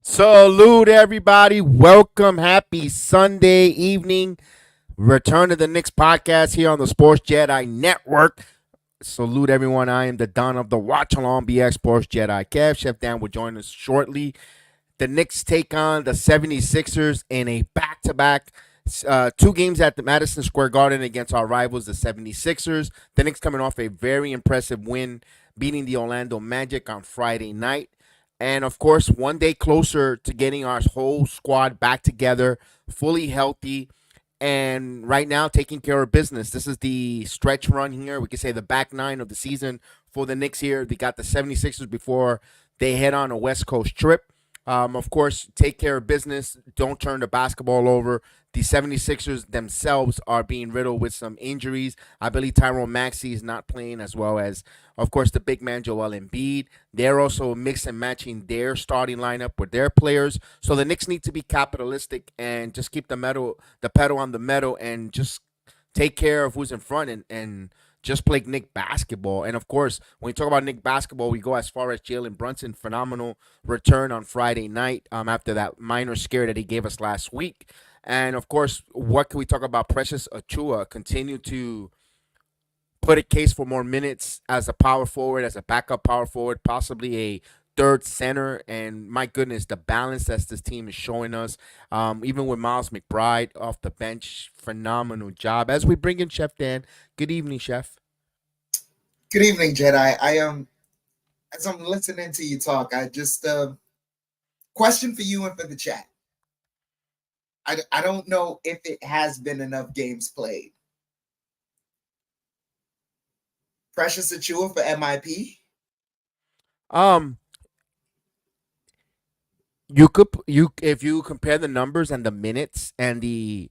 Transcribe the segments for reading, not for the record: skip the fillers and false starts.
Salute everybody. Welcome. Happy Sunday evening. Return to the Knicks podcast here on the Sports Jedi Network. Salute everyone. I am the Don of the Watch Along BX Sports Jedi. Kev, Chef Dan will join us shortly. The Knicks take on the 76ers in a back-to-back 2 games at the Madison Square Garden against our rivals, the 76ers. The Knicks coming off a very impressive win, beating the Orlando Magic on Friday night. And, of course, one day closer to getting our whole squad back together, fully healthy, and right now taking care of business. This is the stretch run here. We could say the back nine of the season for the Knicks here. They got the 76ers before they head on a West Coast trip. Of course, take care of business. Don't turn the basketball over. The 76ers themselves are being riddled with some injuries. I believe Tyrone Maxey is not playing, as well as, of course, the big man Joel Embiid. They're also mix and matching their starting lineup with their players. So the Knicks need to be capitalistic and just keep the pedal on the metal, and just take care of who's in front, and just play Knick basketball. And of course, when we talk about Knick basketball, we go as far as Jalen Brunson. Phenomenal return on Friday night after that minor scare that he gave us last week. And of course, what can we talk about? Precious Achua continue to put a case for more minutes as a power forward, as a backup power forward, possibly a third center. And my goodness, the balance that this team is showing us, even with Miles McBride off the bench, phenomenal job. As we bring in Chef Dan, good evening, Chef. Good evening, Jedi. As I'm listening to you talk, I just question for you and for the chat. I don't know if it has been enough games played. Precious Achua for MIP. Um, You could you if you compare the numbers and the minutes and the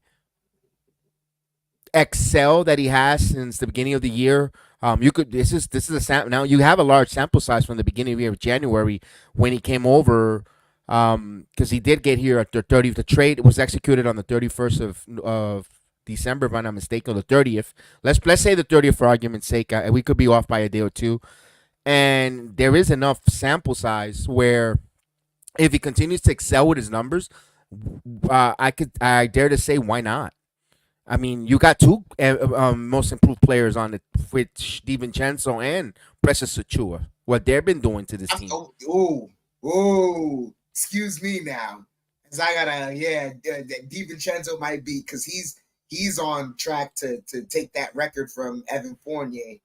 excel that he has since the beginning of the year. You could this is a sample now. You have a large sample size from the beginning of the year of January when he came over, because he did get here at the 30th. The trade was executed on the 31st of December, if I'm not mistaken, or the 30th. Let's say the 30th for argument's sake. We could be off by a day or two, and there is enough sample size where if he continues to excel with his numbers, I dare to say why not. I mean, you got two most improved players on it, with DiVincenzo and Precious Achua. What they've been doing to this team. Excuse me now, because I gotta, yeah, DiVincenzo might be, because he's on track to take that record from Evan Fournier.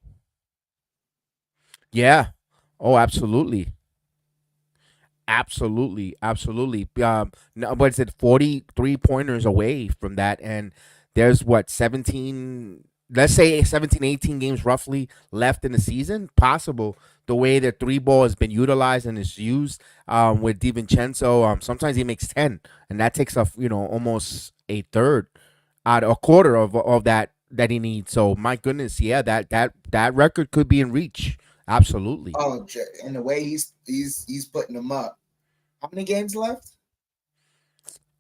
Yeah. Oh, absolutely. Absolutely. No, but it's at 43 pointers away from that, and there's what 17. Let's say 17, 18 games roughly left in the season. Possible the way that three ball has been utilized and is used, with DiVincenzo. Sometimes he makes 10, and that takes off almost a third, out of a quarter of that he needs. So my goodness, yeah, that record could be in reach. Absolutely. Oh, and the way he's putting them up. How many games left?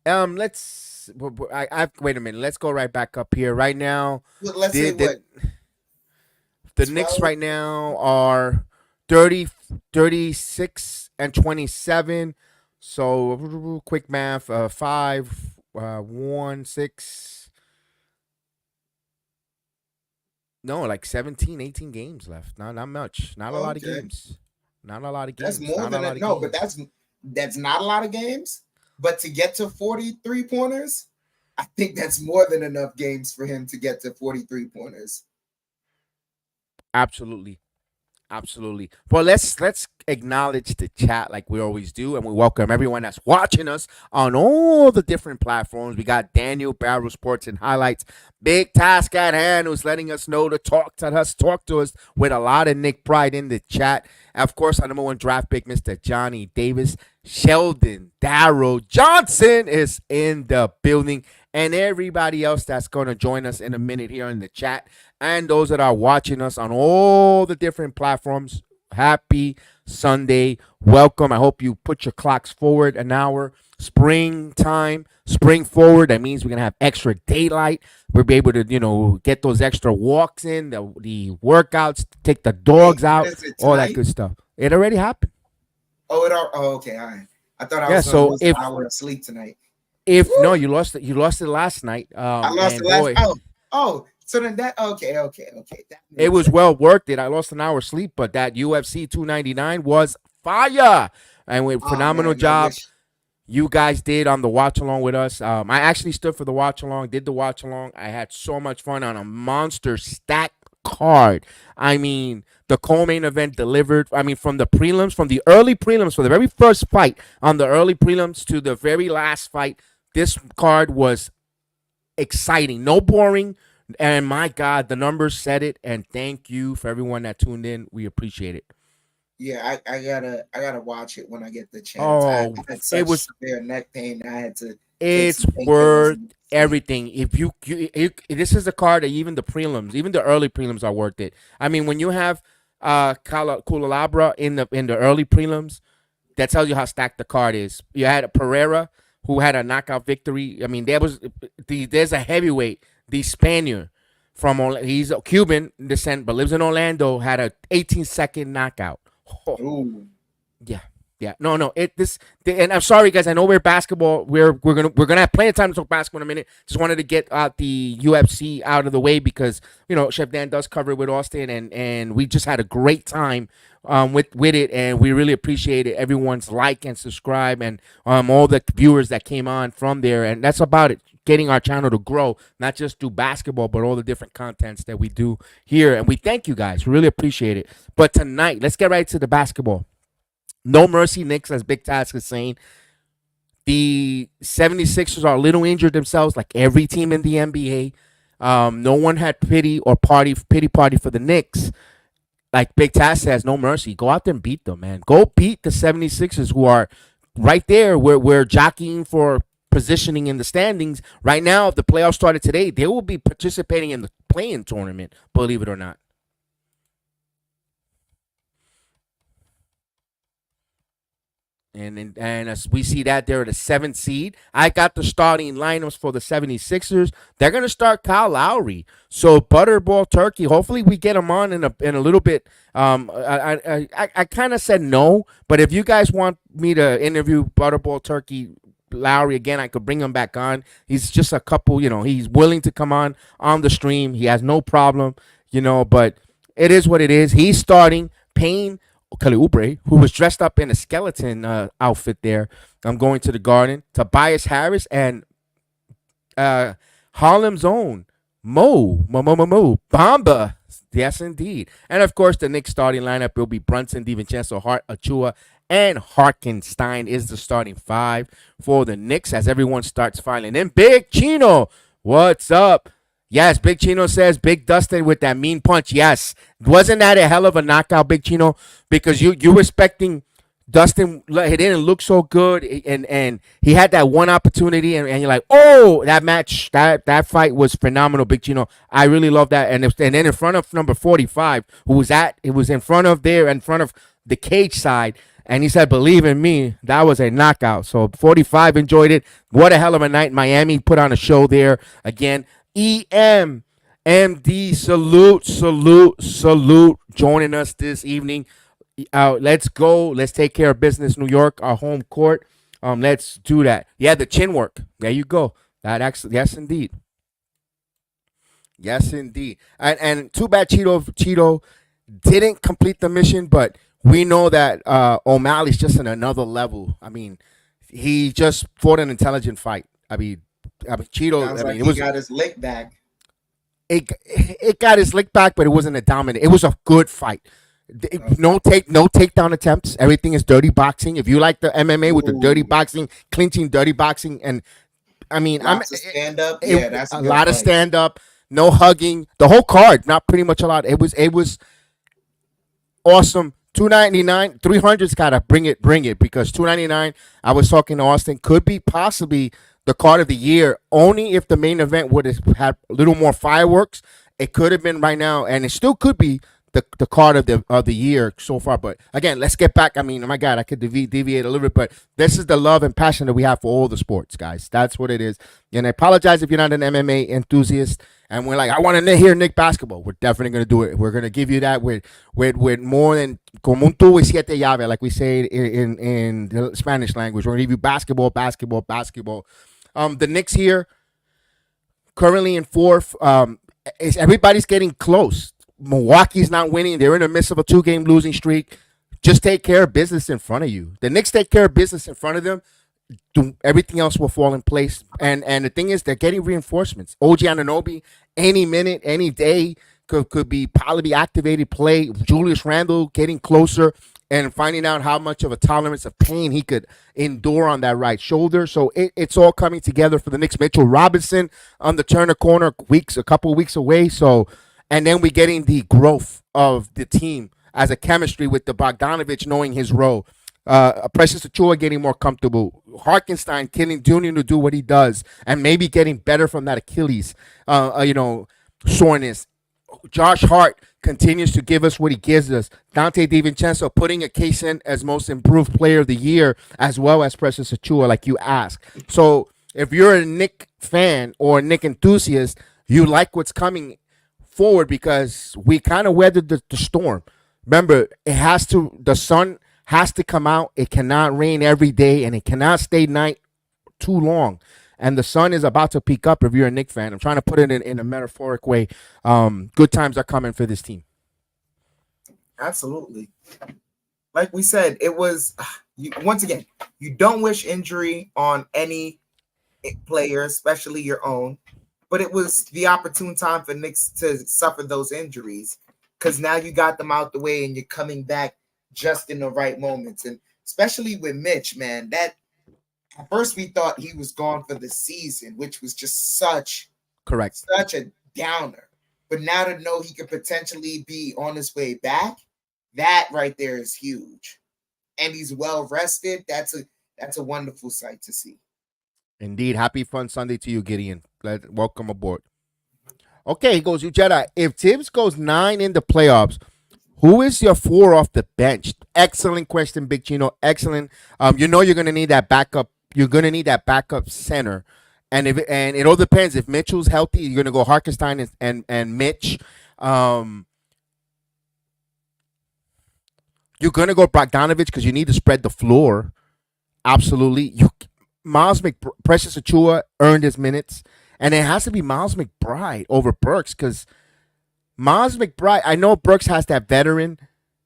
Let's. I wait a minute. Let's go right back up here. Right now, Let's say what? The Knicks right now are 30, 36 and 27. So quick math: 5, 1, 6. No, like 17, 18 games left. Not much. Not a lot of games. Not a lot of games. That's more than a, no, but that's not a lot of games. But to get to 43 pointers, I think that's more than enough games for him to get to 43 pointers. Absolutely. Absolutely. Well, let's acknowledge the chat like we always do, and we welcome everyone that's watching us on all the different platforms. We got Daniel Barrow Sports and Highlights. Big task at hand, who's letting us know to talk to us with a lot of Nick pride in the chat. Of course, our number one draft pick, Mr. Johnny Davis. Sheldon Darrow Johnson is in the building, and everybody else that's going to join us in a minute here in the chat, and those that are watching us on all the different platforms. Happy Sunday. Welcome. I hope you put your clocks forward an hour. Springtime, spring forward. That means we're going to have extra daylight. We'll be able to, get those extra walks in, the workouts, take the dogs out, all that good stuff. It already happened. Okay. All right. I thought I was going to lose an hour of sleep tonight. No, you lost it last night. I lost it last night. So then okay. It was well worth it. I lost an hour sleep, but that UFC 299 was fire. And with phenomenal job you guys did on the watch along with us. I actually stood for the watch along, did the watch along. I had so much fun on a monster stack card. I mean, the co-main event delivered. I mean, from the prelims, from the early prelims, from the very first fight on the early prelims to the very last fight, this card was exciting. No boring. And my God, the numbers said it. And thank you for everyone that tuned in. We appreciate it. Yeah, I gotta watch it when I get the chance. Oh, I had such severe neck pain. I had to. It's worth everything. If you, this is a card that even the prelims, even the early prelims are worth it. I mean, when you have Kulalabra in the early prelims, that tells you how stacked the card is. You had Pereira, who had a knockout victory. I mean, there's a heavyweight, the Spaniard he's a Cuban descent but lives in Orlando, had a 18-second knockout. Oh. Yeah. No. And I'm sorry, guys. I know we're basketball. We're gonna have plenty of time to talk basketball in a minute. Just wanted to get the UFC out of the way because Chef Dan does cover it with Austin, and we just had a great time with it, and we really appreciate it. Everyone's like and subscribe, and all the viewers that came on from there, and that's about it. Getting our channel to grow, not just do basketball, but all the different contents that we do here, and we thank you guys. We really appreciate it. But tonight, let's get right to the basketball. No mercy, Knicks, as Big Task is saying. The 76ers are a little injured themselves, like every team in the NBA. No one had pity party for the Knicks. Like Big Task says, no mercy. Go out there and beat them, man. Go beat the 76ers, who are right there, we're jockeying for positioning in the standings. Right now, if the playoffs started today, they will be participating in the play-in tournament, believe it or not. And as we see that they're the seventh seed, I got the starting lineups for the 76ers. They're gonna start Kyle Lowry. So Butterball Turkey. Hopefully we get him on in a little bit. I kind of said no, but if you guys want me to interview Butterball Turkey Lowry again, I could bring him back on. He's just a couple, he's willing to come on the stream. He has no problem, but it is what it is. He's starting. Payne Kaliubre, who was dressed up in a skeleton outfit there. I'm going to the Garden. Tobias Harris and Harlem's own Mo Bamba. Yes, indeed. And of course, the Knicks starting lineup will be Brunson, DiVincenzo, Hart, Achua, and Harkenstein is the starting five for the Knicks as everyone starts filing in. Big Chino, what's up? Yes, Big Chino says Big Dustin with that mean punch. Yes, wasn't that a hell of a knockout, Big Chino? Because you were expecting Dustin. He didn't look so good, and he had that one opportunity, and you're like, oh, that match, that fight was phenomenal, Big Chino. I really love that, and then in front of number 45, it was in front of the cage side. And he said, believe in me, that was a knockout. So 45 enjoyed it. What a hell of a night. Miami put on a show there again. EMMD, salute, joining us this evening. Let's go. Let's take care of business, New York, our home court. Let's do that. Yeah, the chin work. There you go. That actually, yes, indeed. Yes, indeed. And too bad Cheeto didn't complete the mission, but we know that O'Malley's just in another level. I mean, he just fought an intelligent fight. Cheeto. Sounds like he got his lick back. It got his lick back, but it wasn't a dominant. It was a good fight. No takedown attempts. Everything is dirty boxing. If you like the MMA with the dirty boxing, clinching, dirty boxing, and I mean, lots of stand up. Yeah, that's a lot of stand up. No hugging. The whole card, not pretty much a lot. It was awesome. 299, 300's gotta bring it because 299. I was talking to Austin, could be possibly the card of the year only if the main event would have had a little more fireworks. It could have been right now, and it still could be the card of the year so far. But again, let's get back. I mean, oh my God, I could deviate a little bit, but this is the love and passion that we have for all the sports, guys. That's what it is. And I apologize if you're not an MMA enthusiast. And we're like, I want to hear Nick basketball. We're definitely going to do it. We're going to give you that with more than como un tubo y siete llaves, like we say in the Spanish language. We're going to give you basketball. The Knicks here, currently in fourth. Everybody's getting close. Milwaukee's not winning. They're in the midst of a 2-game losing streak. Just take care of business in front of you. The Knicks take care of business in front of them. Everything else will fall in place. And the thing is, they're getting reinforcements. OG Anunoby, any minute, any day, could be probably be activated play. Julius Randle getting closer and finding out how much of a tolerance of pain he could endure on that right shoulder. So it's all coming together for the Knicks. Mitchell Robinson on the turn of corner, a couple of weeks away. So, and then we're getting the growth of the team as a chemistry with the Bogdanovich knowing his role. Precious Achua getting more comfortable. Harkenstein getting Junior to do what he does and maybe getting better from that Achilles, soreness. Josh Hart continues to give us what he gives us. Dante DiVincenzo putting a case in as most improved player of the year, as well as Precious Achua, like you asked. So if you're a Knick fan or a Knick enthusiast, you like what's coming forward because we kind of weathered the storm. Remember, the sun has to come out. It cannot rain every day, and it cannot stay night too long. And the sun is about to peak up if you're a Knicks fan. I'm trying to put it in a metaphoric way. Good times are coming for this team. Absolutely. Like we said, it was, once again, you don't wish injury on any player, especially your own. But it was the opportune time for Knicks to suffer those injuries because now you got them out the way and you're coming back just in the right moments. And especially with Mitch, man, that at first we thought he was gone for the season, which was just such a downer. But now to know he could potentially be on his way back, that right there is huge. And he's well rested. That's a wonderful sight to see. Indeed. Happy fun Sunday to you, Gideon. Welcome aboard. Okay, he goes, you Jedi. If Tibbs goes 9 in the playoffs, who is your 4 off the bench? Excellent question, Big Chino. Excellent. You know you're gonna need that backup. You're gonna need that backup center, and it all depends. If Mitchell's healthy, you're gonna go Harkenstein and Mitch. Um, you're gonna go Bogdanovich because you need to spread the floor. Absolutely. Precious Achua earned his minutes, and it has to be Miles McBride over Burks because Miles McBride. I know Burks has that veteran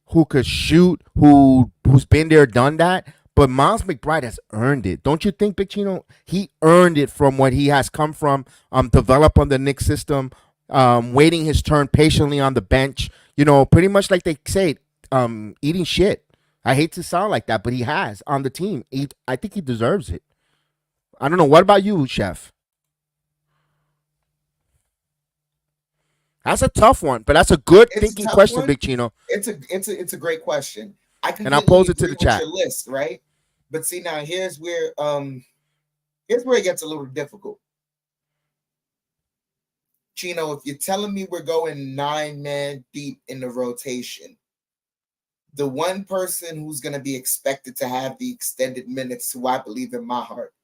who could shoot, who's been there, done that. But Miles McBride has earned it, don't you think, Big Chino? He earned it from what he has come from, develop on the Knicks system, waiting his turn patiently on the bench. Pretty much like they say, eating shit. I hate to sound like that, but he has on the team. I think he deserves it. I don't know. What about you, Chef? That's a tough one, but that's a good It's a thinking tough question, one. Big Chino. It's a great question. I And I'll completely pose it to agree the with chat. your list, right? But see now here's where it gets a little difficult. Chino, if you're telling me we're going 9-man deep in the rotation, the one person who's going to be expected to have the extended minutes, who I believe in my heart,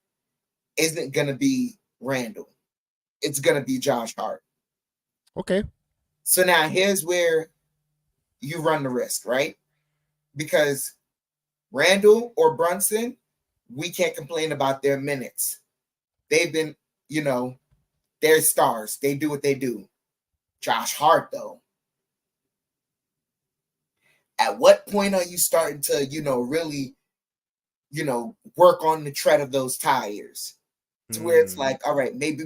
isn't going to be Randall. It's going to be Josh Hart. Okay. So now here's where you run the risk, right? Because Randall or Brunson, we can't complain about their minutes. They've been, they're stars. They do what they do. Josh Hart, though. At what point are you starting to, really, work on the tread of those tires? To where it's like, all right, maybe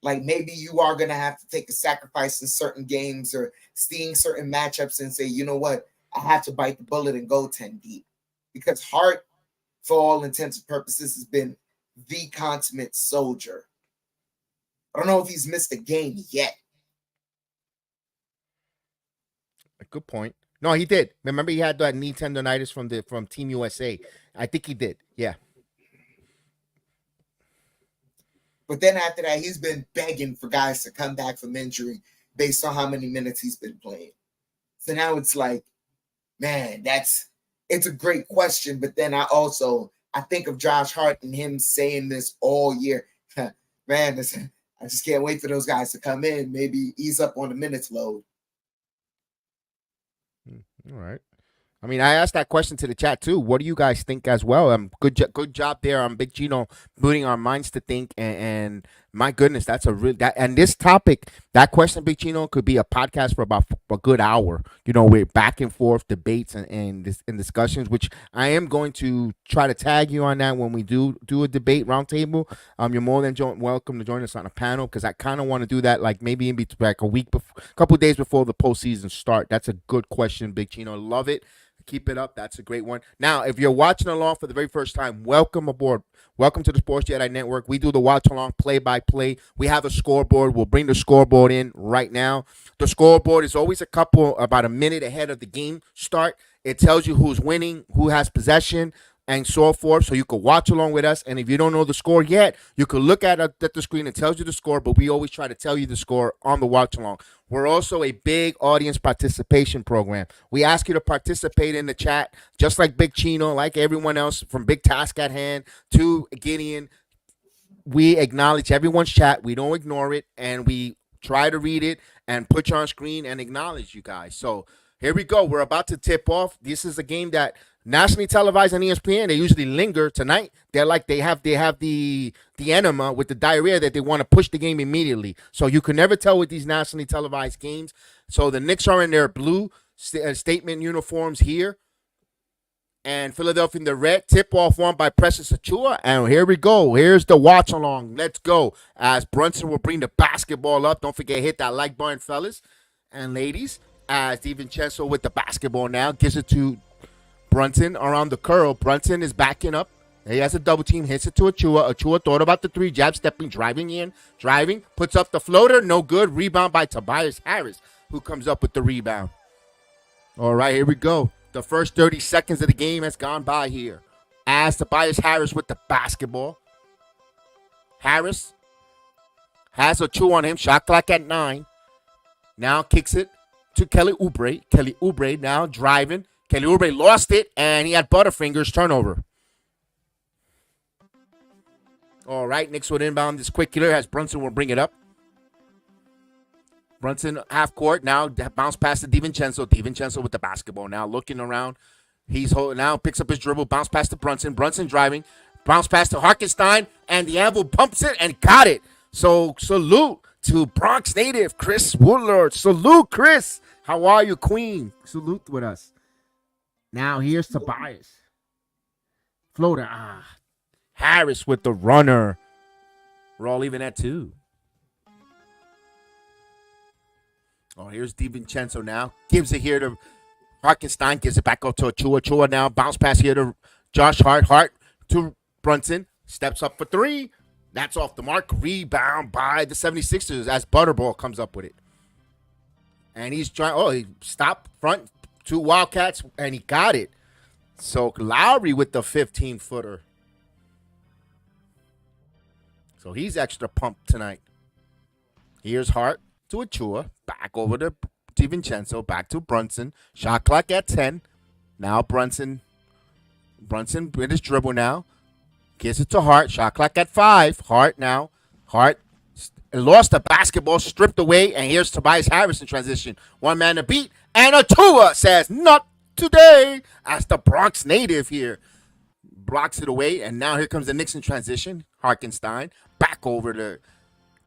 maybe you are gonna have to take a sacrifice in certain games or seeing certain matchups and say, you know what, I have to bite the bullet and go 10 deep. Because Hart, for all intents and purposes, has been the consummate soldier. I don't know if he's missed a game yet. A good point. No, he did. Remember, he had that knee tendonitis from Team USA. I think he did. Yeah. But then after that, he's been begging for guys to come back from injury based on how many minutes he's been playing. So now it's like, man, it's a great question. But then I think of Josh Hart and him saying this all year. Man, I just can't wait for those guys to come in, maybe ease up on the minutes load. All right. I mean, I asked that question to the chat too. What do you guys think as well? Good job there on Big Gino putting our minds to think. And my goodness, that's and this topic, that question, Big Gino, could be a podcast for about a good hour. With back and forth debates and discussions, which I am going to try to tag you on that when we do a debate roundtable. You're more than welcome to join us on a panel because I kind of want to do that, like maybe in between, like a couple days before the postseason start. That's a good question, Big Gino. Love it. Keep it up. That's a great one. Now, if you're watching along for the very first time, welcome aboard. Welcome to the Sports Jedi Network. We do the watch along play-by-play. We have a scoreboard. We'll bring the scoreboard in right now. The scoreboard is always about a minute ahead of the game start. It tells you who's winning, who has possession, and so forth, so you can watch along with us. And if you don't know the score yet, you can look at the screen. It tells you the score, but we always try to tell you the score on the watch along. We're also a big audience participation program. We ask you to participate in the chat, just like Big Chino, like everyone else, from Big Task at Hand to Gideon. We acknowledge everyone's chat. We don't ignore it, and we try to read it and put you on screen and acknowledge you guys. So here we go. We're about to tip off. This is a game that nationally televised on ESPN. They usually linger tonight. They're like they have the enema with the diarrhea that they want to push the game immediately. So you can never tell with these nationally televised games. So the Knicks are in their blue statement uniforms here, and Philadelphia in the red. Tip off one by Precious Achua, and here we go. Here's the watch along. Let's go. As Brunson will bring the basketball up. Don't forget, hit that like button, fellas and ladies. As DiVincenzo with the basketball now gives it to Brunson around the curl. Brunson is backing up. He has a double team, hits it to Achua. Achua thought about the three, jab stepping, driving, puts up the floater, no good. Rebound by Tobias Harris, who comes up with the rebound. All right, here we go. The first 30 seconds of the game has gone by here. as Tobias Harris with the basketball. Harris has a two on him. Shot clock at 9. Now kicks it to Kelly Oubre. Kelly Oubre now driving. Kelly Oubre lost it, and he had Butterfingers turnover. All right, Knicks would inbound this quick here as Brunson will bring it up. Brunson half court now bounce past to DiVincenzo. DiVincenzo with the basketball now looking around. He's holding now picks up his dribble, bounce past to Brunson. Brunson driving, bounce past to Hartenstein, and the Anvil pumps it and got it. So salute to Bronx native Chris Woodlord. Salute, Chris. How are you, Queen? Salute with us. Now here's Tobias. Floater. Harris with the runner. We're all even at 2. Oh, here's DiVincenzo now. Gives it here to Hartenstein. Gives it back up to Achua. Achua now. Bounce pass here to Josh Hart. Hart to Brunson. Steps up for 3. That's off the mark. Rebound by the 76ers as Butterball comes up with it. And he's trying. Oh, he stopped front. 2 Wildcats, and he got it. So Lowry with the 15-footer. So he's extra pumped tonight. Here's Hart to Achua. Back over to DiVincenzo. Back to Brunson. Shot clock at 10. Now Brunson with his dribble now. Gives it to Hart. Shot clock at 5. Hart now. Hart lost the basketball. Stripped away. And here's Tobias Harris in transition. One man to beat. And Achua says, not today. As the Bronx native here. Blocks it away. And now here comes the Knicks in transition. Hartenstein. Back over to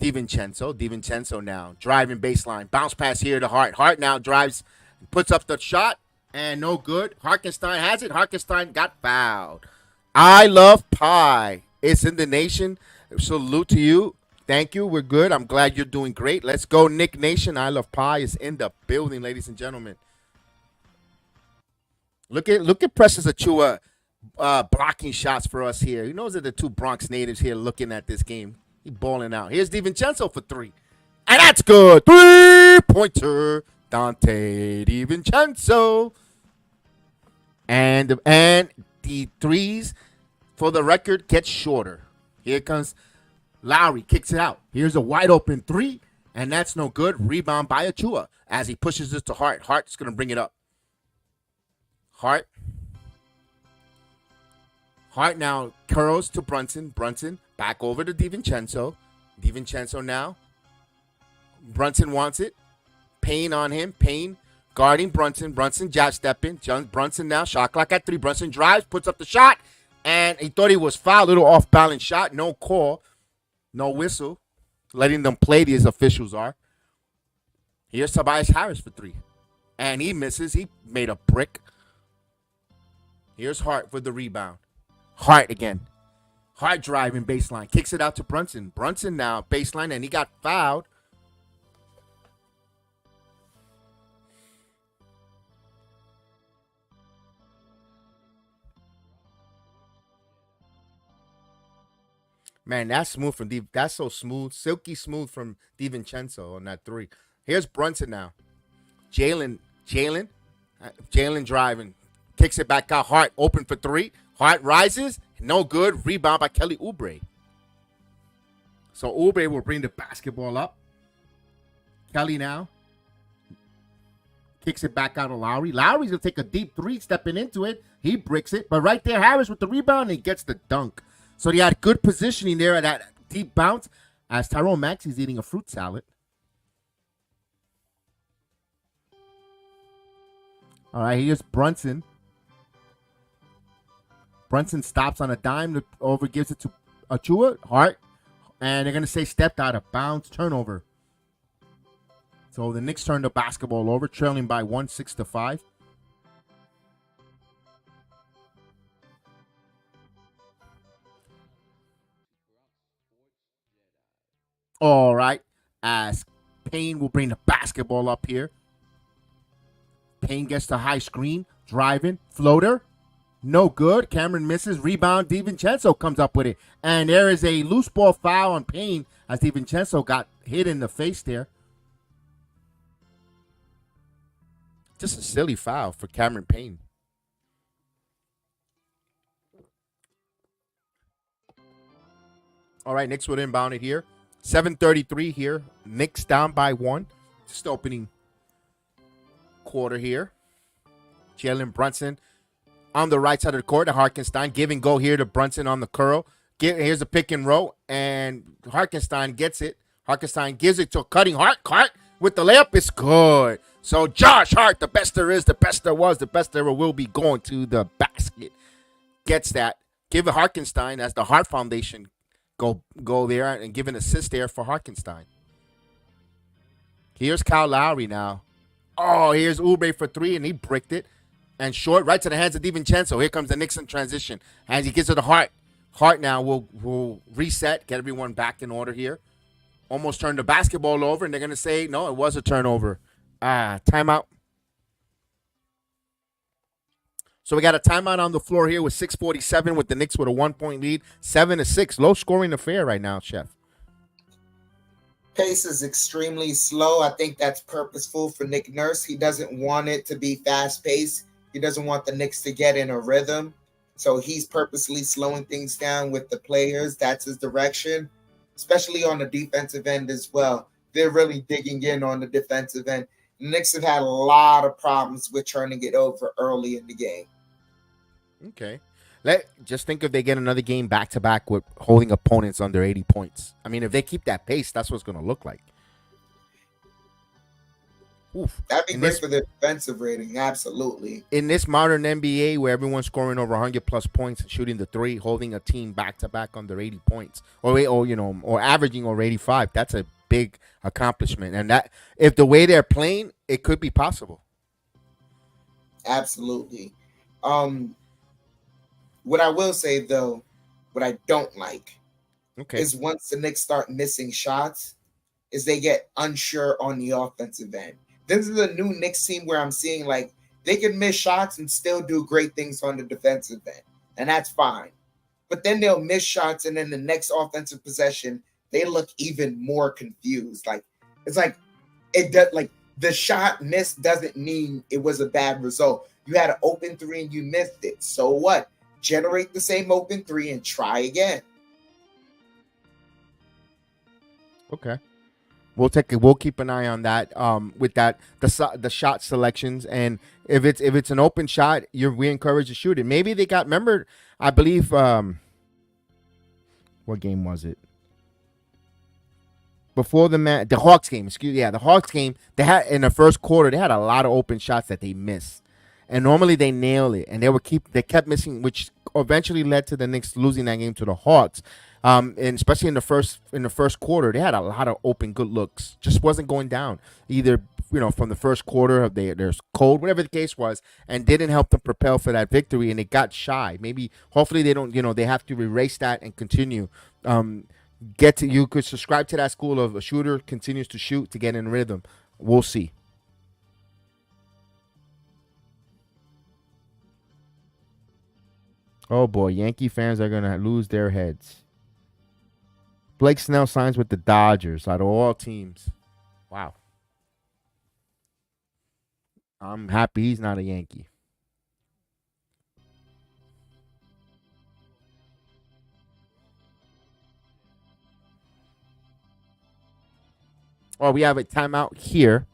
DiVincenzo. DiVincenzo now driving baseline. Bounce pass here to Hart. Hart now drives, puts up the shot, and no good. Hartenstein has it. Hartenstein got fouled. I love pie. It's in the nation. Salute to you. Thank you. We're good. I'm glad you're doing great. Let's go, Nick Nation. I love pie is in the building, ladies and gentlemen. Look at Precious Achua blocking shots for us here. You know, those are the 2 Bronx natives here looking at this game. He balling out. Here's DiVincenzo for 3. And that's good. 3-pointer. Dante DiVincenzo. And the threes, for the record, get shorter. Here comes Lowry. Kicks it out. Here's a wide open 3. And that's no good. Rebound by Achua as he pushes this to Hart. Hart's going to bring it up. Hart now curls to Brunson. Brunson back over to DiVincenzo. DiVincenzo now. Brunson wants it. Payne on him. Payne guarding Brunson. Brunson jab stepping. Brunson now. Shot clock at 3. Brunson drives. Puts up the shot. And he thought he was fouled. Little off balance shot. No call. No whistle. Letting them play, these officials are. Here's Tobias Harris for 3. And he misses. He made a brick. Here's Hart for the rebound. Hart again. Hart driving baseline. Kicks it out to Brunson. Brunson now baseline, and he got fouled. Man, that's smooth from that's so smooth. Silky smooth from DiVincenzo on that 3. Here's Brunson now. Jalen driving. Kicks it back out. Hart open for 3. Hart rises. No good. Rebound by Kelly Oubre. So Oubre will bring the basketball up. Kelly now kicks it back out to Lowry. Lowry's going to take a deep 3 stepping into it. He bricks it. But right there, Harris with the rebound, and he gets the dunk. So he had good positioning there at that deep bounce as Tyrone Maxey's eating a fruit salad. All right, here's Brunson. Brunson stops on a dime, over gives it to Achua, Hart, and they're going to say stepped out of bounds, turnover. So the Knicks turn the basketball over, trailing by 6-5. All right, as Payne will bring the basketball up here. Payne gets the high screen, driving, floater. No good. Cameron misses. Rebound. DiVincenzo comes up with it. And there is a loose ball foul on Payne as DiVincenzo got hit in the face there. Just a silly foul for Cameron Payne. All right, Knicks would inbound it here. 7:33 here. Knicks down by 1. Just opening quarter here. Jalen Brunson on the right side of the court to Hartenstein. Give and go here to Brunson on the curl. Here's a pick and roll, and Hartenstein gets it. Hartenstein gives it to Cutting Hart. Hart with the layup. It's good. So Josh Hart, the best there is, the best there was, the best there ever will be, going to the basket. Gets that. Give it Hartenstein as the Hart Foundation go there and give an assist there for Hartenstein. Here's Kyle Lowry now. Oh, here's Oubre for 3, and he bricked it. And short, right to the hands of DiVincenzo. Here comes the Knicks in transition. As he gets to the Hart. Hart now will reset, get everyone back in order here. Almost turned the basketball over, and they're going to say, no, it was a turnover. Timeout. So we got a timeout on the floor here with 6:47 with the Knicks with a 1-point lead. 7-6. Low scoring affair right now, Chef. Pace is extremely slow. I think that's purposeful for Nick Nurse. He doesn't want it to be fast paced. He doesn't want the Knicks to get in a rhythm. So he's purposely slowing things down with the players. That's his direction, especially on the defensive end as well. They're really digging in on the defensive end. The Knicks have had a lot of problems with turning it over early in the game. Okay. Just think if they get another game back-to-back with holding opponents under 80 points. I mean, if they keep that pace, that's what it's going to look like. Oof. That'd be great for their defensive rating, absolutely. In this modern NBA where everyone's scoring over 100-plus points and shooting the 3, holding a team back-to-back under 80 points, or averaging over 85, that's a big accomplishment. And that, if the way they're playing, it could be possible. Absolutely. What I will say, though, what I don't like is once the Knicks start missing shots, is they get unsure on the offensive end. This is a new Knicks team where I'm seeing, like, they can miss shots and still do great things on the defensive end, and that's fine. But then they'll miss shots, and then the next offensive possession, they look even more confused. Like, it's like it does. Like, the shot missed doesn't mean it was a bad result. You had an open 3 and you missed it. So what? Generate the same open 3 and try again. Okay. We'll keep an eye on that. With that, the shot selections, and if it's an open shot, we encourage to shoot it. Maybe they got. Remember, I believe. What game was it? Before the Hawks game. The Hawks game. They had in the first quarter. They had a lot of open shots that they missed, and normally they nail it, and they kept missing, which eventually led to the Knicks losing that game to the Hawks. And especially in the first quarter, they had a lot of open good looks. Just wasn't going down either. From the first quarter, there's cold, whatever the case was, and didn't help them propel for that victory. And it got shy. Maybe, hopefully, they don't. They have to erase that and continue. You could subscribe to that school of a shooter continues to shoot to get in rhythm. We'll see. Oh boy, Yankee fans are gonna lose their heads. Blake Snell signs with the Dodgers out of all teams. Wow. I'm happy he's not a Yankee. Oh, we have a timeout here.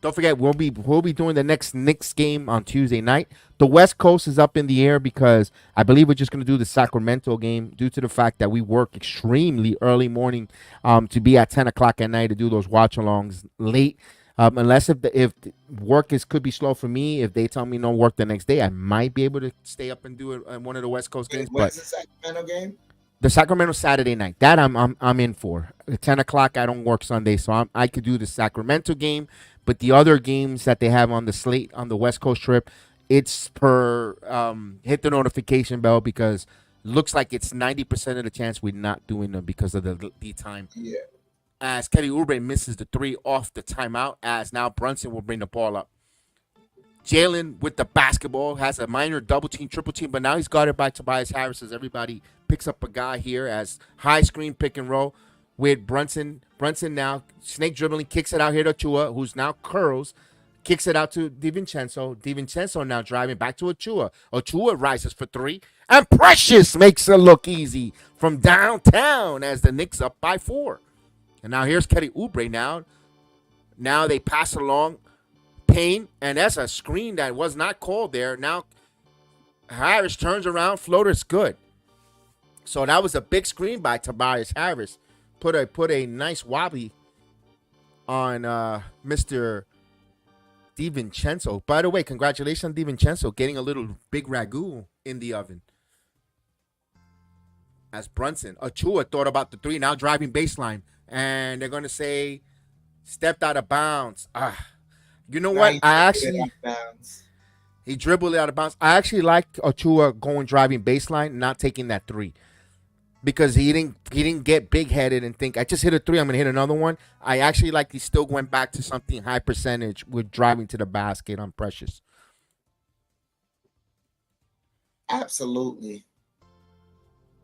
Don't forget, we'll be doing the next Knicks game on Tuesday night. The West Coast is up in the air because I believe we're just going to do the Sacramento game due to the fact that we work extremely early morning to be at 10 o'clock at night to do those watch-alongs late. Unless if work could be slow for me. If they tell me no work the next day, I might be able to stay up and do it in one of the West Coast games. What's the Sacramento game? The Sacramento Saturday night. That I'm in for. At 10 o'clock, I don't work Sunday, so I could do the Sacramento game. But the other games that they have on the slate on the West Coast trip, it's per hit the notification bell because it looks like it's 90% of the chance we're not doing them because of the time. Yeah. As Kelly Oubre misses the 3 off the timeout, as now Brunson will bring the ball up. Jalen with the basketball has a minor double team, triple team, but now he's guarded by Tobias Harris as everybody picks up a guy here as high screen pick and roll with Brunson. Brunson now snake dribbling, kicks it out here to Achua, who's now curls, kicks it out to DiVincenzo. DiVincenzo now driving back to Achua. Achua rises for 3, and Precious makes it look easy from downtown as the Knicks up by 4. And now here's Kelly Oubre now. Now they pass along Payne, and that's a screen that was not called there. Now Harris turns around, floater's good. So that was a big screen by Tobias Harris. Put a nice wobbly on Mr. DiVincenzo. By the way, congratulations, DiVincenzo, getting a little big ragu in the oven. As Brunson, Achua thought about the 3, now driving baseline, and they're gonna say stepped out of bounds. You know what? He dribbled it out of bounds. I actually like Achua going driving baseline, not taking that 3. Because he didn't get big headed and think I just hit a 3, I'm gonna hit another one. I actually like he still went back to something high percentage with driving to the basket on Precious. Absolutely.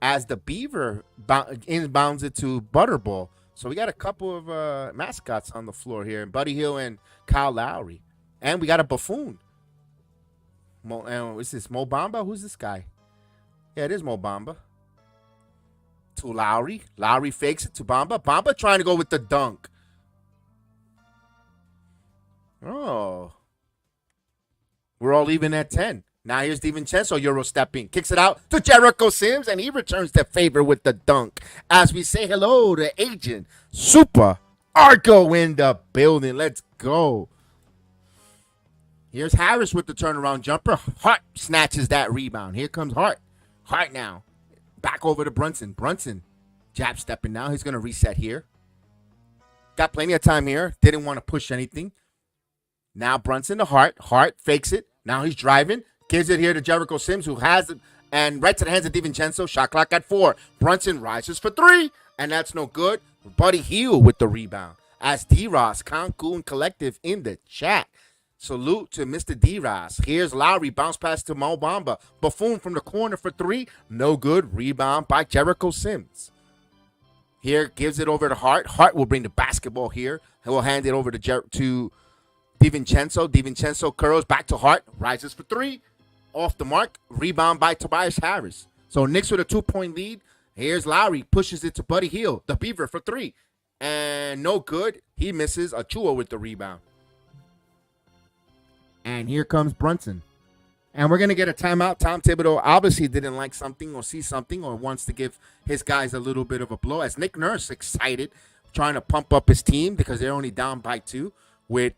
As the Beaver inbounds it to Butterball. So we got a couple of mascots on the floor here, Buddy Hield and Kyle Lowry, and we got a buffoon. Is this Mo Bamba? Who's this guy? Yeah, it is Mo Bamba. To Lowry. Lowry fakes it to Bamba. Bamba trying to go with the dunk. Oh. We're all even at 10. Now here's DiVincenzo Euro stepping. Kicks it out to Jericho Sims, and he returns the favor with the dunk. As we say hello to Agent Super Argo in the building. Let's go. Here's Harris with the turnaround jumper. Hart snatches that rebound. Here comes Hart. Hart now. Back over to Brunson. Brunson jab stepping now. He's going to reset here. Got plenty of time here. Didn't want to push anything. Now Brunson to Hart. Hart fakes it. Now he's driving. Gives it here to Jericho Sims, who has it. And right to the hands of DiVincenzo. Shot clock at 4. Brunson rises for 3. And that's no good. Buddy Hield with the rebound. As D-Ross, Cancun Collective in the chat. Salute to Mr. D-Ross. Here's Lowry. Bounce pass to Mo Bamba. Buffoon from the corner for 3. No good. Rebound by Jericho Sims. Here, gives it over to Hart. Hart will bring the basketball here. He'll hand it over to DiVincenzo. DiVincenzo curls back to Hart. Rises for 3. Off the mark. Rebound by Tobias Harris. So Knicks with a 2-point lead. Here's Lowry. Pushes it to Buddy Hield. The Beaver for 3. And no good. He misses. Achua with the rebound. And here comes Brunson. And we're going to get a timeout. Tom Thibodeau obviously didn't like something or see something or wants to give his guys a little bit of a blow. As Nick Nurse excited, trying to pump up his team because they're only down by 2 with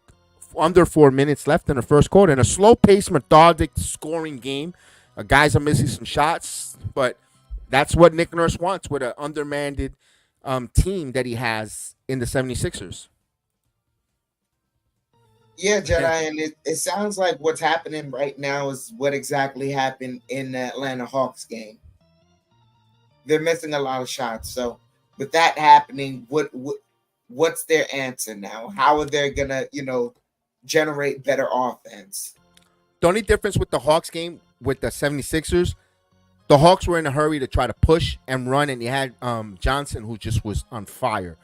under 4 minutes left in the first quarter. In a slow-paced, methodic scoring game. Guys are missing some shots, but that's what Nick Nurse wants with an undermanned team that he has in the 76ers. Yeah, Jedi, and it sounds like what's happening right now is what exactly happened in the Atlanta Hawks game. They're missing a lot of shots. So with that happening, what's their answer now? How are they gonna, generate better offense? The only difference with the Hawks game with the 76ers, the Hawks were in a hurry to try to push and run, and you had Johnson, who just was on fire.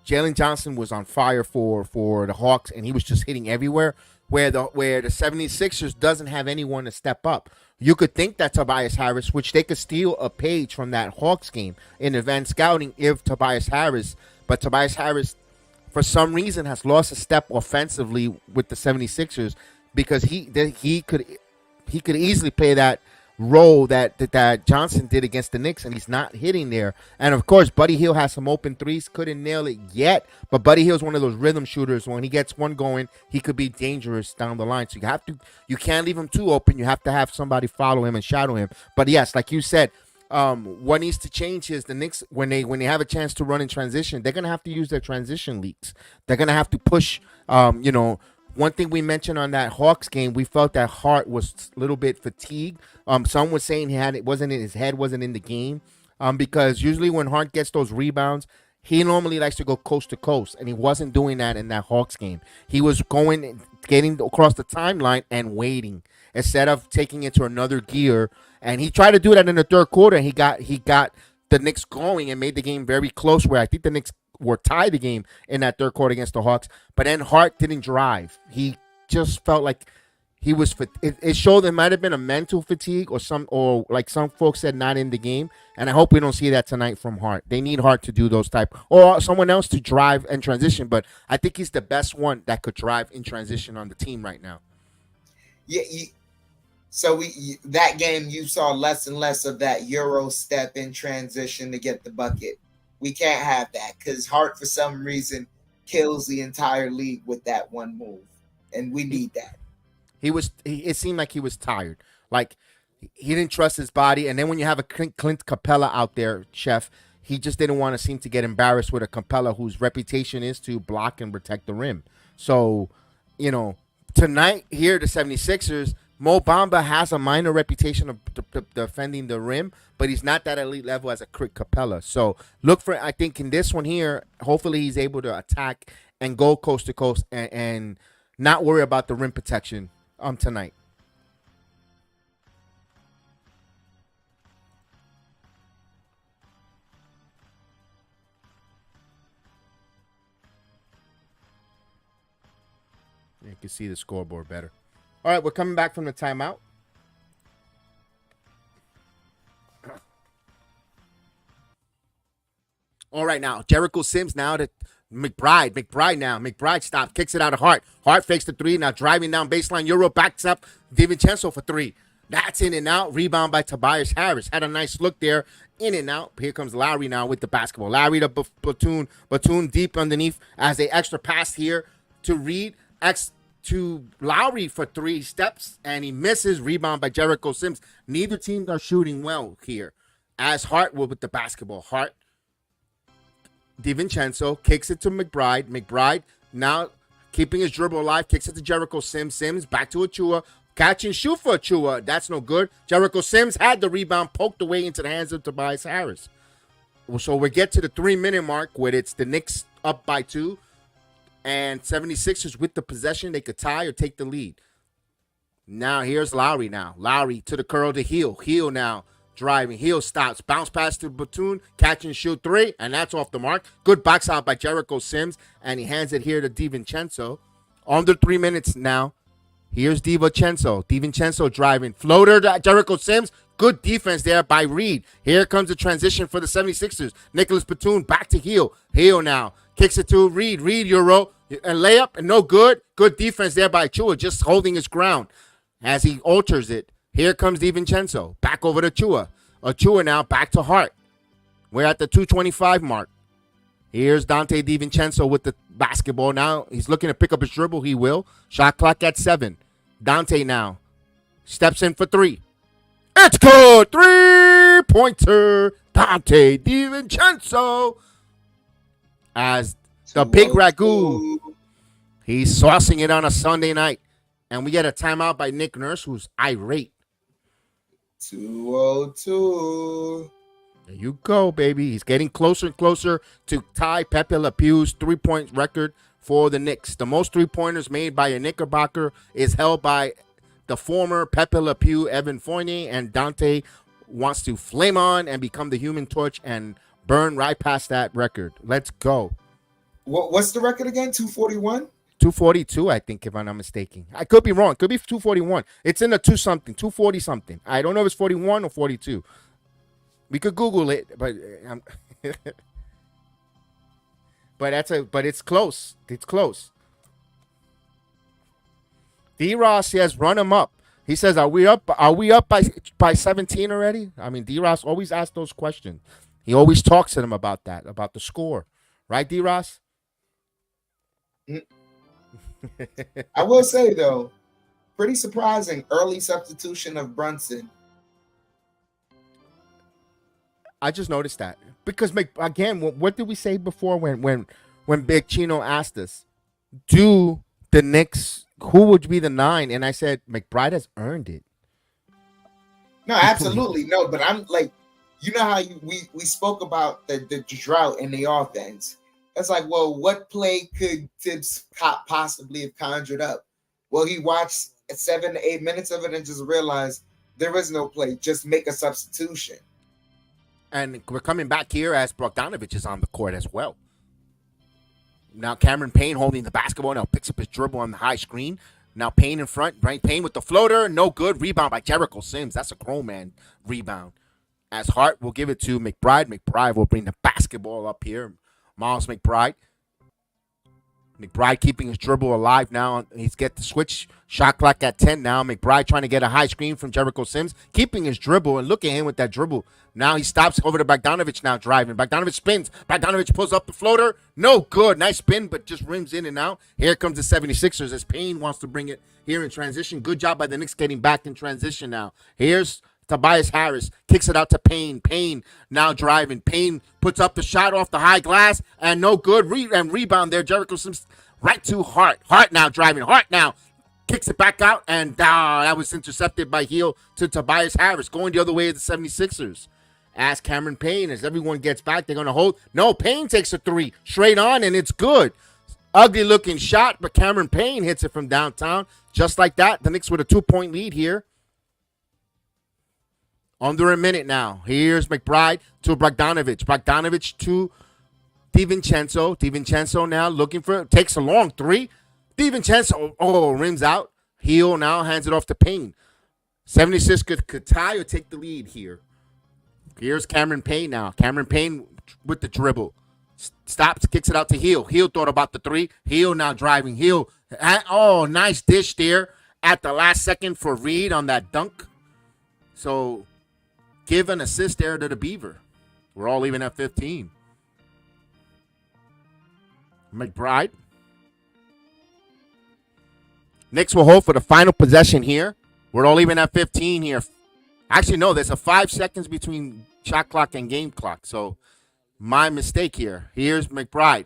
Jalen Johnson was on fire for the Hawks, and he was just hitting everywhere, where the 76ers doesn't have anyone to step up. You could think that Tobias Harris, which they could steal a page from that Hawks game in advanced scouting if Tobias Harris, but Tobias Harris, for some reason, has lost a step offensively with the 76ers because he could easily play that role that Johnson did against the Knicks, and he's not hitting there. And of course, Buddy Hield has some open threes, couldn't nail it yet, but Buddy Hield's one of those rhythm shooters. When he gets one going, he could be dangerous down the line. So you can't leave him too open. You have to have somebody follow him and shadow him. But yes, like you said, what needs to change is the Knicks, when they have a chance to run in transition, they're gonna have to use their transition leaks. They're gonna have to push. One thing we mentioned on that Hawks game, we felt that Hart was a little bit fatigued. Some was saying his head wasn't in the game, because usually when Hart gets those rebounds, he normally likes to go coast to coast, and he wasn't doing that in that Hawks game. He was getting across the timeline and waiting instead of taking it to another gear. And he tried to do that in the third quarter. And he got the Knicks going and made the game very close, where I think the Knicks were tied the game in that third quarter against the Hawks. But then Hart didn't drive. He just felt like he was. It showed there might have been a mental fatigue or like some folks said, not in the game. And I hope we don't see that tonight from Hart. They need Hart to do those type, or someone else to drive and transition. But I think he's the best one that could drive in transition on the team right now. Yeah. So that game you saw less and less of that Euro step in transition to get the bucket. We can't have that because Hart for some reason kills the entire league with that one move, and we need that. It seemed like he was tired. Like he didn't trust his body. And then when you have a Clint Capella out there, Chef, he just didn't want to seem to get embarrassed with a Capella whose reputation is to block and protect the rim. So, tonight here, the 76ers, Mo Bamba has a minor reputation of defending the rim, but he's not that elite level as a Clint Capella. So look for, I think in this one here, hopefully he's able to attack and go coast to coast and not worry about the rim protection tonight. You can see the scoreboard better. All right, we're coming back from the timeout. All right, now Jericho Sims now to McBride. McBride stops, kicks it out of Hart. Hart fakes the three. Now driving down baseline. Euro backs up DiVincenzo for three. That's in and out. Rebound by Tobias Harris. Had a nice look there. In and out. Here comes Lowry now with the basketball. Lowry to Batum. Batum deep underneath as a extra pass here to Reed. To Lowry for three steps, and he misses. Rebound by Jericho Sims. Neither team are shooting well here. As Hart will with the basketball. Hart. DiVincenzo kicks it to McBride. McBride now keeping his dribble alive. Kicks it to Jericho Sims. Sims back to Achua. Catch and shoot for Achua. That's no good. Jericho Sims had the rebound poked away into the hands of Tobias Harris. So we get to the 3-minute mark where it's the Knicks up by 2. And 76ers with the possession. They could tie or take the lead. Now here's Lowry now. Lowry to the curl to Heel. Heel now driving. Heel stops. Bounce pass to Batum. Catch and shoot three. And that's off the mark. Good box out by Jericho Sims. And he hands it here to DiVincenzo. Under 3 minutes now. Here's DiVincenzo. DiVincenzo driving. Floater to Jericho Sims. Good defense there by Reed. Here comes the transition for the 76ers. Nicholas Batum back to Heel. Heel now. Kicks it to Reed. Reed, Euro. And layup. And no good. Good defense there by Chua. Just holding his ground as he alters it. Here comes DiVincenzo. Back over to Chua. Chua now back to Hart. We're at the 2:25 mark. Here's Dante DiVincenzo with the basketball now. He's looking to pick up his dribble. He will. Shot clock at 7. Dante now steps in for 3. It's good. 3-pointer. Dante DiVincenzo. As the big ragu, he's saucing it on a Sunday night. And we get a timeout by Nick Nurse, who's irate. 202. There you go, baby. He's getting closer and closer to tie Pepe Le Pew's 3-point record for the Knicks. The most 3-pointers made by a Knickerbocker is held by the former Pepe Le Pew, Evan Fournier, and Dante wants to flame on and become the Human Torch and burn right past that record. Let's go. What's the record again? 241? 242, I think, if I'm not mistaken. I could be wrong. Could be 241. It's in the 2-something, 240-something. I don't know if it's 41 or 42. We could Google it, but but it's close. It's close. D. Ross says, run him up. He says, are we up by 17 already? I mean, D. Ross always asks those questions. He always talks to them about that, about the score. Right, D. Ross? I will say, though, pretty surprising early substitution of Brunson. I just noticed that. Because, again, what did we say before when Big Chino asked us, do the Knicks, who would be the 9? And I said, McBride has earned it. No, absolutely. No, but I'm like, you know how we spoke about the drought in the offense. It's like, well, what play could Tibbs possibly have conjured up? Well, he watched 7 to 8 minutes of it and just realized there is no play. Just make a substitution. And we're coming back here as Bogdanovich is on the court as well. Now Cameron Payne holding the basketball. Now picks up his dribble on the high screen. Now Payne in front, right? Payne with the floater, no good. Rebound by Jericho Sims. That's a grown man rebound. As Hart will give it to McBride. McBride will bring the basketball up here. Miles McBride. McBride keeping his dribble alive now. He's get the switch. Shot clock at 10 now. McBride trying to get a high screen from Jericho Sims. Keeping his dribble. And look at him with that dribble. Now he stops over to Bogdanovich now driving. Bogdanovich spins. Bogdanovich pulls up the floater. No good. Nice spin, but just rims in and out. Here comes the 76ers as Payne wants to bring it here in transition. Good job by the Knicks getting back in transition now. Here's Tobias Harris kicks it out to Payne. Payne now driving. Payne puts up the shot off the high glass and no good. And rebound there. Jericho Sims right to Hart. Hart now driving. Hart now kicks it back out and that was intercepted by heel to Tobias Harris. Going the other way of the 76ers. As Cameron Payne, as everyone gets back, they're going to hold. No, Payne takes a three straight on and it's good. Ugly looking shot, but Cameron Payne hits it from downtown. Just like that, the Knicks with a 2-point lead here. Under a minute now. Here's McBride to Bogdanovich. Bogdanovich to DiVincenzo. DiVincenzo now looking for, takes a long three. DiVincenzo, rims out. Heel now hands it off to Payne. 76 could tie or take the lead here. Here's Cameron Payne now. Cameron Payne with the dribble. Stops, kicks it out to Heel. Heel thought about the three. Heel now driving. Heel. Oh, nice dish there at the last second for Reed on that dunk. So give an assist there to the Beaver. We're all even at 15. McBride. Knicks will hold for the final possession here. We're all even at 15 here. Actually, no, there's a 5 seconds between shot clock and game clock. So my mistake here. Here's McBride.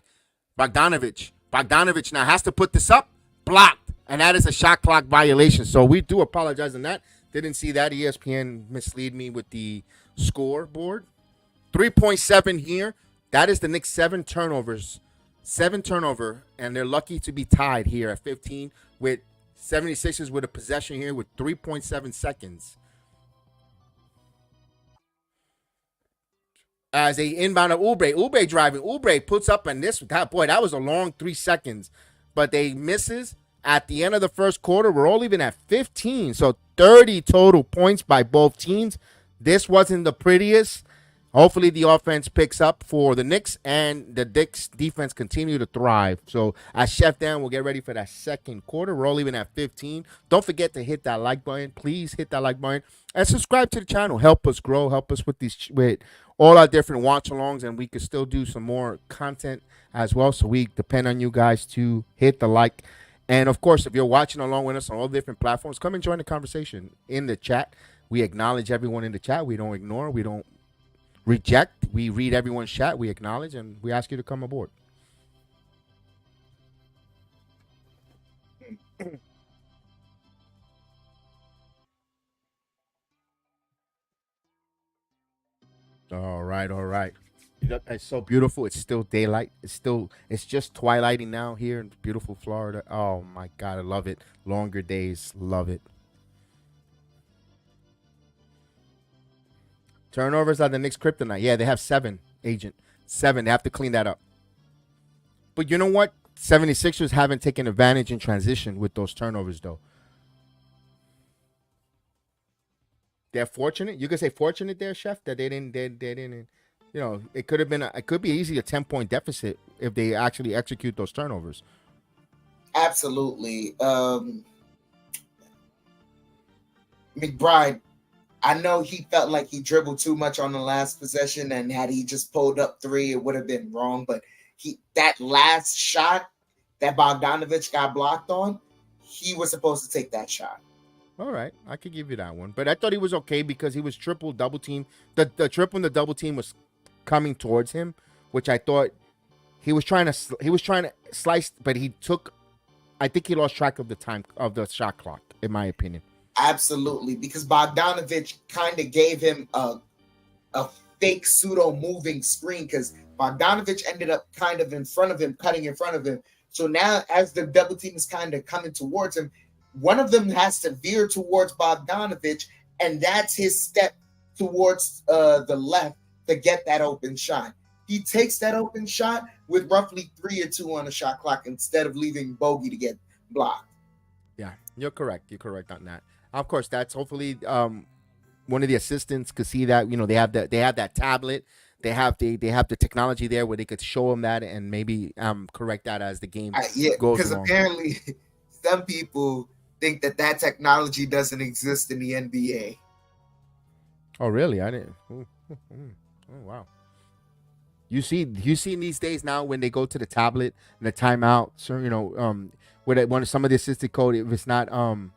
Bogdanovich. Bogdanovich now has to put this up. Blocked. And that is a shot clock violation. So we do apologize on that. Didn't see that. ESPN mislead me with the scoreboard. 3.7 here. That is the Knicks' 7 turnovers. 7 turnover. And they're lucky to be tied here at 15 with 76ers with a possession here with 3.7 seconds. As they inbound of Oubre. Oubre driving. Oubre puts up and this. God, boy, that was a long 3 seconds. But they misses at the end of the first quarter. We're all even at 15. So 30 total points by both teams. This wasn't the prettiest. Hopefully the offense picks up for the Knicks and the Knicks defense continue to thrive. So as Chef Dan, we'll get ready for that second quarter. We're all even at 15. Don't forget to hit that like button. Please hit that like button and subscribe to the channel. Help us grow. Help us with all our different watch-alongs, and we can still do some more content as well. So we depend on you guys to hit the like. And, of course, if you're watching along with us on all different platforms, come and join the conversation in the chat. We acknowledge everyone in the chat. We don't ignore. We don't reject. We read everyone's chat. We acknowledge, and we ask you to come aboard. All right, all right. It's so beautiful. It's still daylight. It's just twilighting now here in beautiful Florida. Oh my God, I love it. Longer days, love it. Turnovers are the Knicks' kryptonite. Yeah, they have 7, agent. 7. They have to clean that up. But you know what? 76ers haven't taken advantage in transition with those turnovers, though. They're fortunate. You could say fortunate there, Chef, that they didn't. You know, it could have been. It could be easy a 10-point deficit if they actually execute those turnovers. Absolutely. McBride, I know he felt like he dribbled too much on the last possession, and had he just pulled up 3, it would have been wrong. But that last shot that Bogdanovich got blocked on, he was supposed to take that shot. All right, I could give you that one. But I thought he was okay because he was triple double team. The triple and the double team was coming towards him, which I thought he was trying to slice, but he took. I think he lost track of the time of the shot clock, in my opinion. Absolutely, because Bogdanovich kind of gave him a fake pseudo moving screen, because Bogdanovich ended up kind of in front of him, cutting in front of him. So now, as the double team is kind of coming towards him, one of them has to veer towards Bogdanovich, and that's his step towards the left to get that open shot. He takes that open shot with roughly 3 or 2 on the shot clock instead of leaving Bogey to get blocked. Yeah, you're correct. You're correct on that. Of course, that's hopefully one of the assistants could see that. They have that tablet. They have the technology there where they could show them that and maybe correct that as the game Yeah, goes because along. apparently some people think that technology doesn't exist in the NBA. Oh, really? I didn't. Oh, wow. You see in these days now when they go to the tablet and the timeout, so where one of some of the assistant code, if it's not and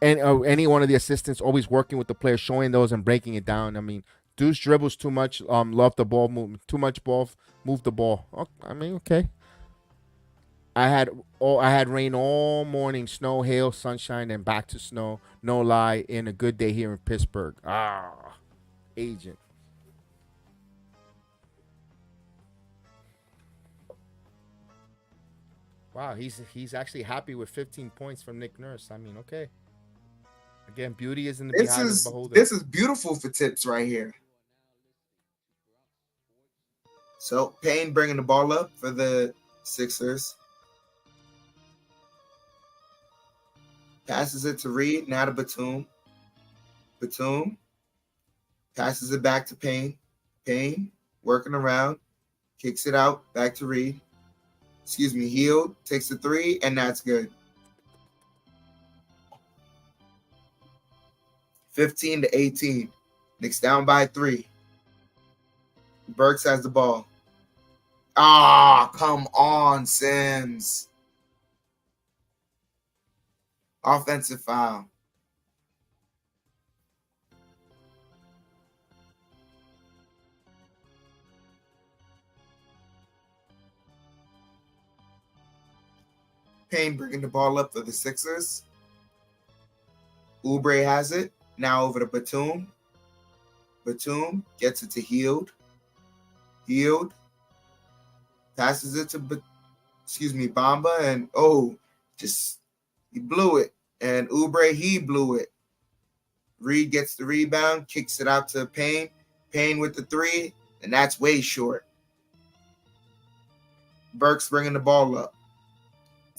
any one of the assistants always working with the player, showing those and breaking it down. I mean, Deuce dribbles too much, love the ball, too much ball, move the ball. Oh, I mean, okay. I had rain all morning, snow, hail, sunshine, and back to snow. No lie, in a good day here in Pittsburgh. Agent. Wow, he's actually happy with 15 points from Nick Nurse. I mean, okay. Again, beauty is in the This behind of the is beholder. this is beautiful for tips right here. So Payne bringing the ball up for the Sixers. Passes it to Reed, now to Batum. Batum passes it back to Payne. Payne working around, kicks it out, back to Reed. Excuse me, Hield takes the three, and that's good. 15-18. Knicks down by 3. Burks has the ball. Come on, Sims. Offensive foul. Payne bringing the ball up for the Sixers. Oubre has it. Now over to Batum. Batum gets it to Hield. Hield passes it to Bamba, and he blew it. And Oubre, he blew it. Reed gets the rebound, kicks it out to Payne. Payne with the 3, and that's way short. Burks bringing the ball up.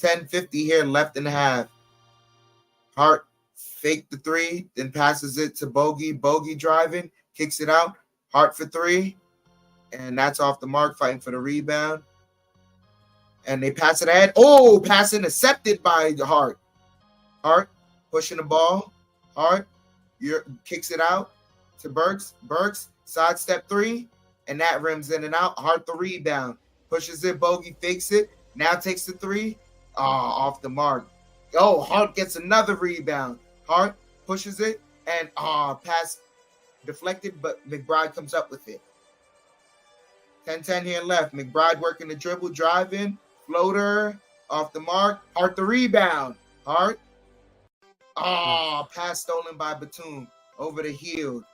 10:50 here, left in the half. Hart faked the 3, then passes it to Bogey. Bogey driving, kicks it out. Hart for 3, and that's off the mark, fighting for the rebound. And they pass it ahead. Oh, pass intercepted by Hart. Hart pushing the ball. Hart kicks it out to Burks. Burks, sidestep 3, and that rims in and out. Hart the rebound. Pushes it. Bogey fakes it. Now takes the 3. Off the mark. Hart gets another rebound. Hart pushes it, and pass deflected, but McBride comes up with it. 10-10 here left. McBride working the dribble, driving, floater, off the mark. Hart the rebound. Hart. Pass stolen by Batum. Over to Hield.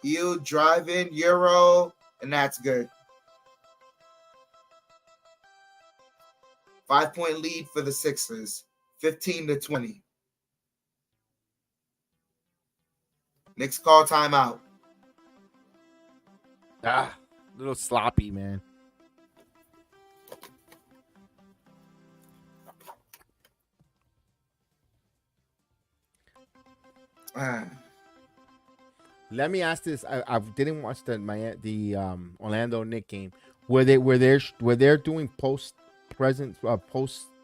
Hield driving, Euro, and that's good. 5-point lead for the Sixers. 15-20. Knicks call timeout. A little sloppy, man. Let me ask this: I didn't watch the Orlando Knicks game. Were they doing post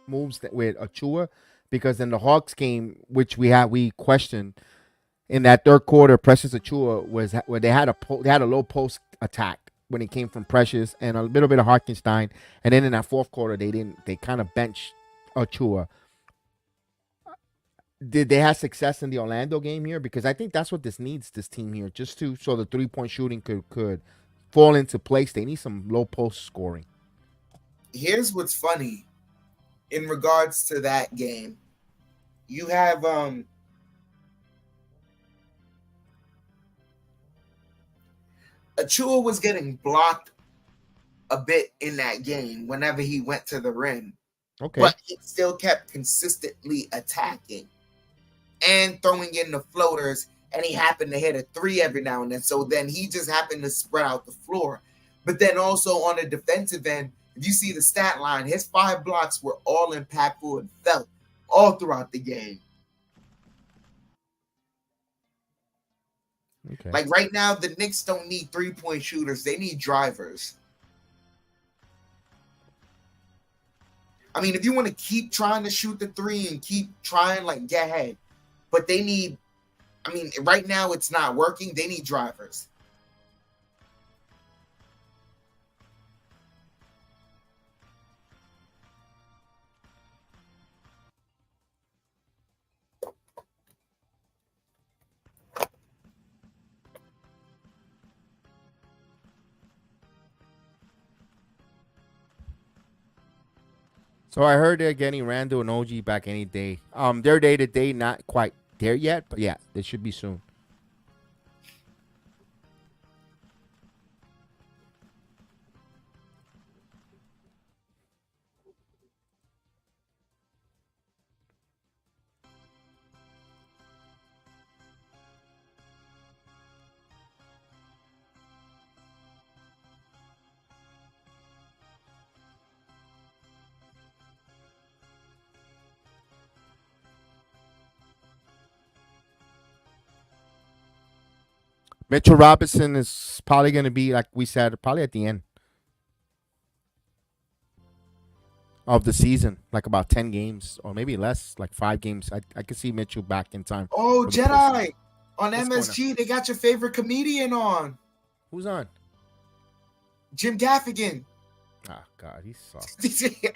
moves with Achua? Because in the Hawks game, which we questioned in that third quarter, Precious Achua was where they had a low post attack when it came from Precious and a little bit of Hartenstein, and then in that fourth quarter they kind of benched Achua. Did they have success in the Orlando game here? Because I think that's what this team here, just so the 3-point shooting could fall into place. They need some low post scoring. Here's what's funny in regards to that game. You have Achua was getting blocked a bit in that game whenever he went to the rim. Okay. But he still kept consistently attacking and throwing in the floaters, and he happened to hit a 3 every now and then. So then he just happened to spread out the floor. But then also on the defensive end, if you see the stat line, his 5 blocks were all impactful and felt all throughout the game. Okay. Like right now, the Knicks don't need 3-point shooters. They need drivers. I mean, if you want to keep trying to shoot the three and keep trying, like, get ahead. But they need, I mean, right now it's not working. They need drivers. So I heard they're getting Randall and OG back any day. Their day to day not quite there yet, but yeah, they should be soon. Mitchell Robinson is probably going to be, like we said, probably at the end of the season, like about 10 games or maybe less, like 5 games. I could see Mitchell back in time. Oh, for the postseason. Jedi. On What's going on? MSG, they got your favorite comedian on. Who's on? Jim Gaffigan. Ah, God, he sucks.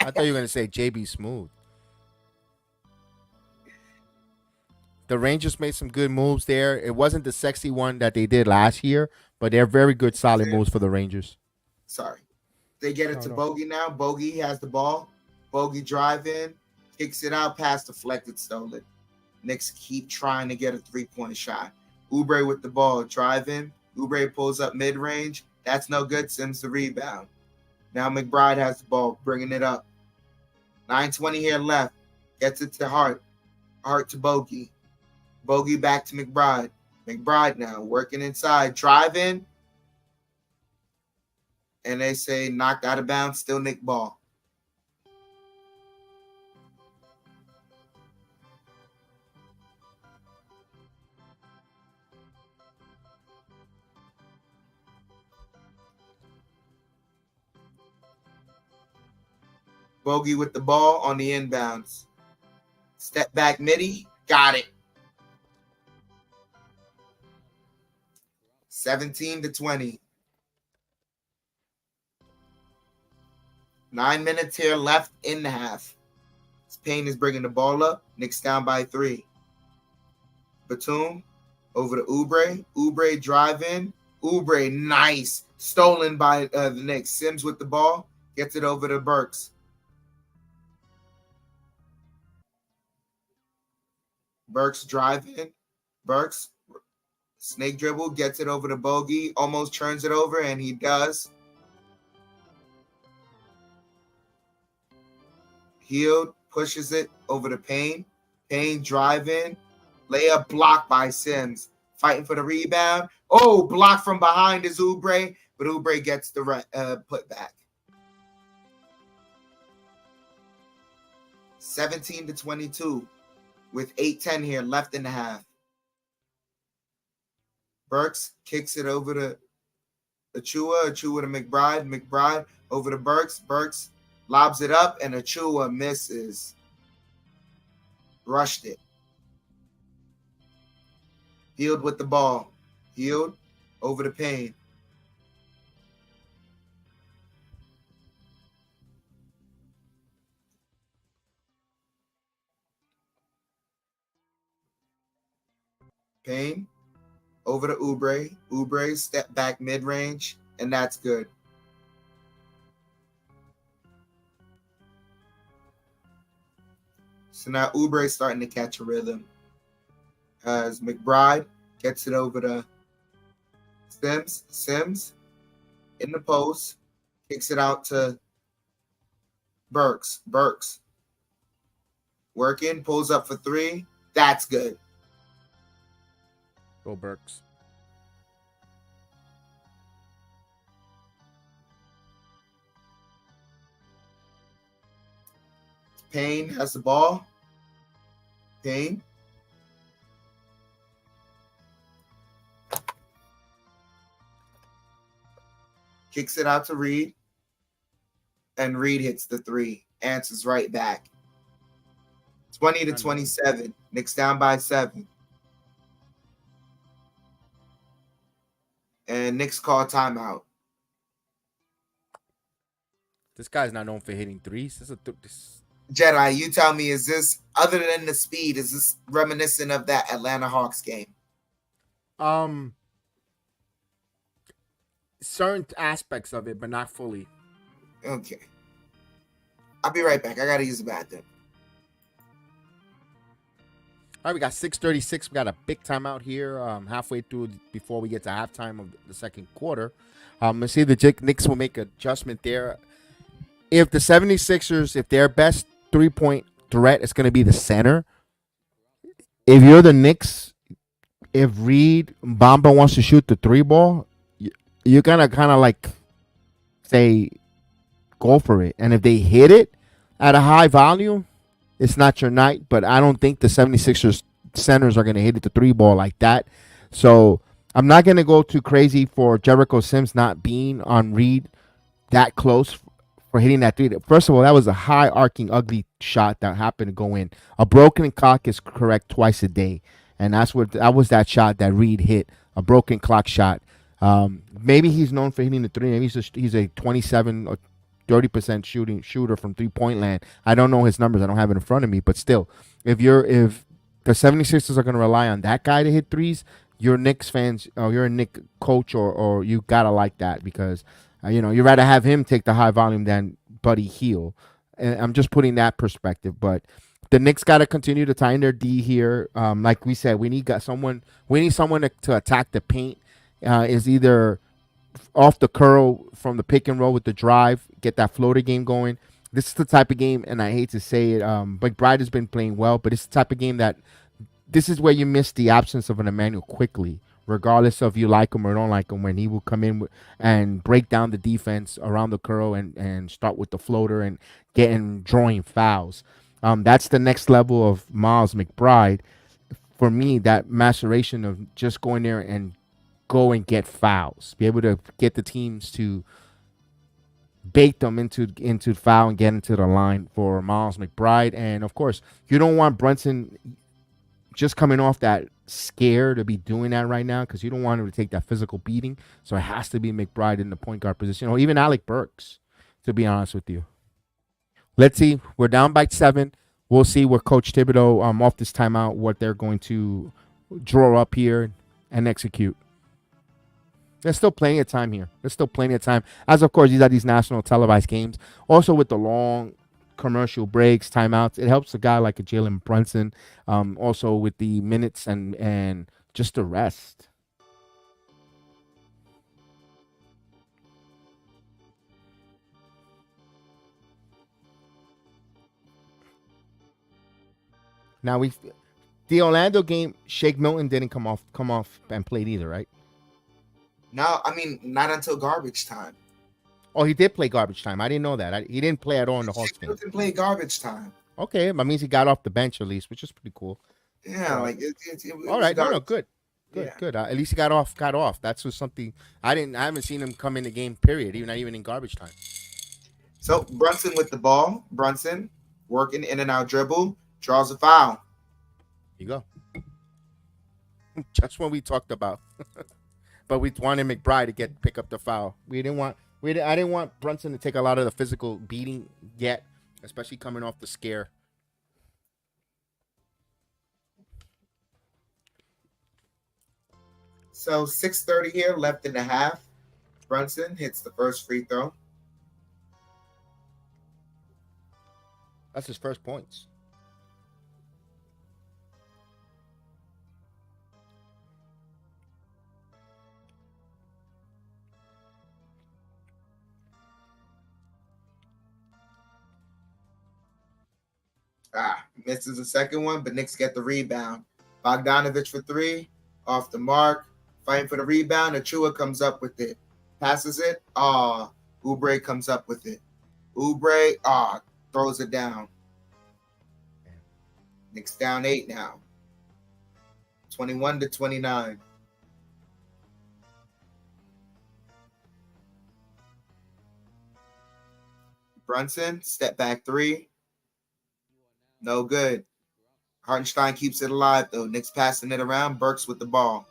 I thought you were going to say JB Smooth. The Rangers made some good moves there. It wasn't the sexy one that they did last year, but they're very good, solid moves for the Rangers. Sorry. They get it to No. Bogey now. Bogey has the ball. Bogey drive in, kicks it out, pass deflected, stolen. Knicks keep trying to get a 3-point shot. Oubre with the ball, drive in. Oubre pulls up mid-range. That's no good. Sims the rebound. Now McBride has the ball, bringing it up. 9:20 here left. Gets it to Hart. Hart to Bogey. Bogey back to McBride. McBride now working inside. Drive in. And they say knocked out of bounds. Still Nick ball. Bogey with the ball on the inbounds. Step back midi. Got it. 17-20. 9 minutes here left in the half. Payne is bringing the ball up. Knicks down by 3. Batum over to Oubre. Oubre drive in. Oubre, nice. Stolen by the Knicks. Sims with the ball. Gets it over to Burks. Burks drive in. Burks snake dribble. Gets it over to Bogey. Almost turns it over, and he does. Healed. Pushes it over to Payne. Payne drive in. Layup blocked by Sims. Fighting for the rebound. Oh, blocked from behind is Oubre, but Oubre gets the put back. 17-22 with 8:10 here left in the half. Burks kicks it over to Achua. Achua to McBride. McBride over to Burks. Burks lobs it up, and Achua misses. Rushed it. Healed with the ball. Healed over to Payne. Payne over to Oubre. Oubre step back mid-range, and that's good. So now Oubre starting to catch a rhythm. As McBride gets it over to Sims. Sims in the post. Kicks it out to Burks. Burks working. Pulls up for 3. That's good. Go Burks. Payne has the ball. Payne. Kicks it out to Reed. And Reed hits the three. Answers right back. 20-27. Knicks down by 7. And Knicks call timeout. This guy's not known for hitting threes. Jedi, you tell me, is this, other than the speed, is this reminiscent of that Atlanta Hawks game? Certain aspects of it, but not fully. Okay. I'll be right back. I gotta use the bathroom. All right, we got 6:36. We got a big timeout here, halfway through before we get to halftime of the second quarter. Let's see if the Knicks will make an adjustment there. If the 76ers, if their best three-point threat is going to be the center, if you're the Knicks, if Reed Bamba wants to shoot the three ball, you're going to kind of like say, go for it. And if they hit it at a high volume, it's not your night. But I don't think the 76ers centers are going to hit it the three ball like that. So I'm not going to go too crazy for Jericho Sims not being on Reed that close for hitting that three. First of all, that was a high arcing, ugly shot that happened to go in. A broken clock is correct twice a day. And that was that shot that Reed hit, a broken clock shot. Maybe he's known for hitting the three. Maybe he's a 27 or 30% shooter from 3-point land. I don't know his numbers. I don't have it in front of me. But still, if the 76ers are going to rely on that guy to hit threes, you're Knicks fans, or you're a Knicks coach, or you got to like that because, you'd rather have him take the high volume than Buddy Hield. And I'm just putting that perspective. But the Knicks got to continue to tighten their D here. Like we said, we need someone to attack the paint. Is either off the curl from the pick and roll with the drive, get that floater game going. This is the type of game, and I hate to say it, McBride has been playing well, but it's the type of game that this is where you miss the absence of an Emmanuel quickly, regardless of you like him or don't like him, when he will come in and break down the defense around the curl and start with the floater and drawing fouls. That's the next level of Miles McBride. For me, that maceration of just going there and go and get fouls, be able to get the teams to bait them into foul and get into the line for Miles McBride. And of course, you don't want Brunson just coming off that scare to be doing that right now, because you don't want him to take that physical beating. So it has to be McBride in the point guard position, or even Alec Burks, to be honest with you. Let's see. We're down by 7. We'll see what Coach Thibodeau, off this timeout, what they're going to draw up here and execute. There's still plenty of time here. There's still plenty of time. As, of course, these are these national televised games. Also, with the long commercial breaks, timeouts, it helps a guy like a Jalen Brunson. Also, with the minutes and just the rest. Now, the Orlando game, Shake Milton didn't come off and played either, right? No, I mean, not until garbage time. Oh, he did play garbage time. I didn't know that. He didn't play at all in the Hawks game. He didn't play garbage time. Okay, that means he got off the bench at least, which is pretty cool. Yeah, like it all right, no, good. Yeah. At least he got off. That's just something I haven't seen him come in the game. Period. Even not even in garbage time. So Brunson with the ball. Brunson working in and out dribble, draws a foul. You go. Just what we talked about. But we wanted McBride to pick up the foul. I didn't want Brunson to take a lot of the physical beating yet, especially coming off the scare. So 6:30 here, left in the half. Brunson hits the first free throw. That's his first points. Misses the second one, but Knicks get the rebound. Bogdanovich for 3, off the mark, fighting for the rebound. Achua comes up with it, passes it. Oubre comes up with it. Oubre, throws it down. Knicks down 8 now. 21-29. Brunson, step back 3. No good. Hartenstein keeps it alive, though. Knicks passing it around. Burks with the ball.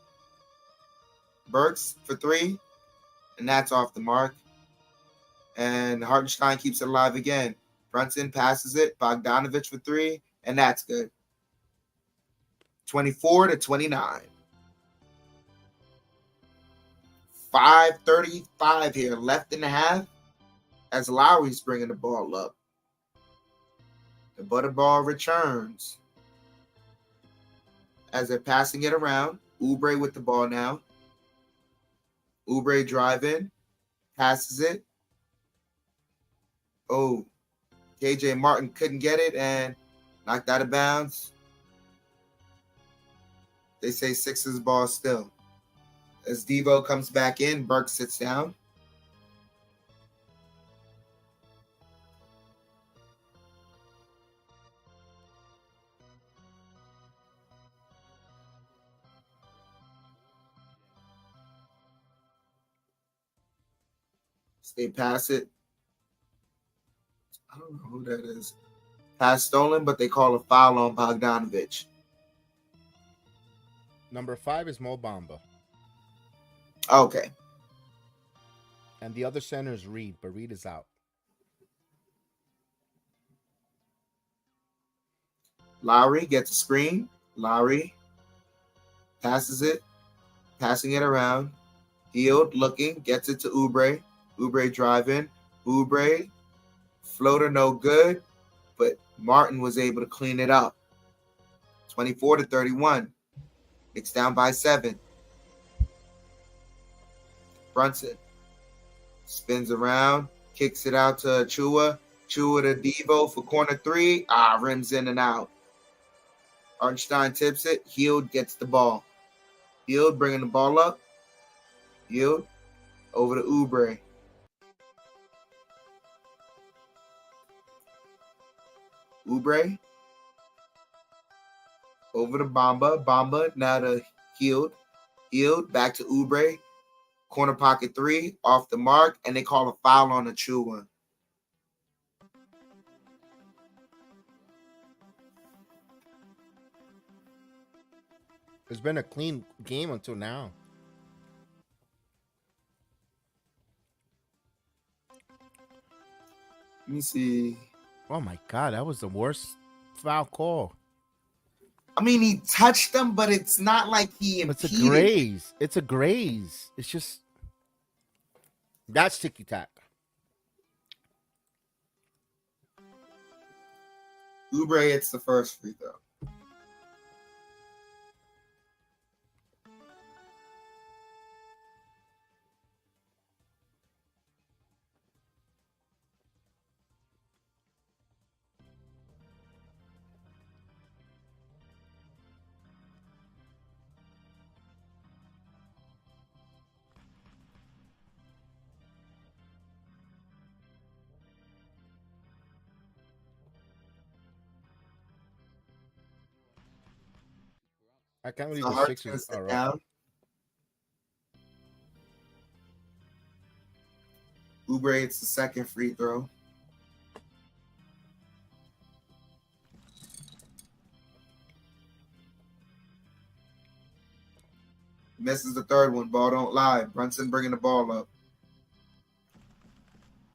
Burks for 3, and that's off the mark. And Hartenstein keeps it alive again. Brunson passes it. Bogdanovich for 3, and that's good. 24-29. 5:35 here, left in the half, as Lowry's bringing the ball up. The Butterball returns as they're passing it around. Oubre with the ball now. Oubre driving, passes it. Oh, KJ Martin couldn't get it and knocked out of bounds. They say Sixers ball still. As Devo comes back in, Burke sits down. They pass it. I don't know who that is. Pass stolen, but they call a foul on Bogdanovich. Number 5 is Mo Bamba. Okay. And the other center is Reed, but Reed is out. Lowry gets a screen. Lowry passes it. Passing it around. Hield looking. Gets it to Oubre. Oubre driving. Oubre. Floater no good. But Martin was able to clean it up. 24-31. Knicks down by 7. Brunson spins around, kicks it out to Chua. Chua to Devo for corner 3. Rims in and out. Hartenstein tips it. Hield gets the ball. Hield bringing the ball up. Hield over to Oubre. Oubre over to Bamba. Bamba now to Hield. Hield back to Oubre. Corner pocket 3 off the mark, and they call a foul on Achua. It's been a clean game until now. Let me see. Oh my God, that was the worst foul call. I mean, he touched them, but it's not like he impeded. It's a graze. It's a graze. It's just that's ticky tack. Oubre hits the first free throw. I can't believe So the Hart's Sixers gonna are sit up. down. Oubre hits the second free throw. Misses the third one. Ball don't lie. Brunson bringing the ball up.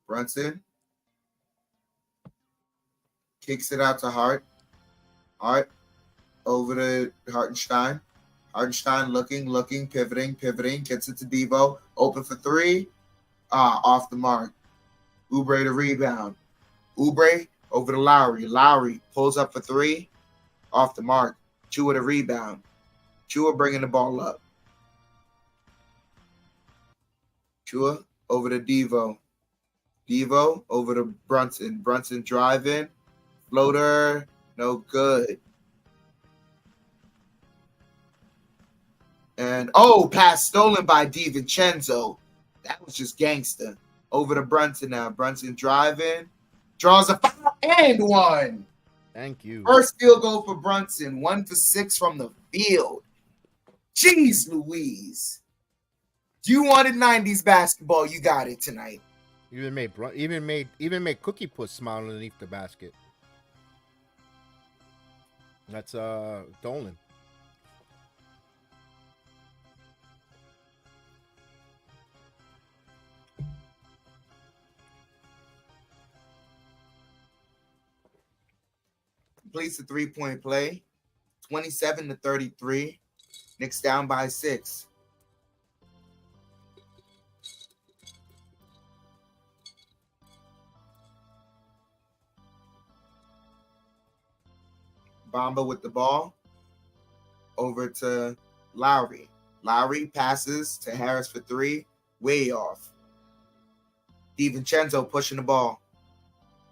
Brunson kicks it out to Hart. Hart over to Hartenstein. Hartenstein looking, pivoting, gets it to Devo. Open for 3. Off the mark. Oubre to rebound. Oubre over to Lowry. Lowry pulls up for 3. Off the mark. Chua to rebound. Chua bringing the ball up. Chua over to Devo. Devo over to Brunson. Brunson driving. Floater. No good. And, pass stolen by DiVincenzo. That was just gangster. Over to Brunson now. Brunson driving. Draws a foul and 1. Thank you. First field goal for Brunson, 1 for 6 from the field. Jeez Louise. You wanted 90s basketball, you got it tonight. Even made Cookie Puss smile underneath the basket. That's Dolan. Completes the 3-point play. 27-33. Knicks down by 6. Bamba with the ball. Over to Lowry. Lowry passes to Harris for 3. Way off. DiVincenzo pushing the ball.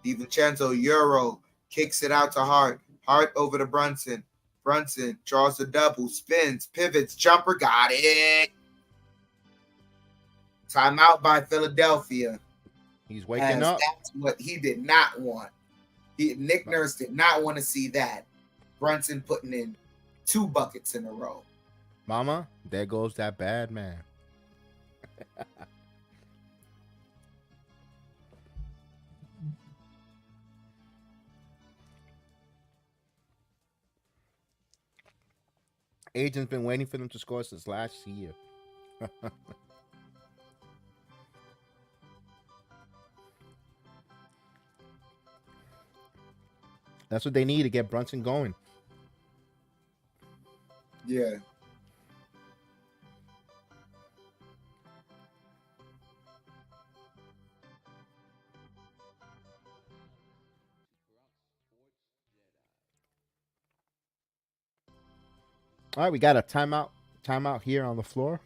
DiVincenzo, Euro, kicks it out to Hart. Hart over to Brunson. Brunson draws the double, spins, pivots, jumper, got it. Timeout by Philadelphia. He's waking up. That's what he did not want. Nick Nurse did not want to see that. Brunson putting in 2 buckets in a row. Mama, there goes that bad man. Agent's been waiting for them to score since last year. That's what they need to get Brunson going. Yeah. All right, we got a timeout here on the floor.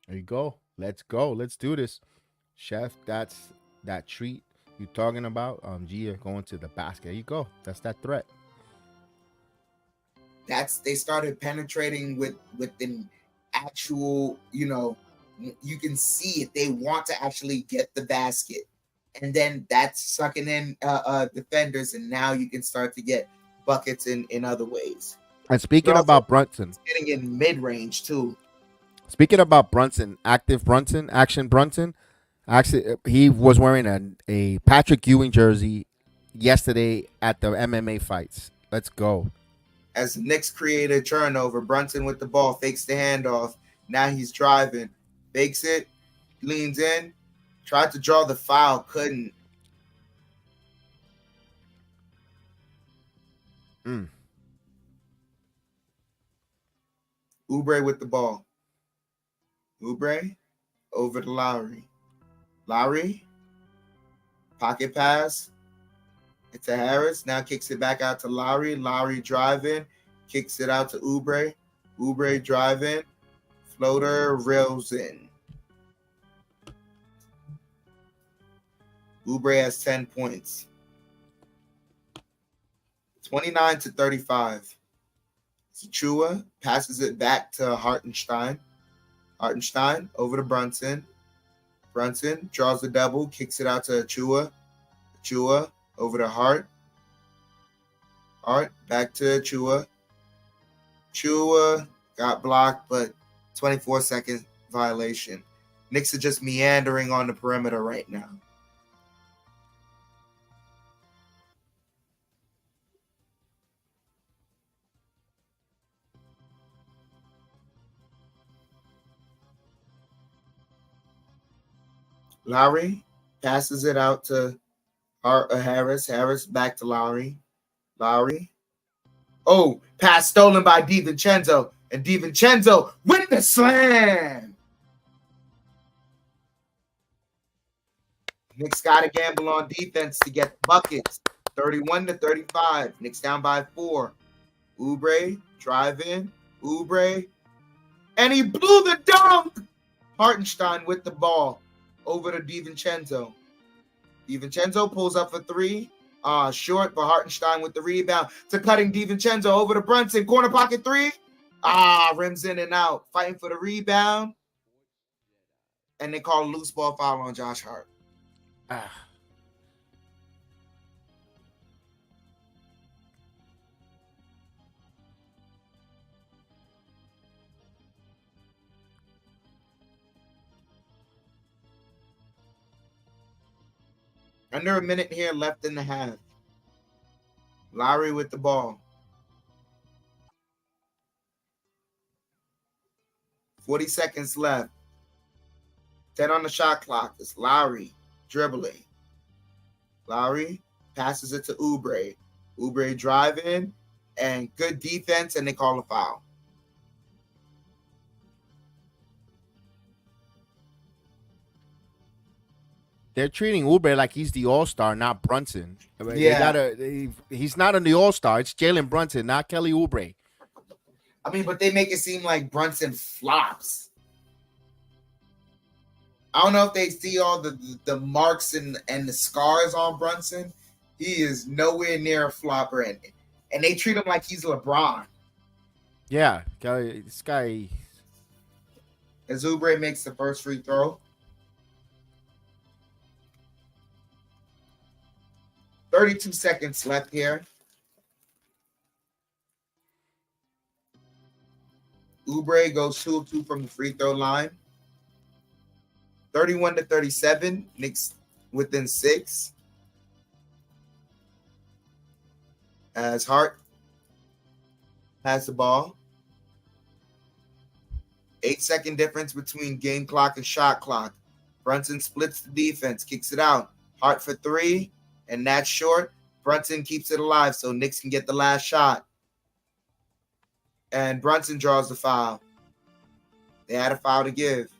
There you go. Let's go. Let's do this. Chef, that's that treat you talking about. Gia going to the basket. There you go. That's that threat. They started penetrating with an actual, you can see it. They want to actually get the basket. And then that's sucking in defenders, and now you can start to get buckets in other ways. And speaking about Brunson, getting in mid-range too. Speaking about Brunson, action Brunson. Actually, he was wearing a Patrick Ewing jersey yesterday at the MMA fights. Let's go. As the Knicks create a turnover, Brunson with the ball, fakes the handoff. Now he's driving. Fakes it, leans in, tried to draw the foul, couldn't. Oubre with the ball. Oubre over to Lowry. Lowry, pocket pass. It's a Harris. Now kicks it back out to Lowry. Lowry driving. Kicks it out to Oubre. Oubre driving. Floater rails in. Oubre has 10 points. 29-35. Chua passes it back to Hartenstein. Hartenstein over to Brunson. Brunson draws the double, kicks it out to Chua. Chua over to Hart. Hart back to Chua. Chua got blocked, but 24-second violation. Knicks are just meandering on the perimeter right now. Lowry passes it out to Harris. Harris back to Lowry. Lowry. Oh, pass stolen by DiVincenzo. And DiVincenzo with the slam. Knicks got to gamble on defense to get buckets. 31-35. Knicks down by 4. Oubre driving. Oubre. And he blew the dunk. Hartenstein with the ball. Over to DiVincenzo. DiVincenzo pulls up for three. Short, but Hartenstein with the rebound to cutting DiVincenzo over to Brunson. Corner pocket three. Rims in and out. Fighting for the rebound. And they call a loose ball foul on Josh Hart. Under a minute here left in the half. Lowry with the ball. 40 seconds left. 10 on the shot clock. It's Lowry dribbling. Lowry passes it to Oubre. Oubre driving and good defense, and they call a foul. They're treating Oubre like he's the all-star, not Brunson. Yeah. He's not on the all-star. It's Jalen Brunson, not Kelly Oubre. I mean, but they make it seem like Brunson flops. I don't know if they see all the marks and the scars on Brunson. He is nowhere near a flopper, and they treat him like he's LeBron. Yeah, this guy. As Oubre makes the first free throw. 32 seconds left here. Oubre goes 2 of 2 from the free throw line. 31-37. Knicks within 6. As Hart has the ball. 8-second difference between game clock and shot clock. Brunson splits the defense, kicks it out. Hart for 3, and that's short. Brunson keeps it alive so Knicks can get the last shot. And Brunson draws the foul. They had a foul to give.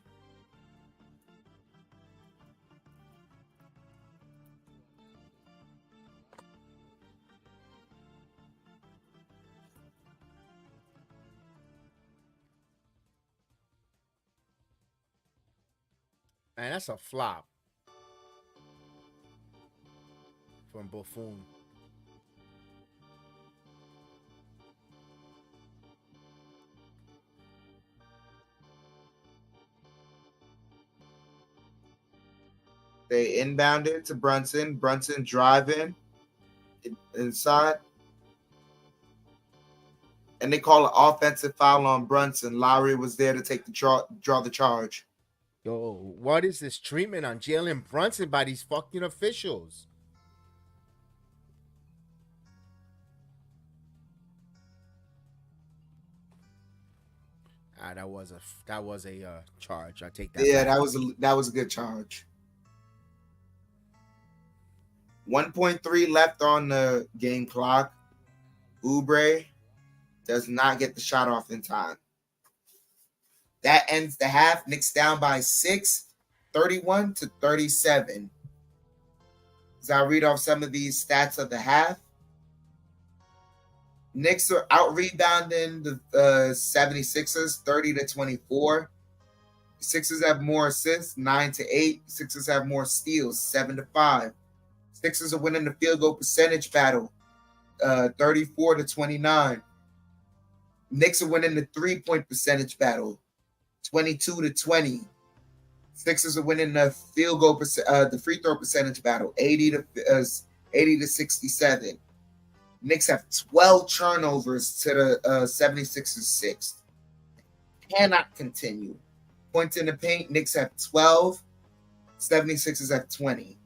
Man, that's a flop from Buffoon. They inbounded to Brunson. Brunson driving inside. And they call an offensive foul on Brunson. Lowry was there to take the draw the charge. Yo, what is this treatment on Jalen Brunson by these fucking officials? That was a charge. I take that. Yeah, back. that was a good charge. 1.3 left on the game clock. Oubre does not get the shot off in time. That ends the half. Knicks down by 6, 31-37. As I read off some of these stats of the half. Knicks are out rebounding the 76ers 30-24. Sixers have more assists, 9-8. Sixers have more steals, 7-5. Sixers are winning the field goal percentage battle, 34-29. Knicks are winning the 3-point percentage battle, 22-20. Sixers are winning the field goal the free throw percentage battle, 80-67. Knicks have 12 turnovers to the 76ers 6. Cannot continue. Points in the paint, Knicks have 12. 76ers have 20.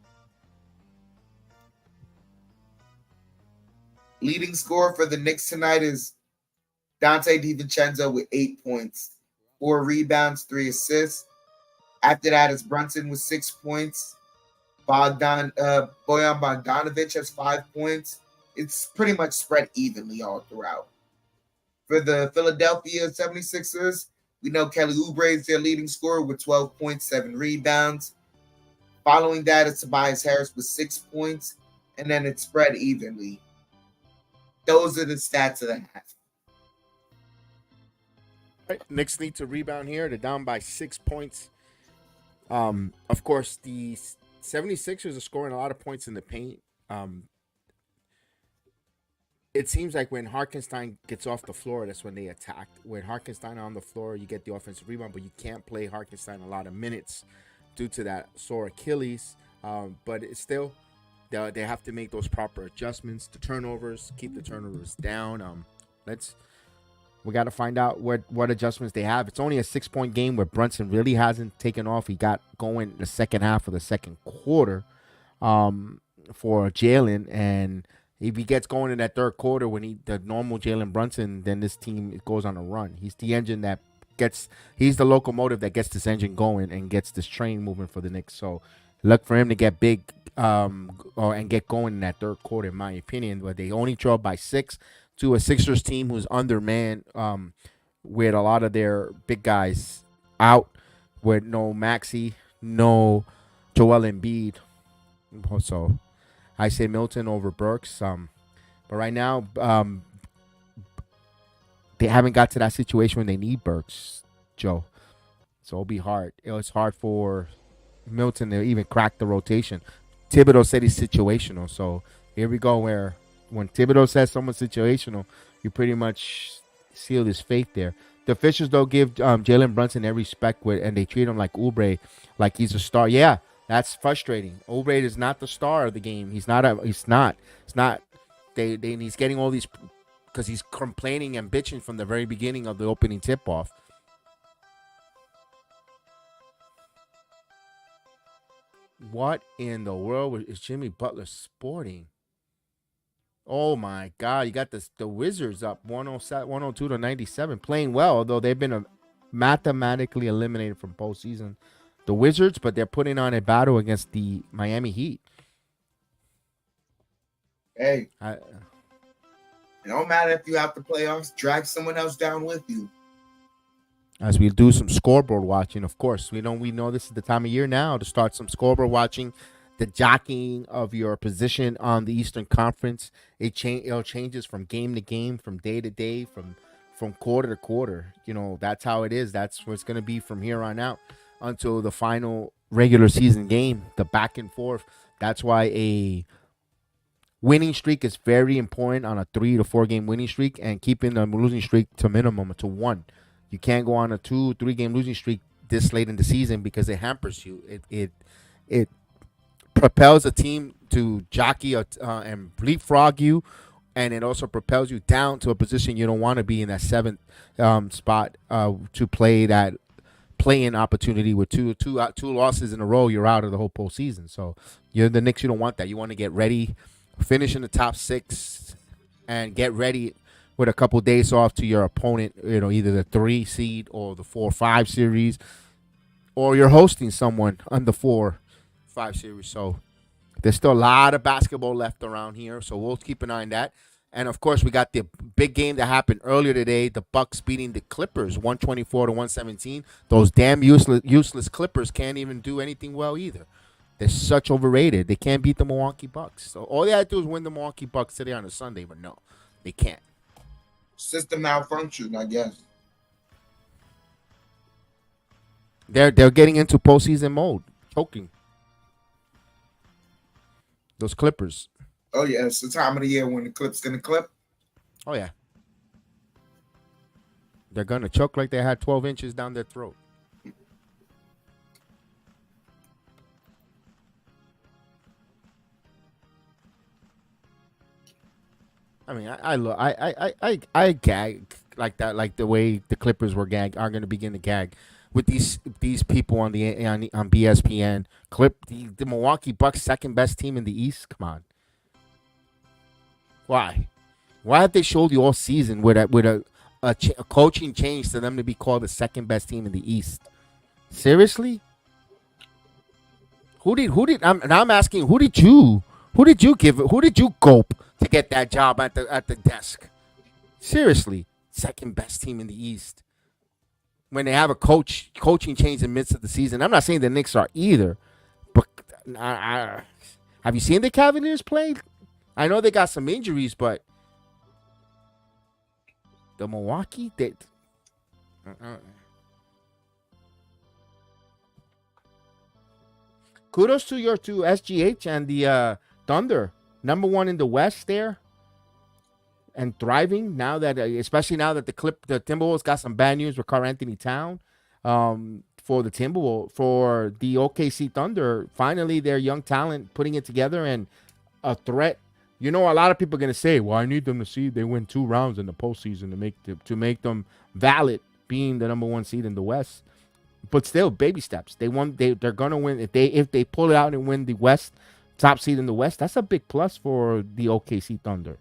Leading scorer for the Knicks tonight is Dante DiVincenzo with 8 points, 4 rebounds, 3 assists. After that is Brunson with 6 points. Bojan Bogdanovic has 5 points. It's pretty much spread evenly all throughout. For the Philadelphia 76ers, we know Kelly Oubre is their leading scorer with 12 points, 7 rebounds. Following that is Tobias Harris with 6 points, and then it's spread evenly. Those are the stats of the half. Right. Knicks need to rebound here. They're down by 6 points. Of course, the 76ers are scoring a lot of points in the paint. Um, it seems like when Harkenstein gets off the floor, that's when they attack. When Harkenstein on the floor, you get the offensive rebound, but you can't play Harkenstein a lot of minutes due to that sore Achilles. But it's still, they have to make those proper adjustments. The turnovers, keep the turnovers down. Let's We got to find out what adjustments they have. It's only a 6-point game where Brunson really hasn't taken off. He got going the second half of the second quarter for Jalen, and if he gets going in that third quarter when the normal Jalen Brunson, then this team goes on a run. He's the engine that he's the locomotive that gets this engine going and gets this train moving for the Knicks. So look for him to get big and get going in that third quarter, in my opinion. But they only draw by 6 to a Sixers team who's undermanned with a lot of their big guys out, with no Maxey, no Joel Embiid. So I say Milton over Burks. But right now, they haven't got to that situation when they need Burks, Joe. So it'll be hard. It's hard for Milton to even crack the rotation. Thibodeau said he's situational. So here we go, where when Thibodeau says someone's situational, you pretty much seal his fate there. The officials, though, give Jalen Brunson every respect and they treat him like Oubre, like he's a star. Yeah, that's frustrating. Oubre is not the star of the game. He's not. It's not. He's getting all these because he's complaining and bitching from the very beginning of the opening tip-off. What in the world is Jimmy Butler sporting? Oh my God! You got the Wizards up 102 to 97, playing well, although they've been mathematically eliminated from postseason. The Wizards, but they're putting on a battle against the Miami Heat. Hey, it don't matter if you have the playoffs. Drag someone else down with you. As we do some scoreboard watching, of course, we know this is the time of year now to start some scoreboard watching. The jockeying of your position on the Eastern Conference, it changes from game to game, from day to day, from quarter to quarter. That's how it is. That's what it's going to be from here on out until the final regular season game, the back and forth. That's why a winning streak is very important on a 3 to 4 game winning streak, and keeping the losing streak to minimum to 1. You can't go on a 2-3 game losing streak this late in the season because it hampers you. It propels a team to jockey and leapfrog you, and it also propels you down to a position you don't want to be in, that 7th spot to play that play-in opportunity. With two losses in a row, you're out of the whole postseason. So you're the Knicks. You don't want that. You want to get ready, finish in the top 6, and get ready with a couple days off to your opponent. Either the 3 seed or the 4-5 series, or you're hosting someone on the 4-5 series. So there's still a lot of basketball left around here, so we'll keep an eye on that. And of course, we got the big game that happened earlier today, the Bucks beating the Clippers 124 to 117. Those damn useless Clippers can't even do anything well either. They're such overrated. They can't beat the Milwaukee Bucks. So all they had to do is win the Milwaukee Bucks today on a Sunday, but no, they can't. System malfunction, I guess. They're getting into postseason mode, choking. Those Clippers. Oh yeah, it's the time of the year when the clip's gonna clip. Oh yeah. They're gonna choke like they had 12 inches down their throat. I mean, I gag like that, like the way the Clippers are going to begin to gag with these people on BSPN. The Milwaukee Bucks, second best team in the East. Come on, why have they showed you all season with a coaching change to them to be called the second best team in the East? Seriously, I'm asking, who did you gulp to get that job at the desk? Seriously, second best team in the East. When they have a coaching change in the midst of the season. I'm not saying the Knicks are either, but have you seen the Cavaliers play? I know they got some injuries, but the Milwaukee, kudos to your to SGH and the Thunder, number one in the West there, and thriving now that especially now that the Timberwolves got some bad news with Karl Anthony Town. For the Timberwolves, for the OKC Thunder, finally their young talent putting it together and a threat. You know, a lot of people are gonna say, "Well, I need them to see they win 2 rounds in the postseason to make them valid being the number one seed in the West." But still, baby steps. They're gonna win if they pull it out and win the West top seed in the West. That's a big plus for the OKC Thunder,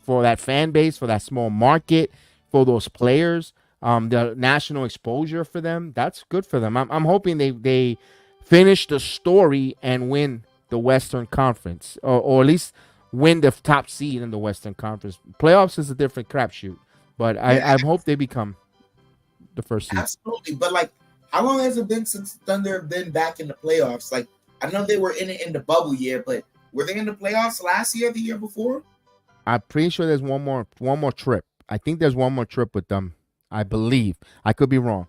for that fan base, for that small market, for those players, the national exposure for them. That's good for them. I'm hoping they finish the story and win the Western Conference, or at least win the top seed in the Western Conference. Playoffs is a different crapshoot, but Yeah, I hope they become the first seed. absolutely. But like, how long has it been since the Thunder have been back in the playoffs? Like, I know they were in it in the bubble year, but were they in the playoffs last year, the year before? I'm pretty sure there's one more trip. I think there's one more trip with them. I believe. I could be wrong.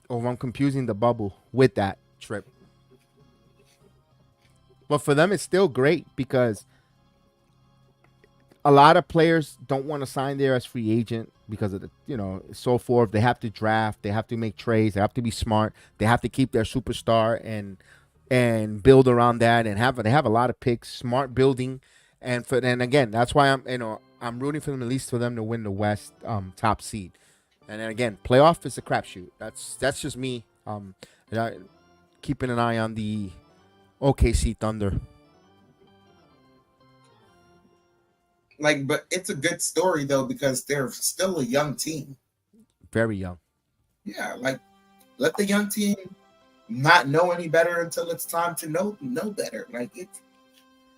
Or I'm confusing the bubble with that trip. But for them, it's still great because a lot of players don't want to sign there as free agent because of the so forth. They have to draft, they have to make trades, they have to be smart, they have to keep their superstar and build around that and they have a lot of picks, smart building, and again that's why I'm rooting for them, at least for them to win the West top seed. And then again, playoff is a crapshoot. That's just me. Keeping an eye on the OKC Thunder. Like, but it's a good story though because they're still a young team. Very young. Yeah, like let the young team not know any better until it's time to know better. Like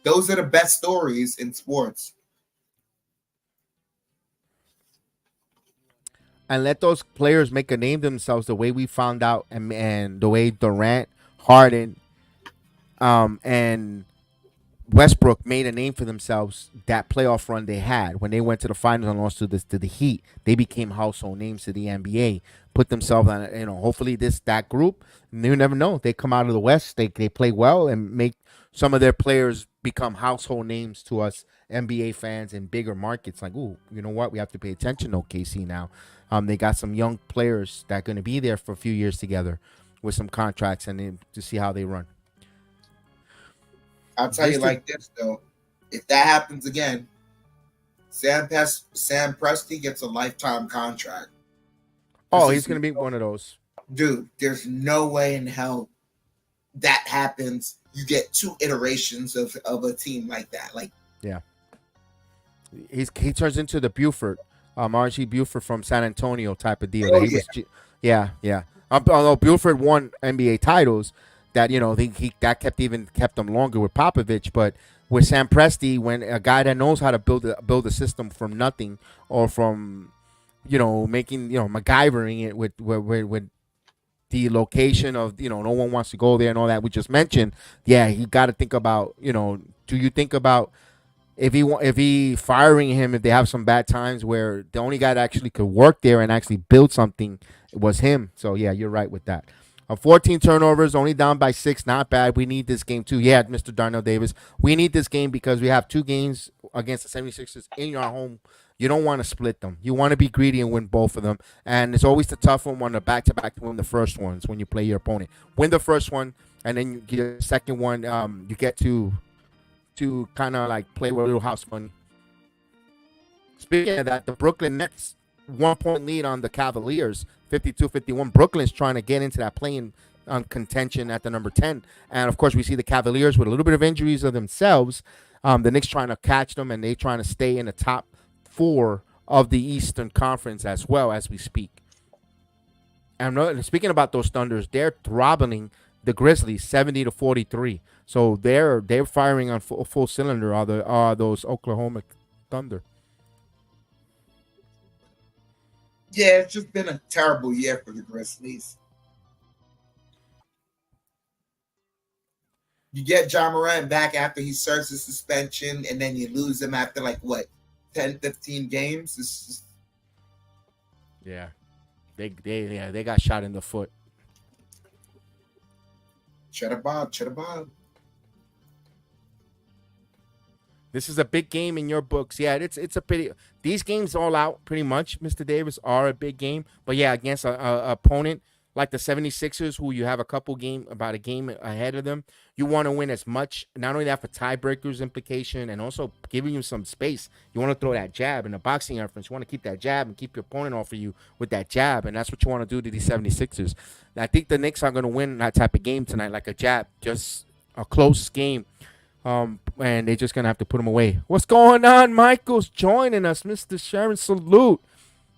those are the best stories in sports. And let those players make a name themselves the way we found out, and the way Durant, Harden, and Westbrook made a name for themselves. That playoff run they had when they went to the finals and lost to the Heat, they became household names to the NBA. Put themselves on, hopefully that group. You never know. They come out of the West, they play well and make some of their players become household names to us NBA fans in bigger markets. Like, ooh, you know what? We have to pay attention to OKC now. They got some young players that are going to be there for a few years together with some contracts and to see how they run. I'll tell you like this though, if that happens again, Sam Presti gets a lifetime contract. Oh, he's going to be one of those. Dude, there's no way in hell that happens. You get 2 iterations of a team like that. Like, yeah, he turns into the Buford, RG Buford from San Antonio type of deal. oh, yeah. Yeah. Although Buford won NBA titles, that he that kept them longer with Popovich, but with Sam Presti, when a guy that knows how to build a system from nothing, or from making MacGyvering it with the location of no one wants to go there and all that we just mentioned. Yeah, you got to think about do you think about if he firing him if they have some bad times where the only guy that actually could work there and actually build something was him. So yeah, you're right with that. 14 turnovers, only down by 6. Not bad. We need this game too. Yeah, Mr. Darnell Davis. We need this game because we have 2 games against the 76ers in your home. You don't want to split them. You want to be greedy and win both of them. And it's always the tough one the back-to-back to win the first ones when you play your opponent. Win the first one, and then you get the second one. You get to kind of like play with a little house money. Speaking of that, the Brooklyn Nets 1-point lead on the Cavaliers, 52-51. Brooklyn's trying to get into that playing contention at the number 10. And, of course, we see the Cavaliers with a little bit of injuries of themselves. The Knicks trying to catch them, and they trying to stay in the top 4 of the Eastern Conference as well as we speak. And speaking about those Thunders, they're throttling the Grizzlies 70-43. So they're firing on full cylinder, are those Oklahoma Thunder. Yeah, it's just been a terrible year for the Grizzlies. You get John Morant back after he serves his suspension, and then you lose him after 10, 15 games. It's just... Yeah, they got shot in the foot. Cheddar Bob, Cheddar Bob. This is a big game in your books. Yeah, it's a pretty. These games all out pretty much, Mr. Davis, are a big game. But yeah, against a opponent like the 76ers, who you have about a game ahead of them, you want to win as much. Not only that for tiebreakers implication, and also giving you some space. You want to throw that jab in a boxing reference. You want to keep that jab and keep your opponent off of you with that jab, and that's what you want to do to these 76ers. And I think the Knicks are going to win that type of game tonight, like a jab, just a close game. And they're just gonna have to put him away. What's going on? Michael's joining us, Mr. Sharon. Salute.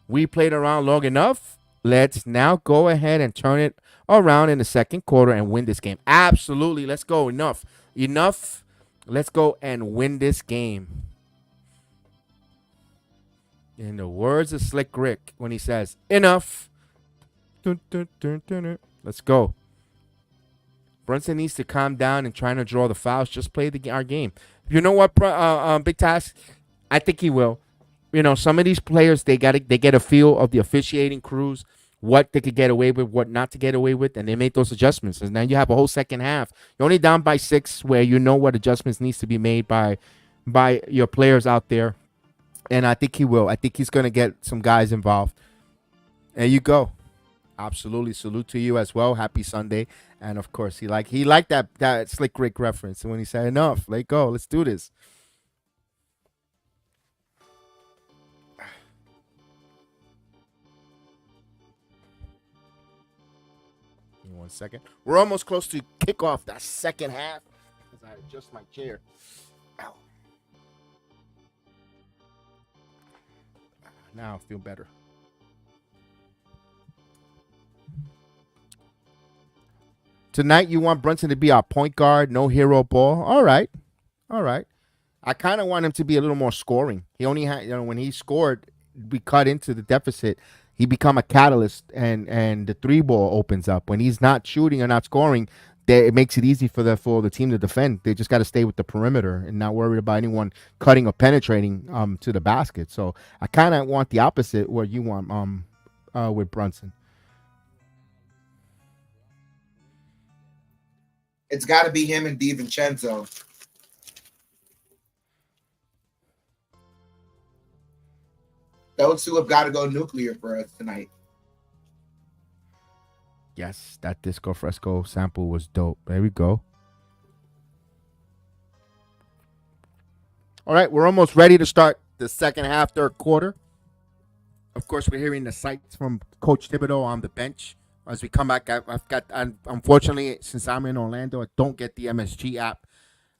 We played around long enough. Let's now go ahead and turn it around in the second quarter and win this game. Absolutely. Let's go. Enough. Let's go and win this game. In the words of Slick Rick, when he says enough. Let's go. Brunson needs to calm down and trying to draw the fouls. Just play our game. You know what, Big Task? I think he will. You know, some of these players, they get a feel of the officiating crews, what they could get away with, what not to get away with, and they make those adjustments. And now you have a whole second half. You're only down by 6, where you know what adjustments needs to be made by your players out there. And I think he will. I think he's going to get some guys involved. There you go. Absolutely. Salute to you as well. Happy Sunday. And of course, he liked that Slick Rick reference. And when he said enough, let go. Let's do this. Give me 1 second. We're almost close to kickoff that second half. As I adjust my chair. Ow. Now I feel better. Tonight, you want Brunson to be our point guard, no hero ball. All right. I kind of want him to be a little more scoring. He only had, when he scored, we cut into the deficit. He become a catalyst, and the 3-ball opens up. When he's not shooting or not scoring, it makes it easy for the team to defend. They just got to stay with the perimeter and not worried about anyone cutting or penetrating to the basket. So I kind of want the opposite, what you want with Brunson. It's got to be him and DiVincenzo. Those two have got to go nuclear for us tonight. Yes, that Disco Fresco sample was dope. There we go. All right, we're almost ready to start the second half, third quarter. Of course, we're hearing the sights from Coach Thibodeau on the bench. As we come back, unfortunately, since I'm in Orlando, I don't get the MSG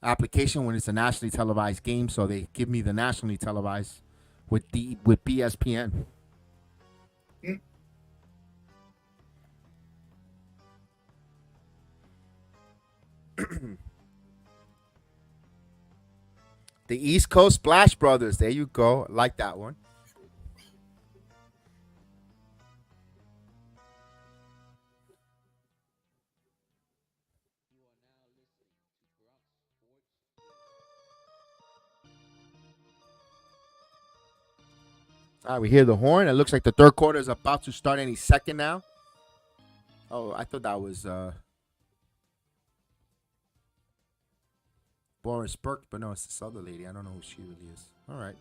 application when it's a nationally televised game, so they give me the nationally televised with BSPN. The East Coast Splash Brothers. There you go. I like that one. All right, we hear the horn. It looks like the third quarter is about to start any second now. Oh, I thought that was Boris Burke, but no, it's this other lady. I don't know who she really is. All right.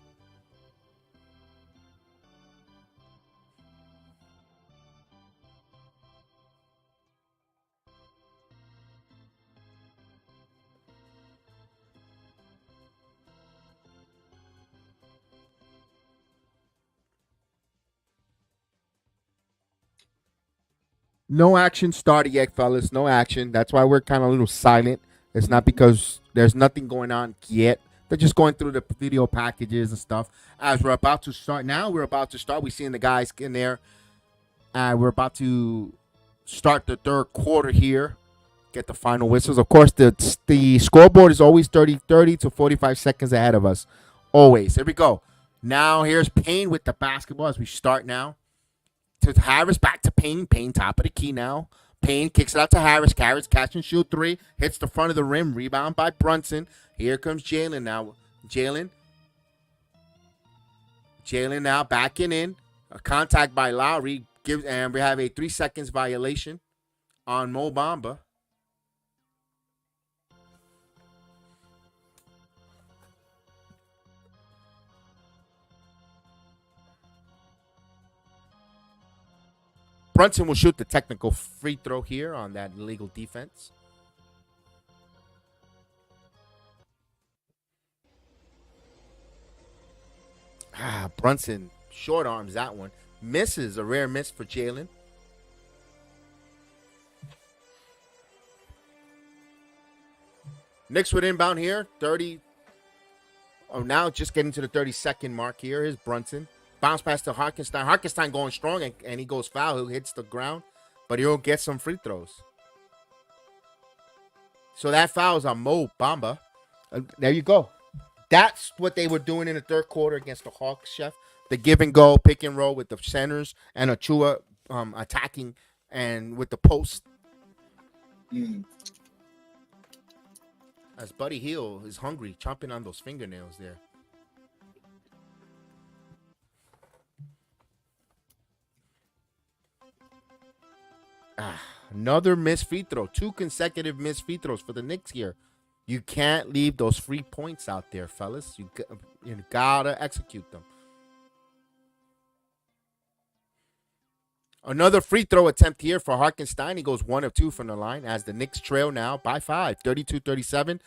No action started yet, fellas. No action. That's why we're kind of a little silent. It's not because there's nothing going on yet. They're just going through the video packages and stuff. As we're about to start now, We're seeing the guys in there. We're about to start the third quarter here. Get the final whistles. Of course, the scoreboard is always 30 to 45 seconds ahead of us. Always. Here we go. Now here's Payne with the basketball as we start now. To Harris, back to Payne. Payne top of the key now. Payne kicks it out to Harris. Harris catch and shoot 3. Hits the front of the rim. Rebound by Brunson. Here comes Jalen now. Jalen now backing in. A contact by Lowry. And we have a 3 seconds violation on Mo Bamba. Brunson will shoot the technical free throw here on that illegal defense. Brunson short arms that one. Misses, a rare miss for Jalen. Knicks with inbound here. 30. Oh, now just getting to the 30-second mark here. Here's Brunson. Bounce pass to Harkenstein. Harkenstein going strong, and he goes foul. He hits the ground, but he'll get some free throws. So that foul is on Mo Bamba. There you go. That's what they were doing in the third quarter against the Hawks, Chef. The give and go, pick and roll with the centers and Achua attacking and with the post. As Buddy Hield is hungry, chomping on those fingernails there. Another missed free throw. 2 consecutive missed free throws for the Knicks here. You can't leave those free points out there, fellas. You gotta execute them. Another free throw attempt here for Harkenstein. He goes 1 of 2 from the line as the Knicks trail now by 5, 32-37.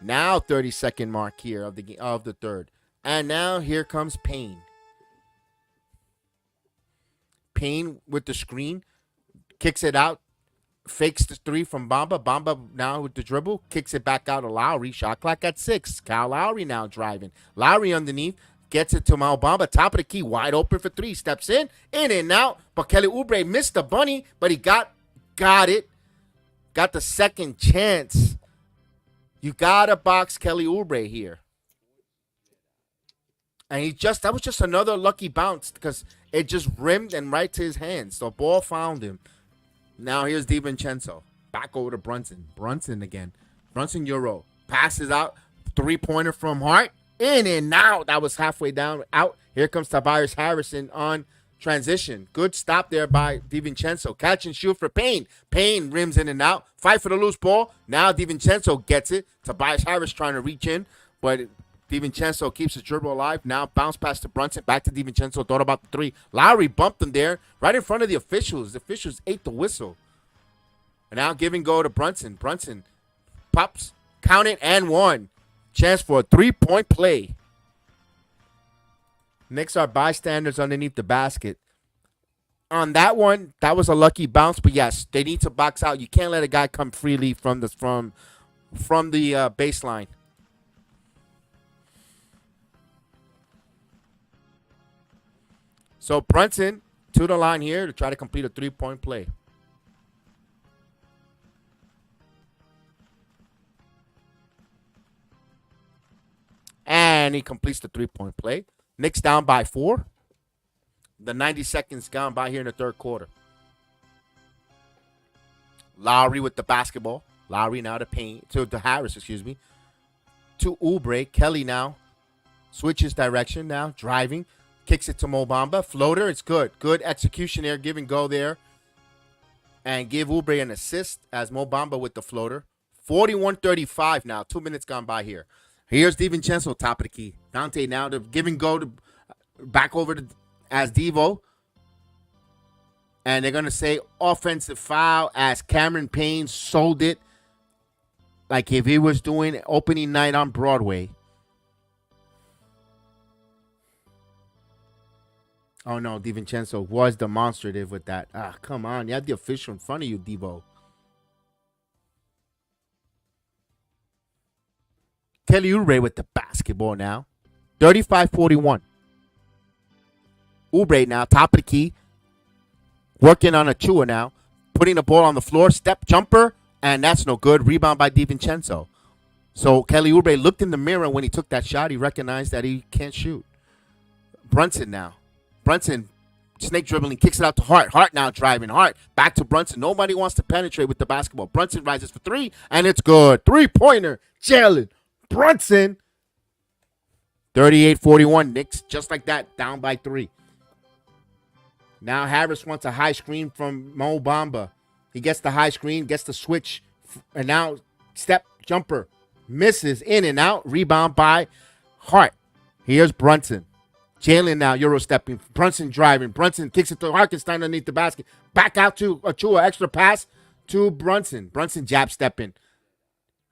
Now 30-second mark here of the third. And now here comes Payne. Payne with the screen. Kicks it out. Fakes the 3 from Bamba. Bamba now with the dribble. Kicks it back out to Lowry. Shot clock at 6. Kyle Lowry now driving. Lowry underneath. Gets it to Mo Bamba. Top of the key. Wide open for 3. Steps in and out. But Kelly Oubre missed the bunny. But he got it. Got the second chance. You got to box Kelly Oubre here. And that was just another lucky bounce because it just rimmed and right to his hands. The ball found him. Now here's DiVincenzo. Back over to Brunson. Brunson again. Brunson Euro. Passes out. 3-pointer from Hart. In and out. That was halfway down. Out. Here comes Tobias Harrison on transition. Good stop there by DiVincenzo. Catch and shoot for Payne. Payne rims in and out. Fight for the loose ball. Now DiVincenzo gets it. Tobias Harris trying to reach in. But DiVincenzo keeps the dribble alive. Now bounce pass to Brunson. Back to DiVincenzo. Thought about the 3. Lowry bumped him there. Right in front of the officials. The officials ate the whistle. And now give and go to Brunson. Brunson pops. Count it and 1. Chance for a 3-point play. Knicks are bystanders underneath the basket. On that one, that was a lucky bounce. But yes, they need to box out. You can't let a guy come freely from the baseline. So Brunson to the line here to try to complete a 3-point play. And he completes the 3-point play. Knicks down by 4. The 90 seconds gone by here in the third quarter. Lowry with the basketball. Lowry now to Harris, to Oubre. Kelly now switches direction now, driving. Kicks it to Mo Bamba. Floater, it's good. Good execution there. Give and go there. And give Oubre an assist as Mo Bamba with the floater. 41-35 now. 2 minutes gone by here. Here's DiVincenzo, top of the key. Dante now to give and go to back over to as Devo. And they're going to say offensive foul as Cameron Payne sold it like if he was doing opening night on Broadway. Oh, no, DiVincenzo was demonstrative with that. Come on. You have the official in front of you, Devo. Kelly Oubre with the basketball now. 35-41. Oubre now, top of the key. Working on Achua now. Putting the ball on the floor. Step jumper. And that's no good. Rebound by DiVincenzo. So Kelly Oubre looked in the mirror when he took that shot. He recognized that he can't shoot. Brunson now. Brunson, snake dribbling, kicks it out to Hart. Hart now driving. Hart back to Brunson. Nobody wants to penetrate with the basketball. Brunson rises for 3, and it's good. 3-pointer. Jalen Brunson. 38-41. Knicks, just like that, down by 3. Now Harris wants a high screen from Mo Bamba. He gets the high screen, gets the switch, and now step jumper. Misses in and out. Rebound by Hart. Here's Brunson. Jalen now Euro stepping. Brunson driving. Brunson kicks it to Hartenstein underneath the basket. Back out to Achua. Extra pass to Brunson. Brunson jab stepping.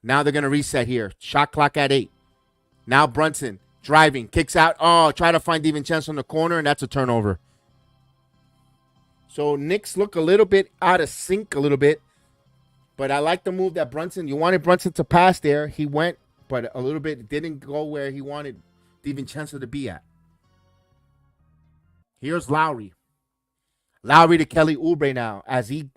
Now they're going to reset here. Shot clock at 8. Now Brunson driving. Kicks out. Oh, try to find DiVincenzo in the corner, and that's a turnover. So Knicks look a little bit out of sync a little bit. But I like the move that Brunson, you wanted Brunson to pass there. He went, but a little bit didn't go where he wanted DiVincenzo to be at. Here's Lowry. Lowry to Kelly Oubre now as he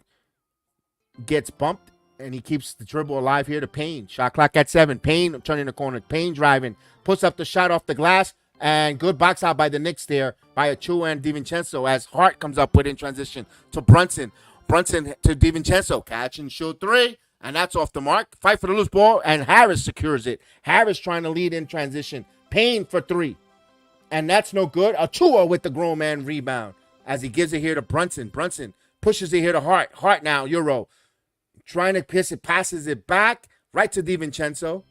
gets bumped and he keeps the dribble alive here to Payne. Shot clock at 7. Payne turning the corner. Payne driving. Puts up the shot off the glass. And good box out by the Knicks there by Achua and DiVincenzo as Hart comes up with in transition to Brunson. Brunson to DiVincenzo. Catch and shoot 3. And that's off the mark. Fight for the loose ball. And Harris secures it. Harris trying to lead in transition. Payne for 3. And that's no good. Achua with the grown man rebound as he gives it here to Brunson. Brunson pushes it here to Hart. Hart now, Euro. Trying to piss it, passes it back right to DiVincenzo.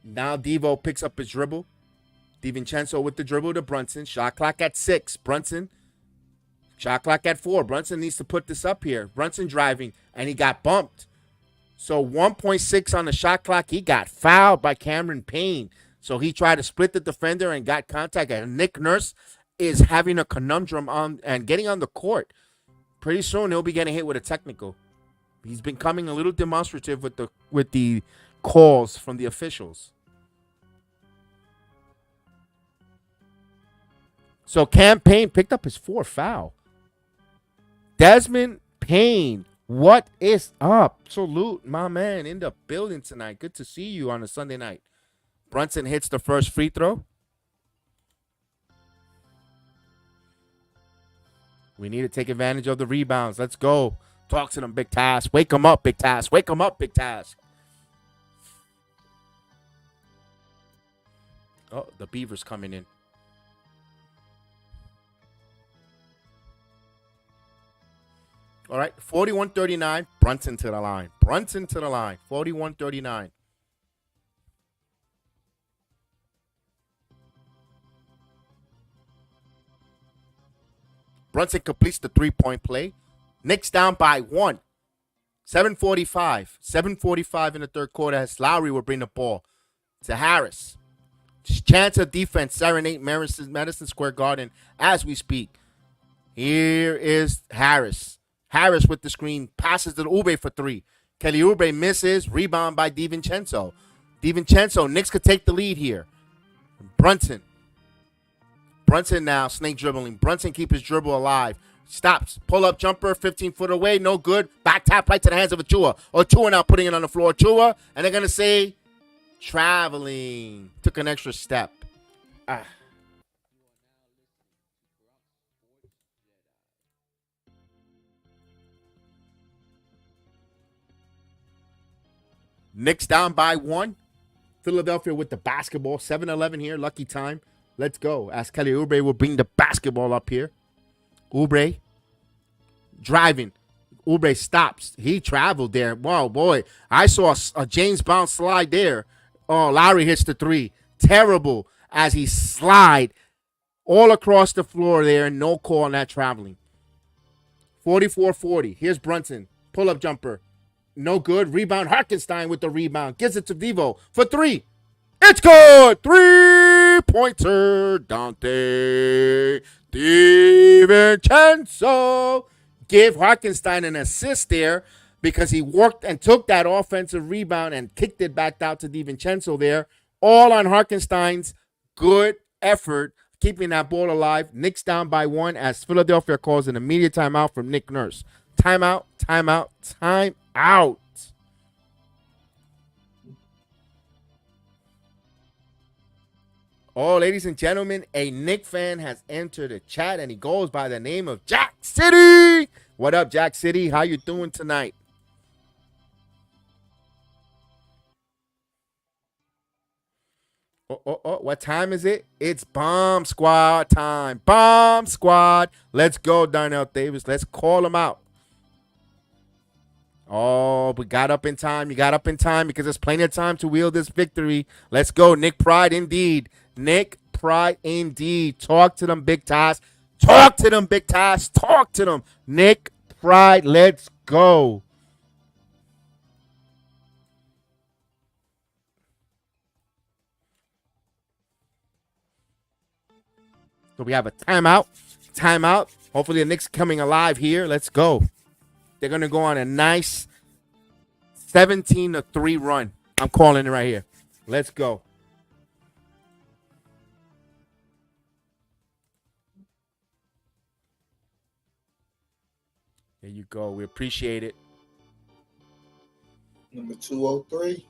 Now Devo picks up his dribble. DiVincenzo with the dribble to Brunson. Shot clock at 6. Brunson. Shot clock at 4. Brunson needs to put this up here. Brunson driving, and he got bumped. So 1.6 on the shot clock. He got fouled by Cameron Payne. So he tried to split the defender and got contact. And Nick Nurse is having a conundrum on and getting on the court. Pretty soon he'll be getting hit with a technical. He's becoming a little demonstrative with the calls from the officials. So Cam Payne picked up his 4th foul. Desmond Payne, what is up? Salute, my man, in the building tonight. Good to see you on a Sunday night. Brunson hits the first free throw. We need to take advantage of the rebounds. Let's go. Talk to them, Big Task. Wake them up, Big Task. Wake them up, Big Task. Oh, the Beavers coming in. All right, 41-39. Brunson to the line. Brunson to the line. 41-39. Brunson completes the 3-point play. Knicks down by 1. 7:45. 7:45 in the third quarter as Lowry will bring the ball to Harris. Chance of defense, serenade Madison Square Garden as we speak. Here is Harris. Harris with the screen. Passes to Oubre for 3. Kelly Oubre misses. Rebound by DiVincenzo. DiVincenzo. Knicks could take the lead here. Brunson. Brunson now snake dribbling. Brunson keep his dribble alive. Stops. Pull-up jumper. 15 foot away. No good. Back tap right to the hands of Achua. Achua now putting it on the floor. Achua. And they're going to say traveling. Took an extra step. Knicks down by 1. Philadelphia with the basketball. 7-11 here. Lucky time. Let's go. As Kelly Oubre will bring the basketball up here. Oubre driving. Oubre stops. He traveled there. Wow, boy. I saw a James Bond slide there. Oh, Lowry hits the 3. Terrible as he slide all across the floor there. No call on that traveling. 44-40. Here's Brunson. Pull-up jumper. No good. Rebound. Hartenstein with the rebound. Gives it to Devo for 3. It's good. 3-pointer. Dante DiVincenzo. Give Hartenstein an assist there because he worked and took that offensive rebound and kicked it back out to DiVincenzo there. All on Hartenstein's good effort keeping that ball alive. Knicks down by 1 as Philadelphia calls an immediate timeout from Nick Nurse. Timeout, timeout, timeout. Oh, ladies and gentlemen, a Knick fan has entered the chat, and he goes by the name of Jack City. What up, Jack City? How you doing tonight? Oh, what time is it? It's Bomb Squad time. Bomb Squad. Let's go, Darnell Davis. Let's call him out. Oh, we got up in time. You got up in time because there's plenty of time to wield this victory. Let's go. Nick Pride, indeed. Nick Pride indeed. Talk to them, Big Task. Talk to them, Big Task. Talk to them. Nick Pride, let's go. So we have a timeout. Timeout. Hopefully the Knicks coming alive here. Let's go. They're going to go on a nice 17-3 run. I'm calling it right here. Let's go. There you go. We appreciate it. Number 203.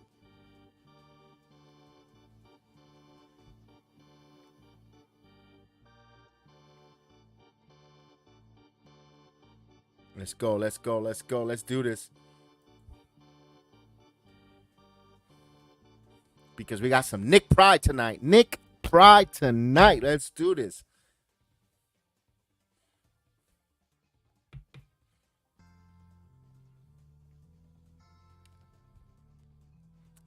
Let's go. Let's go. Let's go. Let's do this. Because we got some Nick Pride tonight. Nick Pride tonight. Let's do this.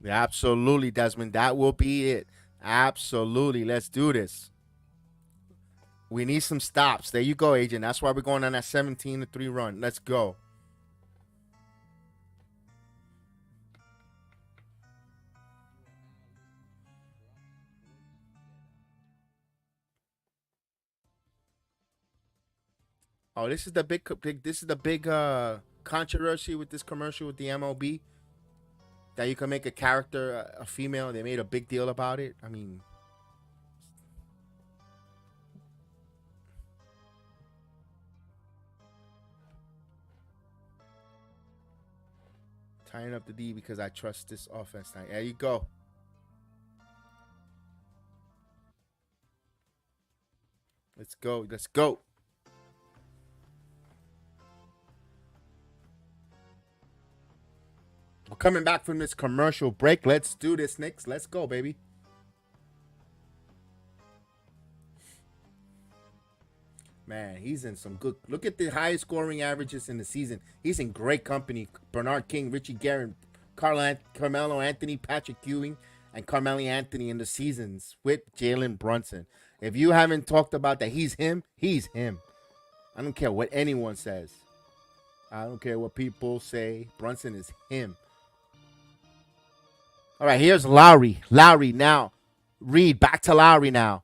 Yeah, absolutely, Desmond. That will be it. Absolutely. Let's do this. We need some stops. There you go, Agent. That's why we're going on that 17-3 run. Let's go. Oh, this is the big controversy with this commercial with the MLB. That you can make a character a female. They made a big deal about it. I mean, tying up the D because I trust this offense tonight. There you go. Let's go. Let's go. We're coming back from this commercial break. Let's do this, Knicks. Let's go, baby. Man, he's in some good. Look at the highest scoring averages in the season. He's in great company. Bernard King, Richie Guerin, Carmelo Anthony, Patrick Ewing, and Carmelo Anthony in the seasons with Jalen Brunson. If you haven't talked about that, he's him. He's him. I don't care what anyone says. I don't care what people say. Brunson is him. All right, here's Lowry. Lowry now. Reed, back to Lowry now.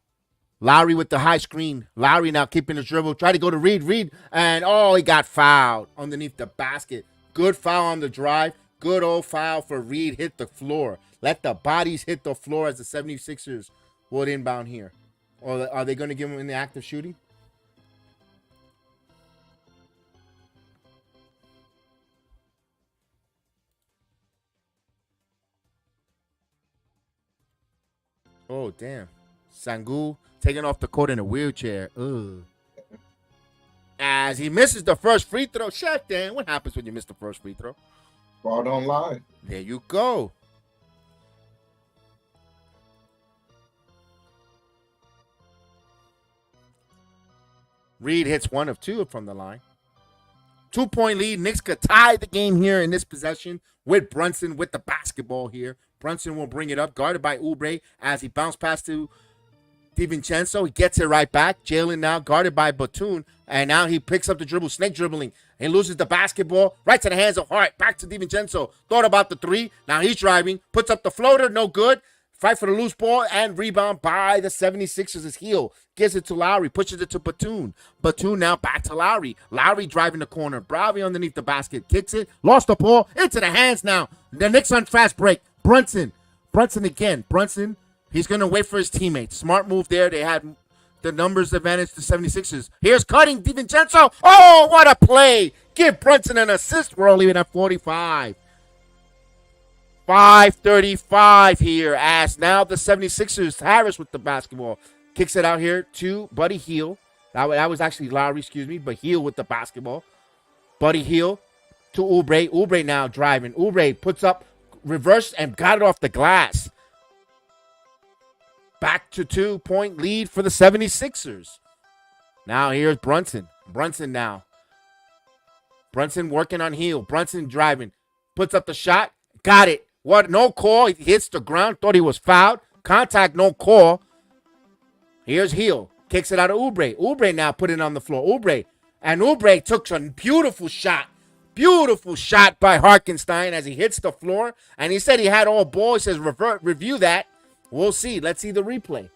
Lowry with the high screen. Lowry now keeping the dribble. Try to go to Reed. Reed. And, he got fouled underneath the basket. Good foul on the drive. Good old foul for Reed. Hit the floor. Let the bodies hit the floor as the 76ers would inbound here. Or are they going to give him in the act of shooting? Oh, damn. Sangu taking off the court in a wheelchair. Ugh. As he misses the first free throw. Shut down. What happens when you miss the first free throw? Ball don't lie. There you go. Reed hits 1 of 2 from the line. 2-point lead. Knicks could tie the game here in this possession with Brunson with the basketball here. Brunson will bring it up, guarded by Oubre as he bounced past to DiVincenzo. He gets it right back. Jalen now guarded by Batum, and now he picks up the dribble, snake dribbling. He loses the basketball right to the hands of Hart. Back to DiVincenzo. Thought about the 3. Now he's driving. Puts up the floater. No good. Fight for the loose ball and rebound by the 76ers. His heel gives it to Lowry, pushes it to Batum. Batum now back to Lowry. Lowry driving the corner. Bravi underneath the basket. Kicks it. Lost the ball. Into the hands now. The Knicks on fast break. Brunson again. Brunson, he's going to wait for his teammates. Smart move there. They had the numbers advantage to 76ers. Here's cutting DiVincenzo. Oh, what a play. Give Brunson an assist. We're only at 45. 5:35 here as now the 76ers, Harris with the basketball. Kicks it out here to Buddy Hield. That was actually Lowry, but Hield with the basketball. Buddy Hield to Oubre. Oubre now driving. Oubre puts up, reverse, and got it off the glass. Back to 2-point lead for the 76ers. Now here's Brunson. Brunson now. Brunson working on Hield. Brunson driving. Puts up the shot. Got it. What? No call. He hits the ground. Thought he was fouled. Contact, no call. Here's Heel. Kicks it out of Oubre. Oubre now put it on the floor. Oubre. And Oubre took a beautiful shot. Beautiful shot by Harkenstein as he hits the floor. And he said he had all ball. He says, review that. We'll see. Let's see the replay.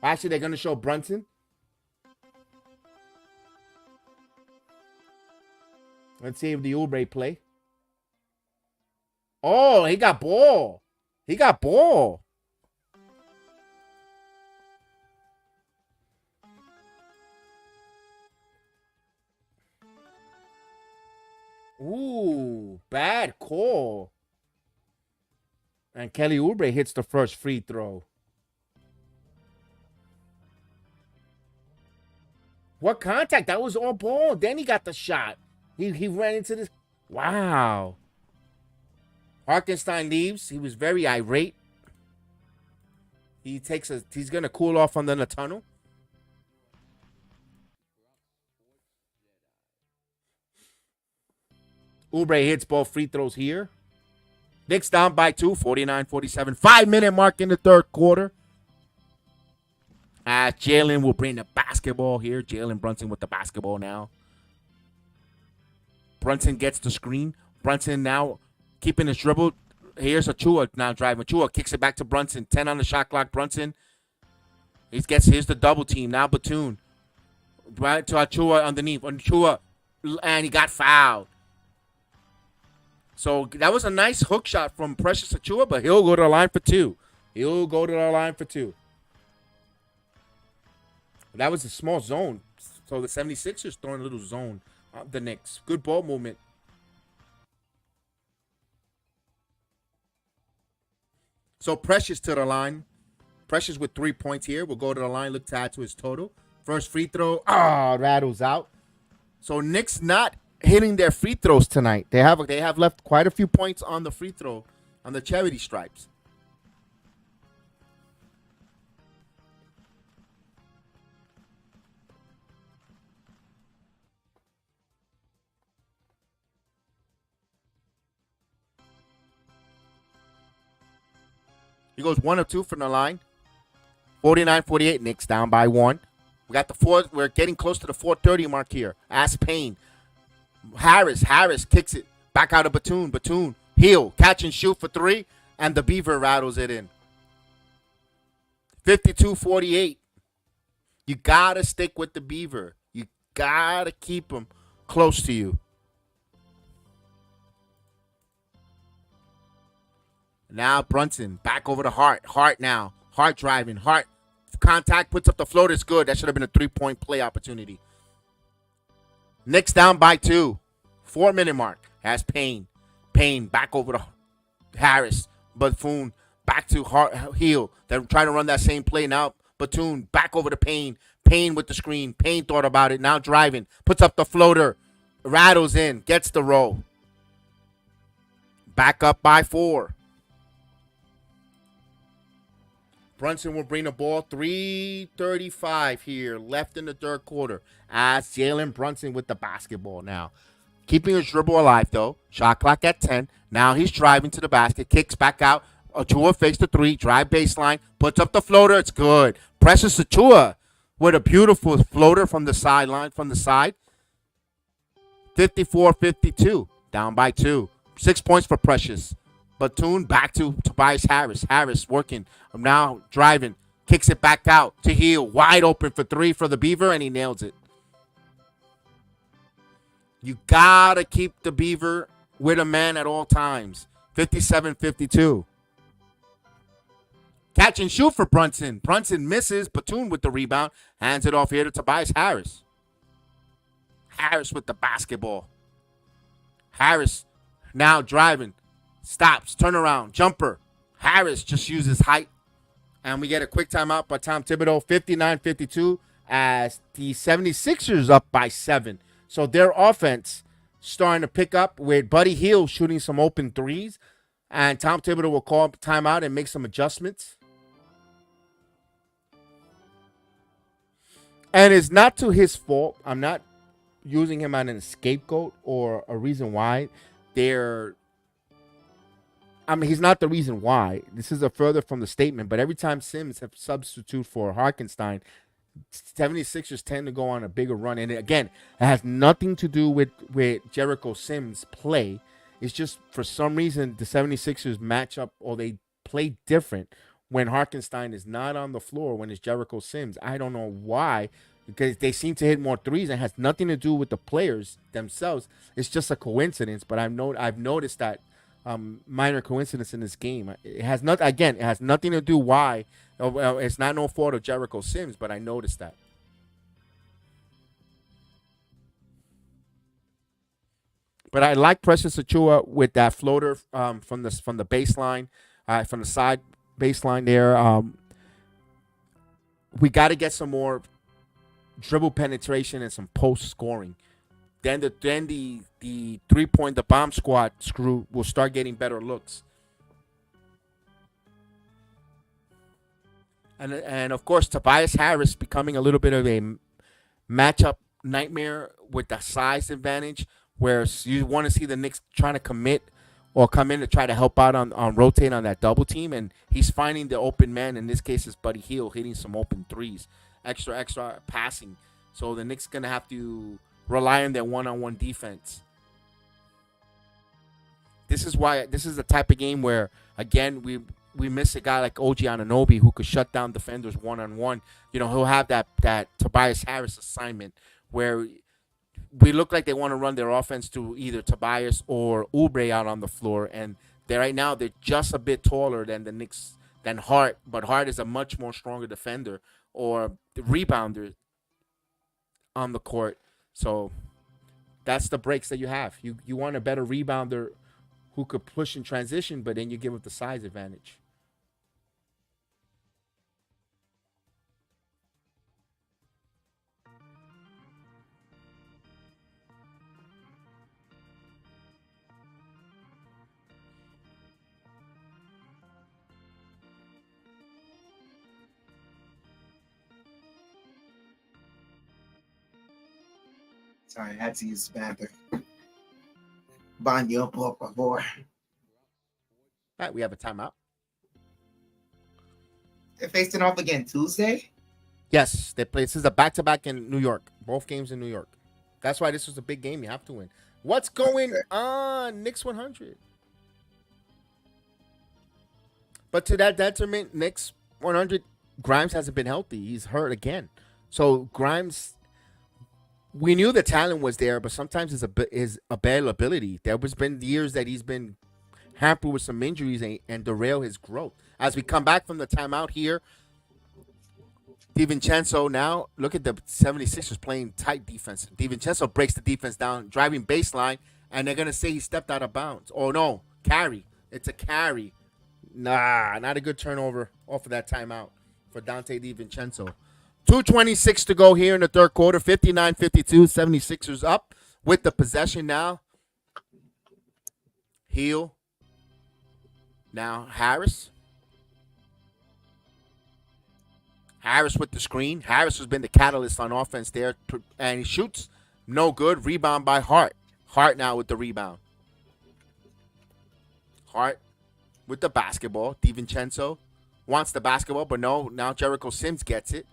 Actually, they're going to show Brunson. Let's see if the Oubre play. Oh, he got ball. He got ball. Ooh, bad call. And Kelly Oubre hits the first free throw. What contact? That was all ball. Then he got the shot. He ran into this. Wow. Harkenstein leaves. He was very irate. He's gonna cool off under the tunnel. Oubre hits both free throws here. Knicks down by 2, 49-47. 5-minute mark in the third quarter. Jalen will bring the basketball here. Jalen Brunson with the basketball now. Brunson gets the screen. Brunson now keeping his dribble. Here's Achua now driving. Achua kicks it back to Brunson. 10 on the shot clock. Brunson. Here's the double team. Now Batum. Right to Achua underneath. Achua. And he got fouled. So that was a nice hook shot from Precious Achua, but he'll go to the line for 2. That was a small zone. So the 76ers throwing a little zone. The Knicks. Good ball movement. So Precious to the line. Precious with 3 points here. Will go to the line, look to add to his total. First free throw. Rattles out. So Knicks not hitting their free throws tonight. They have left quite a few points on the free throw, on the charity stripes. He goes 1 of 2 from the line. 49-48. Knicks down by 1. We got the 4. We're getting close to the 4:30 mark here. Ask Payne. Harris kicks it back out of Batum. Heel, catch and shoot for 3, and the Beaver rattles it in. 52-48. You gotta stick with the Beaver. You gotta keep them close to you. Now Brunson back over to Hart. Hart now. Hart driving. Hart contact, puts up the float. It's good. That should have been a 3-point play opportunity. Knicks down by 2. 4-minute mark. Has Payne. Payne back over to Harris. Buffoon back to Heel. They're trying to run that same play now. Batum back over to Payne. Payne with the screen. Payne thought about it. Now driving. Puts up the floater. Rattles in. Gets the roll. Back up by 4. Brunson will bring the ball. 3:35 here left in the third quarter. As Jalen Brunson with the basketball now. Keeping his dribble alive, though. Shot clock at 10. Now he's driving to the basket. Kicks back out. Achua fakes the 3. Drive baseline. Puts up the floater. It's good. Precious Achua with a beautiful floater from the sideline, from the side. 54-52. Down by 2. 6 points for Precious. Batum back to Tobias Harris. Harris working. Now driving. Kicks it back out to Heel. Wide open for 3 for the Beaver, and he nails it. You gotta keep the Beaver with a man at all times. 57-52. Catch and shoot for Brunson. Brunson misses. Batum with the rebound. Hands it off here to Tobias Harris. Harris with the basketball. Harris now driving. Stops. Turnaround. Jumper. Harris just uses height. And we get a quick timeout by Tom Thibodeau. 59-52 as the 76ers up by 7. So their offense starting to pick up with Buddy Hield shooting some open threes. And Tom Thibodeau will call timeout and make some adjustments. And it's not to his fault. I'm not using him as a scapegoat or a reason why they're I mean, he's not the reason why. This is a further from the statement, but every time Sims have substitute for Harkenstein, 76ers tend to go on a bigger run. And again, it has nothing to do with Jericho Sims' play. It's just for some reason the 76ers match up or they play different when Harkenstein is not on the floor when it's Jericho Sims. I don't know why, because they seem to hit more threes. It has nothing to do with the players themselves. It's just a coincidence. But I've noticed that minor coincidence in this game. It has not again. It has nothing to do why. Well, it's not no fault of Jericho Sims, but I noticed that. But I like Precious Achua with that floater from the baseline, from the side baseline there. We got to get some more dribble penetration and some post scoring. Then the 3 point the bomb squad screw will start getting better looks. And of course Tobias Harris becoming a little bit of a matchup nightmare with the size advantage, where you want to see the Knicks trying to commit or come in to try to help out on rotate on that double team, and he's finding the open man. In this case, is Buddy Hield hitting some open threes, extra passing. So the Knicks gonna have to rely on their one-on-one defense. This is the type of game where again we miss a guy like OG Anunoby who could shut down defenders one on one. He'll have that Tobias Harris assignment where we look like they want to run their offense to either Tobias or Oubre out on the floor, and right now they're just a bit taller than the Knicks than Hart, but Hart is a much more stronger defender or rebounder on the court. So that's the breaks that you have. You want a better rebounder who could push in transition, but then you give up the size advantage. Sorry, I had to use the bathroom. Baño, por favor. All right, we have a timeout. They're facing off again Tuesday. Yes, they play. This is a back-to-back in New York. Both games in New York. That's why this was a big game. You have to win. What's going on, Knicks 100? But to that detriment, Knicks 100, Grimes hasn't been healthy. He's hurt again. So Grimes, we knew the talent was there, but sometimes his availability. There has been years that he's been hampered with some injuries and derail his growth. As we come back from the timeout here, DiVincenzo now, look at the 76ers playing tight defense. DiVincenzo breaks the defense down, driving baseline, and they're going to say he stepped out of bounds. Oh, no, carry. It's a carry. Nah, not a good turnover off of that timeout for Dante DiVincenzo. 2:26 to go here in the third quarter, 59-52, 76ers up with the possession now. Hield. Now Harris. Harris with the screen. Harris has been the catalyst on offense there, and he shoots. No good. Rebound by Hart. Hart now with the rebound. Hart with the basketball. DiVincenzo wants the basketball, but no. Now Jericho Sims gets it.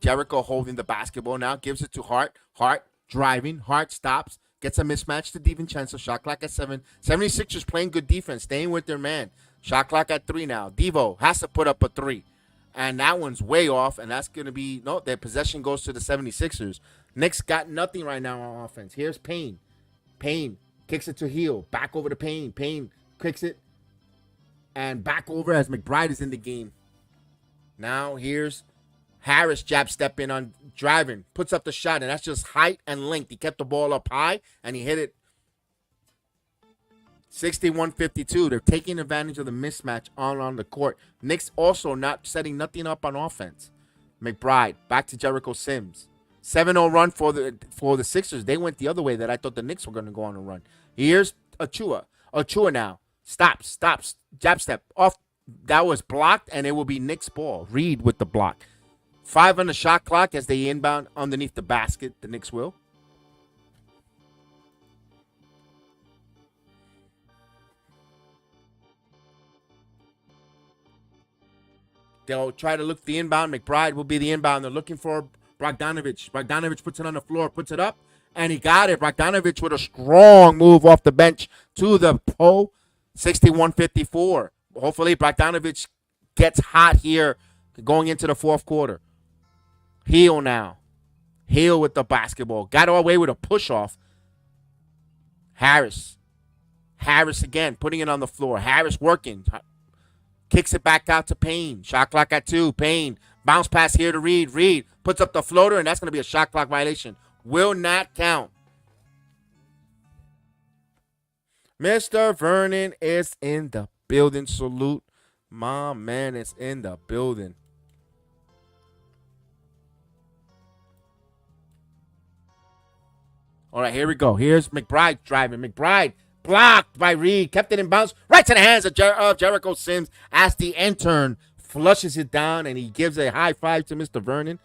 Jericho holding the basketball now. Gives it to Hart. Hart driving. Hart stops. Gets a mismatch to DiVincenzo. Shot clock at 7. 76ers playing good defense. Staying with their man. Shot clock at 3 now. Devo has to put up a 3. And that one's way off, and that's going to be, no, their possession goes to the 76ers. Knicks got nothing right now on offense. Here's Payne. Payne kicks it to Hield. Back over to Payne. Payne kicks it. And back over as McBride is in the game. Now here's Harris jab step in on driving. Puts up the shot, and that's just height and length. He kept the ball up high, and he hit it 61-52. They're taking advantage of the mismatch on the court. Knicks also not setting nothing up on offense. McBride back to Jericho Sims. 7-0 run for the Sixers. They went the other way that I thought the Knicks were going to go on a run. Here's Achua. Achua now. Stops. Jab step. Off. That was blocked, and it will be Knicks ball. Reed with the block. 5 on the shot clock as they inbound underneath the basket. The Knicks will. They'll try to look for the inbound. McBride will be the inbound. They're looking for Bogdanovich. Bogdanovich puts it on the floor, puts it up, and he got it. Bogdanovich with a strong move off the bench to the pole, 61-54. Hopefully, Bogdanovich gets hot here going into the fourth quarter. Heel now. Heel with the basketball. Got away with a push-off. Harris. Harris again, putting it on the floor. Harris working. Kicks it back out to Payne. Shot clock at 2. Payne. Bounce pass here to Reed. Reed puts up the floater, and that's going to be a shot clock violation. Will not count. Mr. Vernon is in the building. Salute. My man is in the building. All right, here we go. Here's McBride driving. McBride blocked by Reed. Kept it in bounds. Right to the hands of Jericho Sims as the intern flushes it down, and he gives a high five to Mr. Vernon.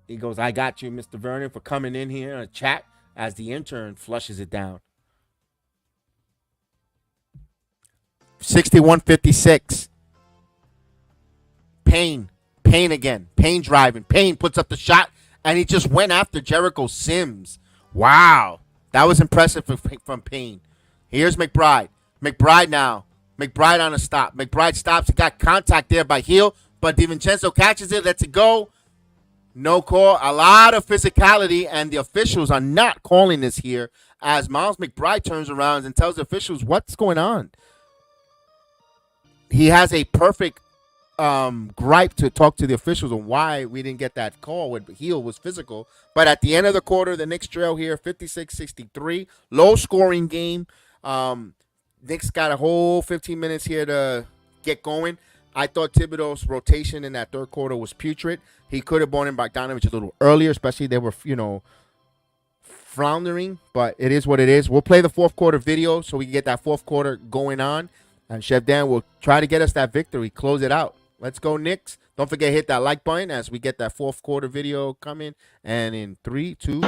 He goes, I got you, Mr. Vernon, for coming in here and chat as the intern flushes it down. 61-56. Payne. Payne again. Payne driving. Payne puts up the shot, and he just went after Jericho Sims. Wow. That was impressive from Payne. Here's McBride. McBride now. McBride on a stop. McBride stops. He got contact there by Hill, but DiVincenzo catches it, lets it go. No call. A lot of physicality, and the officials are not calling this here as Miles McBride turns around and tells the officials what's going on. He has a perfect gripe to talk to the officials on why we didn't get that call when Hill was physical. But at the end of the quarter, the Knicks trail here 56-63. Low scoring game. Knicks got a whole 15 minutes here to get going. I thought Thibodeau's rotation in that third quarter was putrid. He could have brought in Bogdanovich a little earlier, especially they were, floundering. But it is what it is. We'll play the fourth quarter video so we can get that fourth quarter going on. And Chef Dan will try to get us that victory, close it out. Let's go, Knicks. Don't forget to hit that like button as we get that fourth quarter video coming. And in 3, 2...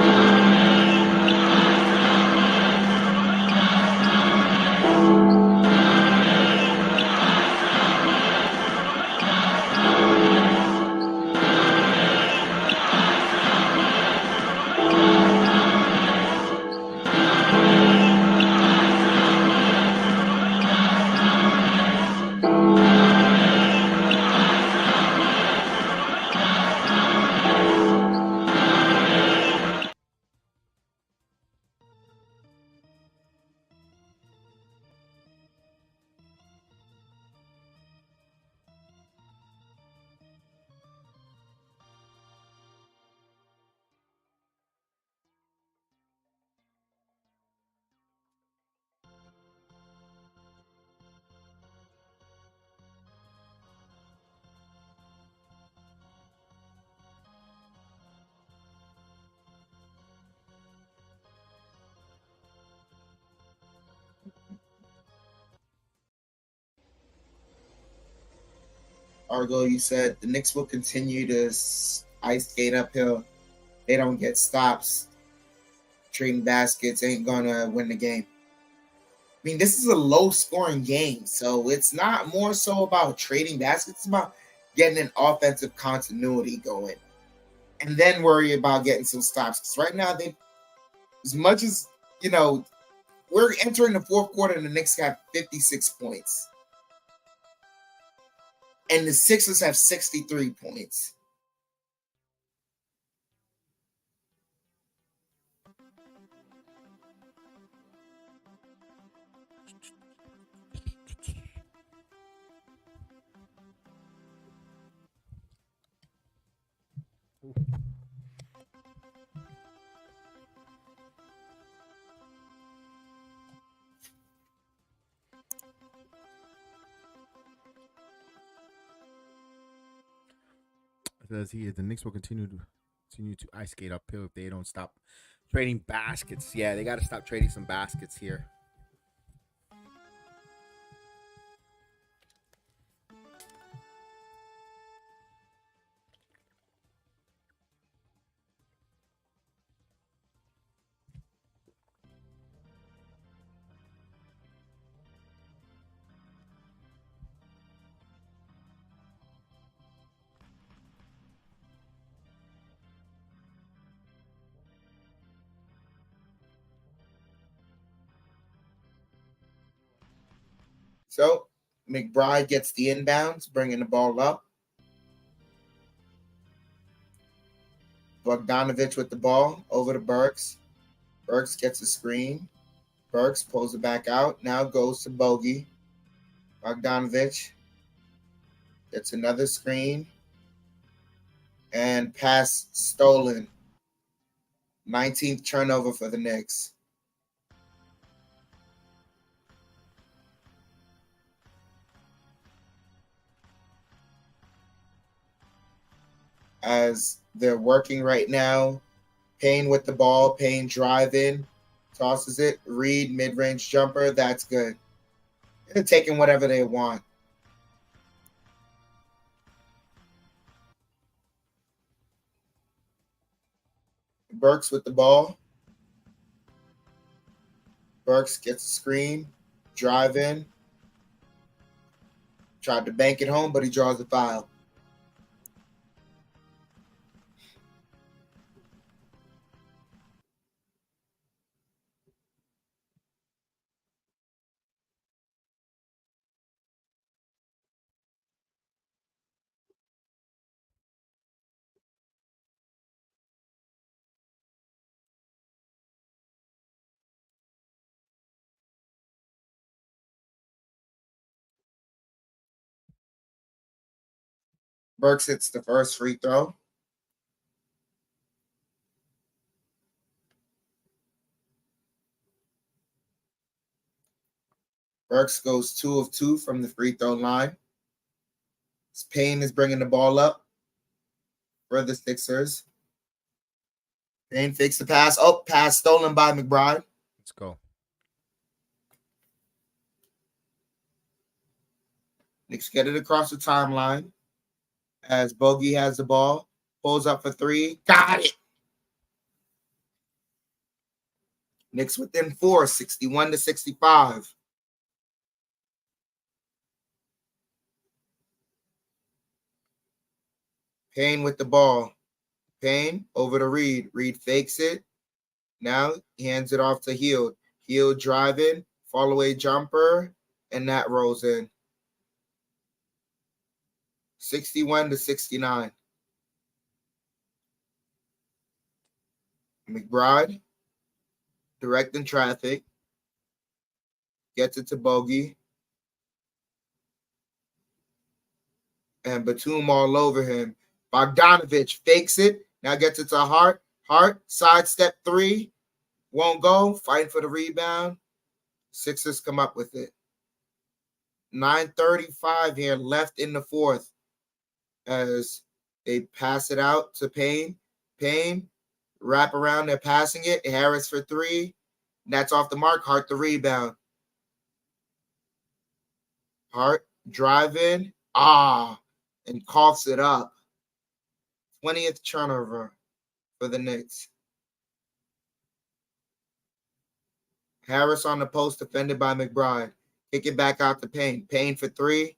Argo, you said the Knicks will continue to ice skate uphill. They don't get stops. Trading baskets ain't gonna win the game. I mean, this is a low-scoring game, so it's not more so about trading baskets. It's about getting an offensive continuity going, and then worry about getting some stops. Because right now, as much as we're entering the fourth quarter, and the Knicks have 56 points, and the Sixers have 63 points. Says here the Knicks will continue to ice skate uphill if they don't stop trading baskets. Yeah, they got to stop trading some baskets here. So McBride gets the inbounds, bringing the ball up. Bogdanovich with the ball over to Burks. Burks gets a screen. Burks pulls it back out. Now goes to Bogey. Bogdanovich gets another screen. And pass stolen. 19th turnover for the Knicks. As they're working right now, Payne with the ball. Payne driving. Tosses it. Reed, mid-range jumper. That's good. They're taking whatever they want. Burks with the ball. Burks gets a screen. Drive in. Tried to bank it home, but he draws the foul. Burks hits the first free throw. Burks goes 2 of 2 from the free throw line. Payne is bringing the ball up for the Sixers. Payne fakes the pass. Oh, pass stolen by McBride. Let's go. Knicks get it across the timeline as Bogey has the ball. Pulls up for 3. Got it. Knicks within 4, 61-65. Payne with the ball. Payne over to Reed. Reed fakes it. Now he hands it off to Hield. Hield driving, fall away jumper, and that rolls in. 61-69. McBride directing traffic. Gets it to Bogey. And Batum all over him. Bogdanovich fakes it. Now gets it to Hart. Hart, sidestep 3. Won't go. Fighting for the rebound. Sixers come up with it. 9:35 here left in the fourth as they pass it out to Payne. Payne, wrap around. They're passing it. Harris for 3. That's off the mark. Hart the rebound. Hart driving. And coughs it up. 20th turnover for the Knicks. Harris on the post, defended by McBride. Kick it back out to Payne. Payne for 3.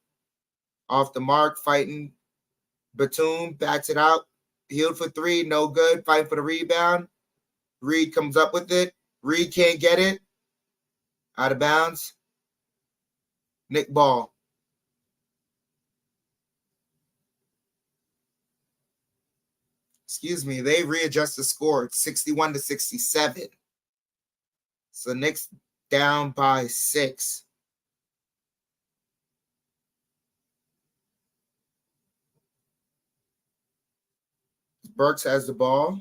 Off the mark, fighting. Batum backs it out. Hield for 3, no good. Fighting for the rebound. Reed comes up with it. Reed can't get it. Out of bounds. Nick ball. Excuse me, they readjust the score. 61-67. So Knicks down by 6. Burks has the ball.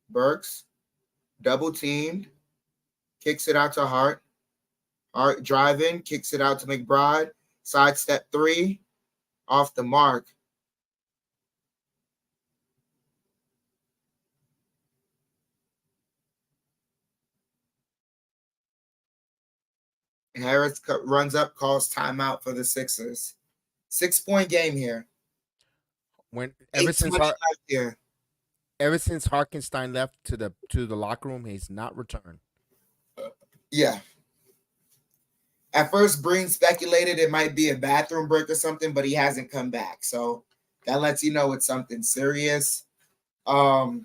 Burks, double teamed, kicks it out to Hart. Hart driving, kicks it out to McBride. Sidestep 3, off the mark. Harris runs up, calls timeout for the Sixers. 6-point game here. When Ever since Harkenstein left to the locker room, he's not returned. Yeah. At first, Breen speculated it might be a bathroom break or something, but he hasn't come back. So that lets you know it's something serious. How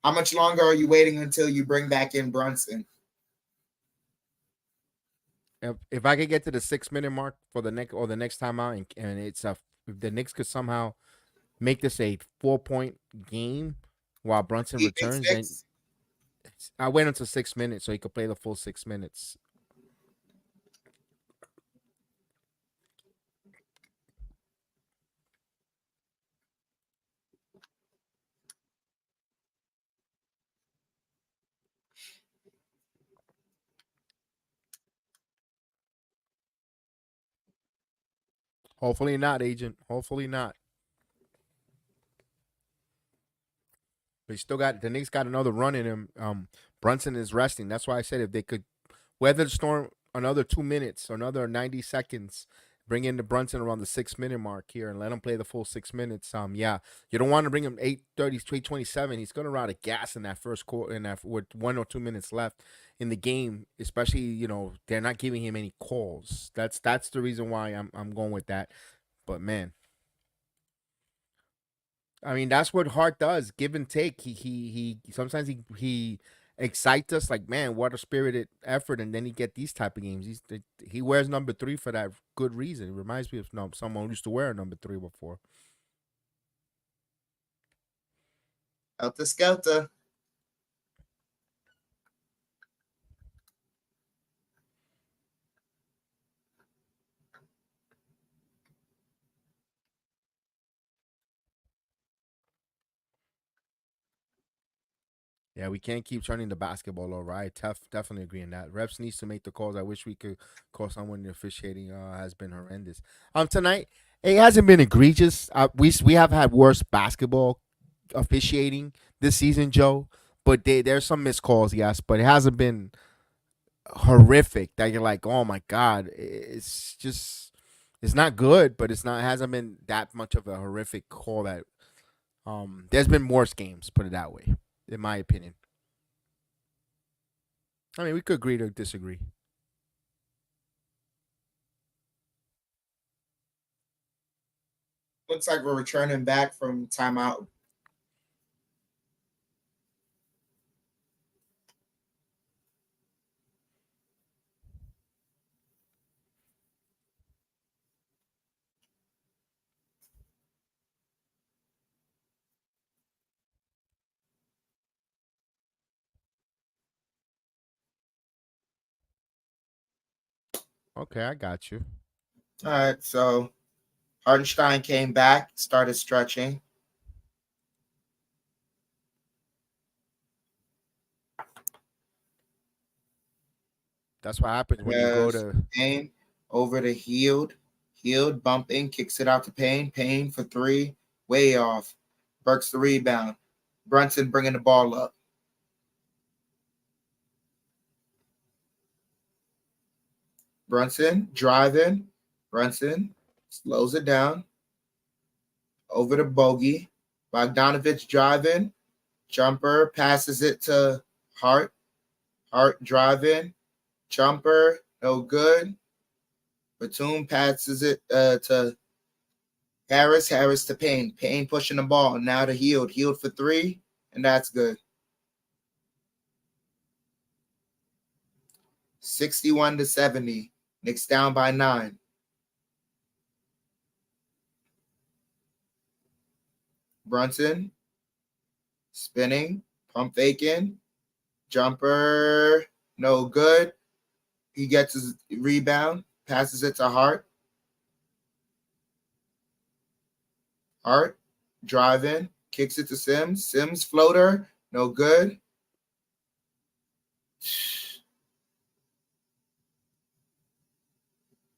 much longer are you waiting until you bring back in Brunson? if I could get to the 6 minute mark for the next time out, and it's a if the Knicks could somehow make this a 4 point game while Brunson Keeping returns, then six. I wait until 6 minutes so he could play the full 6 minutes. Hopefully not, agent. Hopefully not. But he still got the Knicks got another run in him. Brunson is resting. That's why I said if they could weather the storm another 2 minutes or another 90 seconds, bring in the Brunson around the 6 minute mark here and let him play the full 6 minutes. Yeah, you don't want to bring him 8:30, 8:27. He's gonna run out of gas in that first quarter, in that with 1 or 2 minutes left in the game. Especially they're not giving him any calls. That's the reason why I'm going with that. But man, I mean, that's what Hart does, give and take. He sometimes he excites us like, man, what a spirited effort, and then he get these type of games. He wears number 3 for that good reason. It reminds me of someone who used to wear a number 3 before. Helter Skelter. Yeah, we can't keep turning the basketball over. I definitely agree on that. Reps needs to make the calls. I wish we could call someone. The officiating has been horrendous. Tonight it hasn't been egregious. We have had worse basketball officiating this season, Joe. But there's some missed calls, yes, but it hasn't been horrific that you're like, oh my god, it's just it's not good, but it hasn't been that much of a horrific call that there's been worse games, put it that way, in my opinion. I mean, we could agree to disagree. Looks like we're returning back from timeout. Okay, I got you. All right, so Hartenstein came back, started stretching. That's what happens when you go Yes, to. Payne over to Healed. Healed bumping, kicks it out to Payne. Payne for three, way off. Burks the rebound. Brunson bringing the ball up. Brunson driving. Brunson slows it down. Over to Bogey. Bogdanovich driving. Jumper passes it to Hart. Hart driving. Jumper, no good. Batum passes it to Harris. Harris to Payne. Payne pushing the ball. Now to Healed. Healed for three, and that's good. 61-70. Knicks down by 9. Brunson spinning, pump faking, jumper, no good. He gets his rebound, passes it to Hart. Hart driving, kicks it to Sims. Sims floater, no good.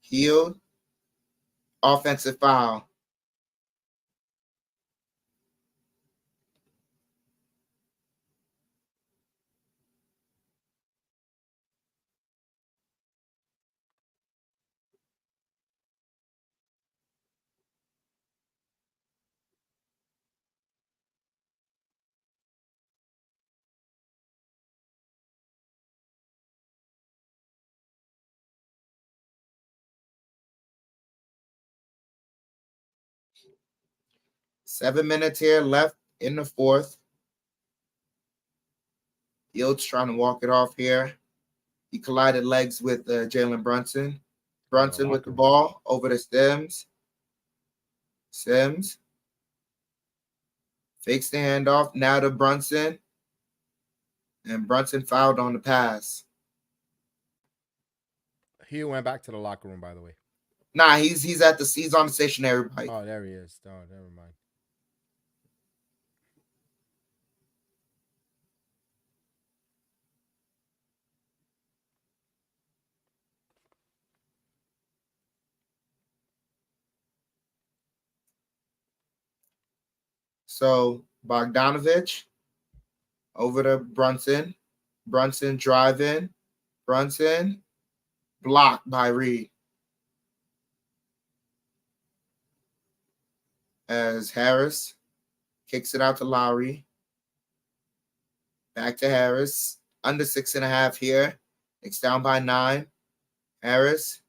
Healed, offensive foul. Seven minutes here left in the fourth. Yield's trying to walk it off here. He collided legs with Jalen Brunson. In the Brunson with locker the room. ball over to Sims. Sims fakes the handoff. Now to Brunson. And Brunson fouled on the pass. He went back to the locker room, by the way. Nah, he's on the stationary bike. Oh, there he is. Oh, never mind. So Bogdanovich over to Brunson. Brunson driving. Brunson blocked by Reed. As Harris kicks it out to Lowry. Back to Harris. Under 6.5 here. Knicks down by 9. Harris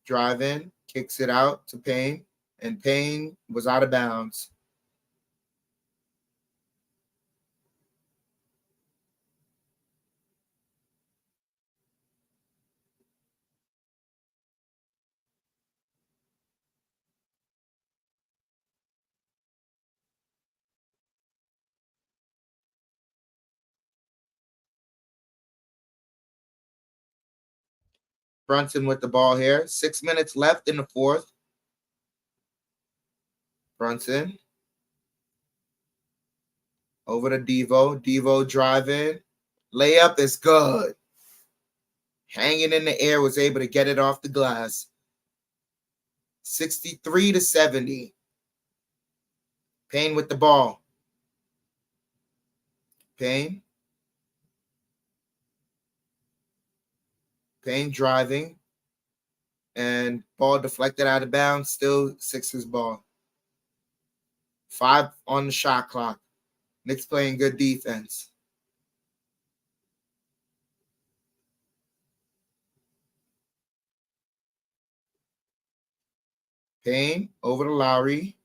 driving. Kicks it out to Payne. And Payne was out of bounds. Brunson with the ball here. 6 minutes left in the fourth. Brunson over to Devo. Devo driving. Layup is good. Hanging in the air, was able to get it off the glass. 63-70. Payne with the ball. Payne. Payne driving. And ball deflected out of bounds. Still Sixers ball. 5 on the shot clock. Knicks playing good defense. Payne over to Lowry.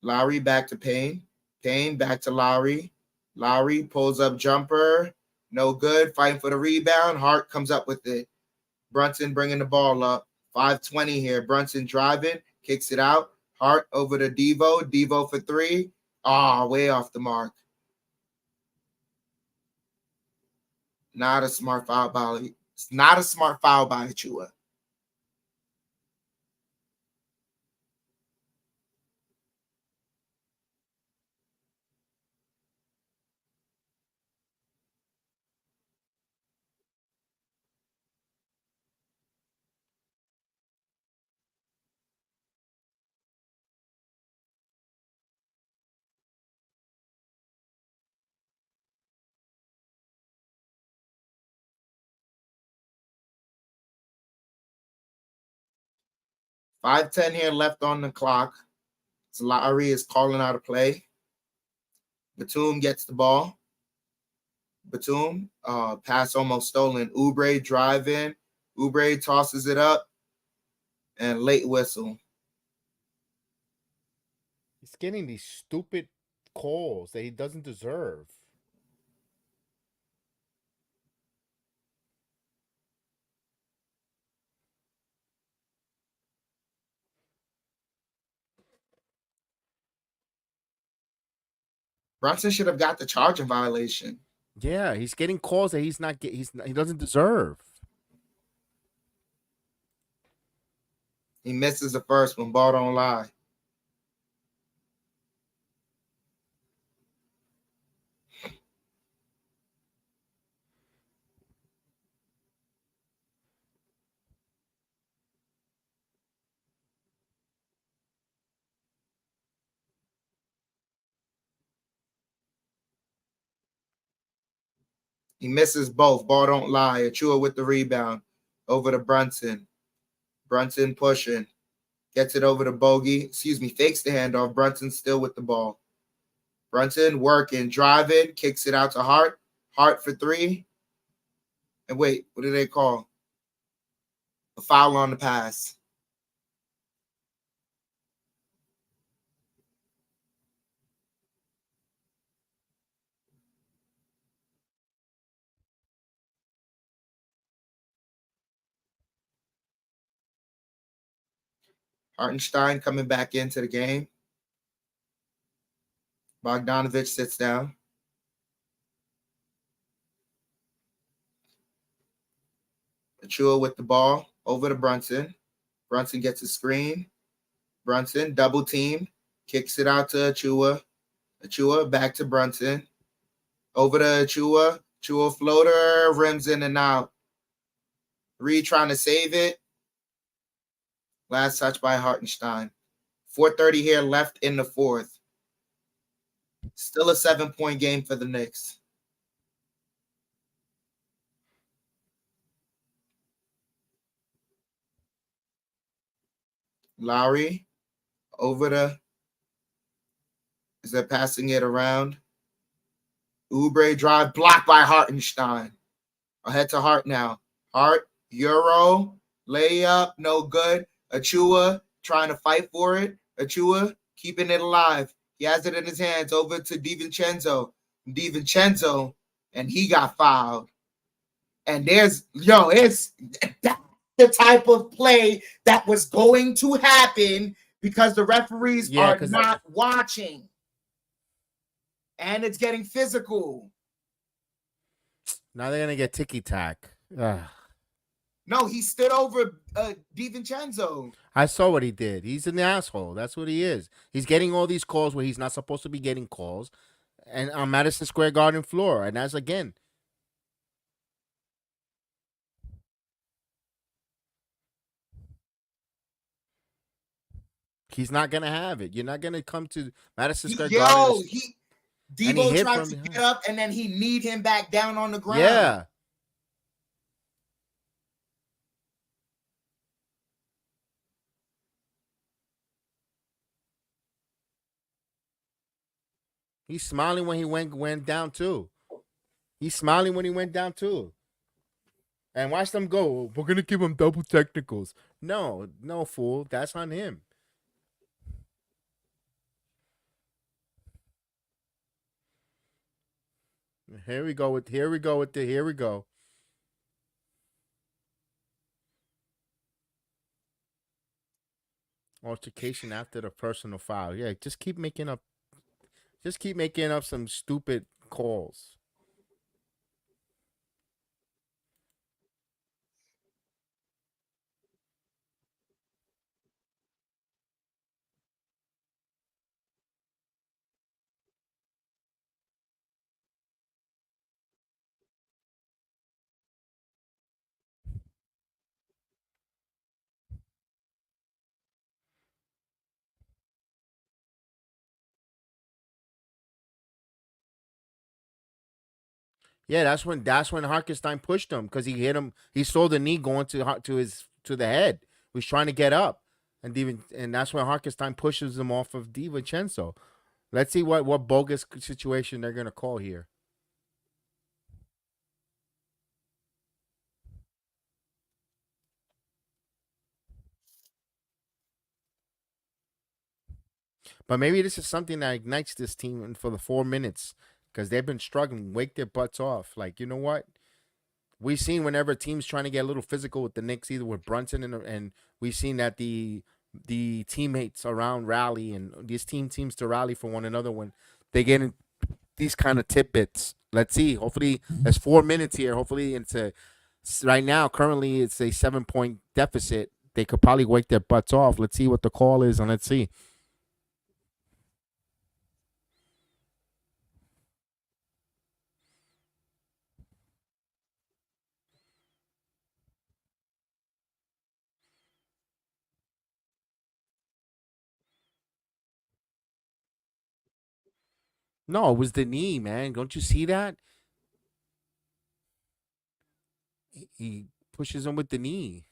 Lowry back to Payne. Payne back to Lowry. Lowry pulls up jumper. No good. Fighting for the rebound. Hart comes up with it. Brunson bringing the ball up. 5:20 here. Brunson driving. Kicks it out. Hart over to Devo. Devo for 3. Way off the mark. Not a smart foul by Achua. $5:10 here left on the clock. So Lowry is calling out a play. Batum gets the ball. Batum, pass almost stolen. Oubre driving. Oubre tosses it up. And late whistle. He's getting these stupid calls that he doesn't deserve. Brunson should have got the charging violation. Yeah, he's getting calls that he doesn't deserve. He misses the first one. Ball don't lie. He misses both. Ball don't lie. Achua with the rebound. Over to Brunson. Brunson pushing. Gets it over to Bogey. Fakes the handoff. Brunson still with the ball. Brunson working. Driving. Kicks it out to Hart. Hart for 3. And wait, what do they call? A foul on the pass. Hartenstein coming back into the game. Bogdanovich sits down. Achua with the ball over to Brunson. Brunson gets a screen. Brunson double teamed. Kicks it out to Achua. Achua back to Brunson. Over to Achua. Achua floater. Rims in and out. Reed trying to save it. Last touch by Hartenstein. 4:30 here left in the fourth. Still a 7-point game for the Knicks. Lowry over to, is that passing it around? Oubre drive blocked by Hartenstein. Ahead to Hart now. Hart, Euro, layup, no good. Achua trying to fight for it. Achua keeping it alive. He has it in his hands over to DiVincenzo. DiVincenzo, and he got fouled. And it's the type of play that was going to happen because the referees are not watching. And it's getting physical. Now they're going to get ticky-tack. No, he stood over DiVincenzo. I saw what he did. He's an asshole. That's what he is. He's getting all these calls where he's not supposed to be getting calls. And on Madison Square Garden floor. And that's, again, he's not going to have it. You're not going to come to Madison Square Garden. Debo tried to get up, and then he kneed him back down on the ground. Yeah. He's smiling when he went down, too. He's smiling when he went down, too. And watch them go. We're going to give him double technicals. No, fool. That's on him. Here we go. Altercation after the personal foul. Yeah, just keep making up some stupid calls. Yeah, that's when Harkenstein pushed him because he hit him. He saw the knee going to the head. He was trying to get up, and that's when Harkenstein pushes him off of DiVincenzo. Let's see what bogus situation they're gonna call here. But maybe this is something that ignites this team for the 4 minutes because they've been struggling. Wake their butts off. Like, you know what? We've seen whenever teams trying to get a little physical with the Knicks, either with Brunson and we've seen that the teammates around rally and these teams to rally for one another when they get in these kind of tidbits. Let's see. Hopefully, there's 4 minutes here. Hopefully, right now. Currently, it's a 7-point deficit. They could probably wake their butts off. Let's see what the call is, and let's see. No, it was the knee, man. Don't you see that? He pushes him with the knee.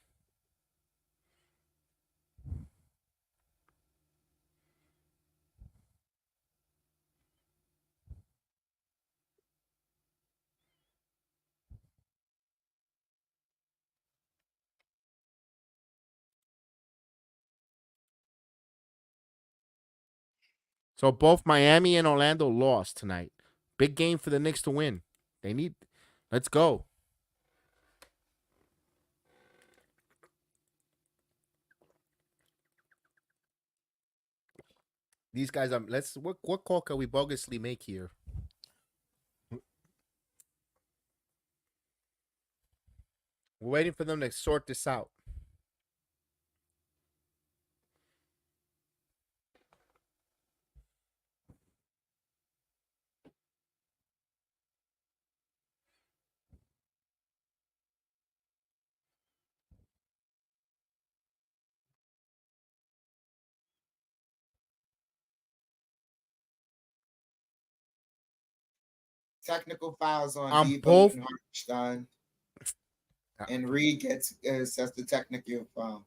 So both Miami and Orlando lost tonight. Big game for the Knicks to win. They need. Let's go. These guys, let's what call can we bogusly make here? We're waiting for them to sort this out. Technical fouls on On Diva both. and Hartenstein, uh, and Reed gets sets the technical foul.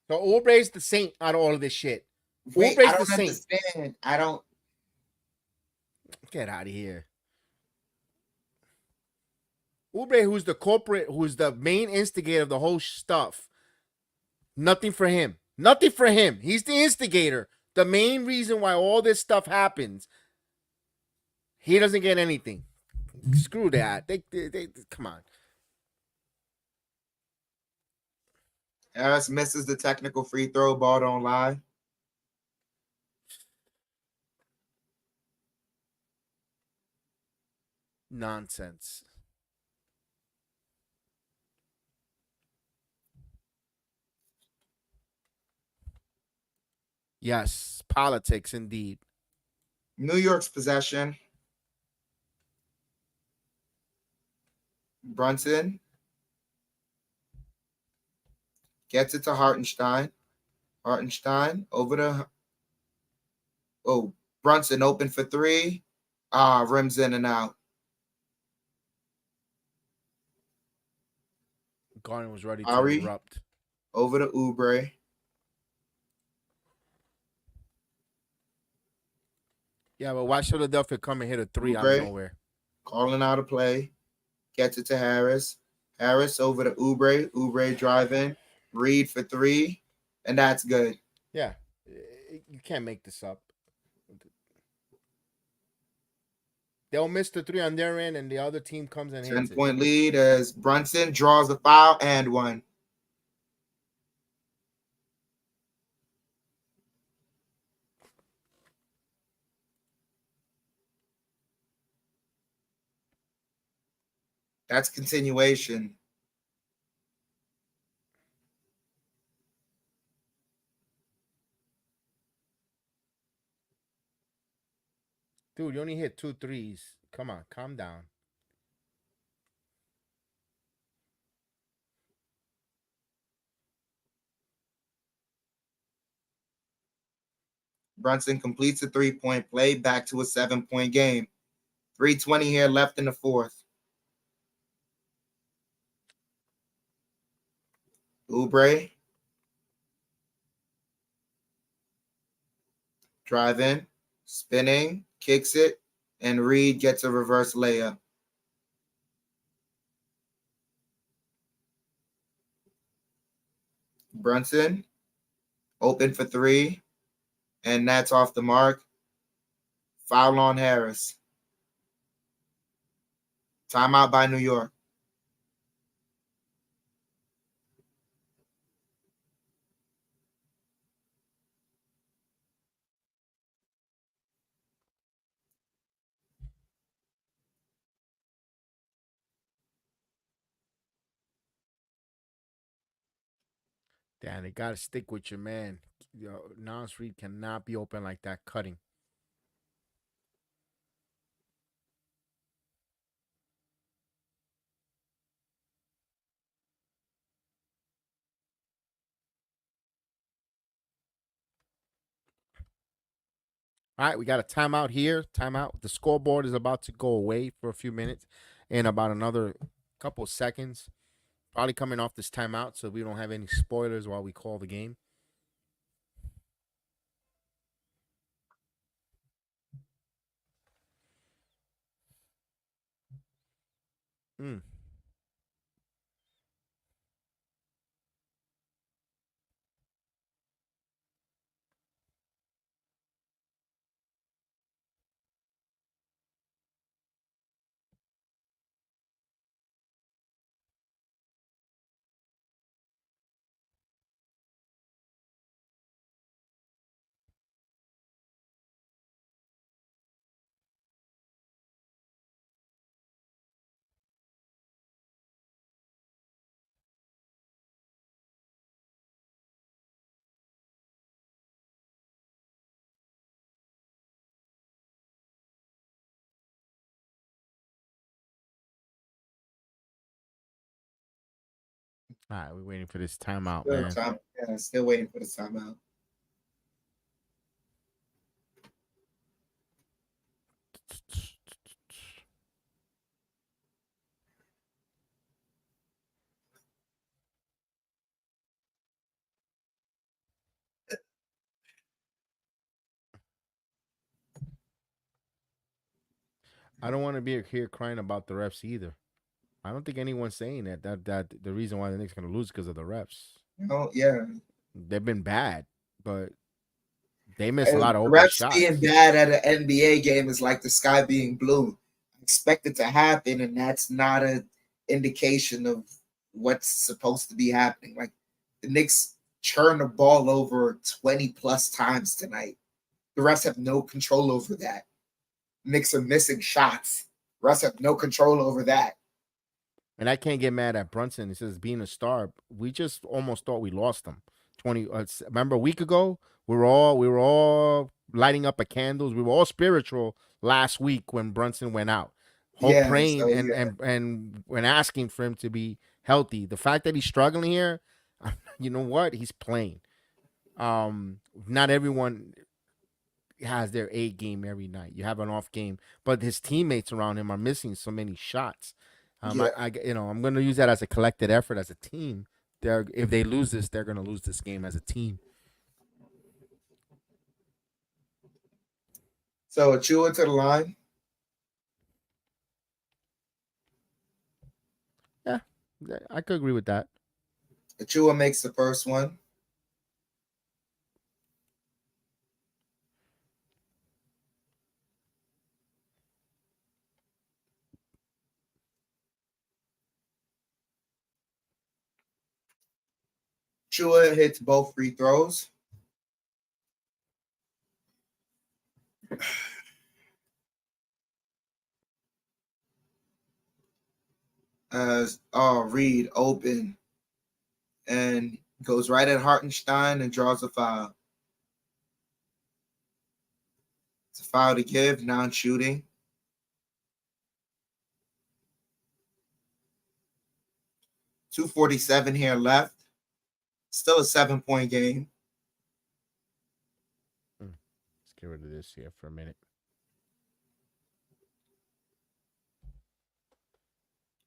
So Oubre's the saint out of all of this shit. Wait, I Oubre's the don't saint. understand. I don't. Get out of here. Oubre, who's the culprit, who's the main instigator of the whole stuff. Nothing for him. Nothing for him. He's the instigator. The main reason why all this stuff happens. He doesn't get anything. Screw that. They come on. Harris misses the technical free throw. Ball don't lie. Nonsense. Yes, politics indeed. New York's possession. Brunson gets it to Hartenstein. Hartenstein over to Brunson open for three. Rims in and out. Garner was ready to Ari erupt. over to Oubre. Yeah, but why Philadelphia come and hit a three out of Oubre nowhere? calling out a play. Gets it to Harris. Harris over to Oubre. Oubre driving. Reed for three. And that's good. Yeah, you can't make this up. They'll miss the three on their end, and the other team comes and hits it. 10-point lead as Brunson draws the foul and one. That's continuation. Dude, you only hit 2 threes. Come on, calm down. Brunson completes a 3-point play, back to a 7-point game. 3:20 here left in the fourth. Oubre driving, spinning, kicks it, and Reed gets a reverse layup. Brunson open for three, and that's off the mark. Foul on Harris. Timeout by New York. Damn, they gotta stick with your man. Nance Reed cannot be open like that, cutting. All right, we got a timeout here. Timeout. The scoreboard is about to go away for a few minutes in about another couple of seconds. Probably coming off this timeout, so we don't have any spoilers while we call the game. Mm. All right, we're waiting for this timeout, Still man. time. Yeah, still waiting for the timeout. I don't want to be here crying about the refs either. I don't think anyone's saying that the reason why the Knicks going to lose because of the refs. No, yeah. They've been bad, but they miss a And lot of open refs being shots. bad at an NBA game is like the sky being blue. Expect it to happen, and that's not an indication of what's supposed to be happening. Like the Knicks churn the ball over 20 plus times tonight. The refs have no control over that. Knicks are missing shots. Refs have no control over that. And I can't get mad at Brunson. He says being a star. We just almost thought we lost him. Remember a week ago, we were all lighting up a candles. We were all spiritual last week when Brunson went out. Hope Yeah, praying so and yeah, and when asking for him to be healthy. The fact that he's struggling here, you know what? He's playing. Not everyone has their A game every night. You have an off game, but his teammates around him are missing so many shots. yeah. I'm going to use that as a collected effort as a team. If they lose this, they're going to lose this game as a team. So Achua to the line. Yeah, I could agree with that. Achua makes the first one. Achua hits both free throws. As Reed open and goes right at Hartenstein and draws a foul. It's a foul to give, non-shooting. 2:47 here left. Still a 7-point game. Let's get rid of this here for a minute.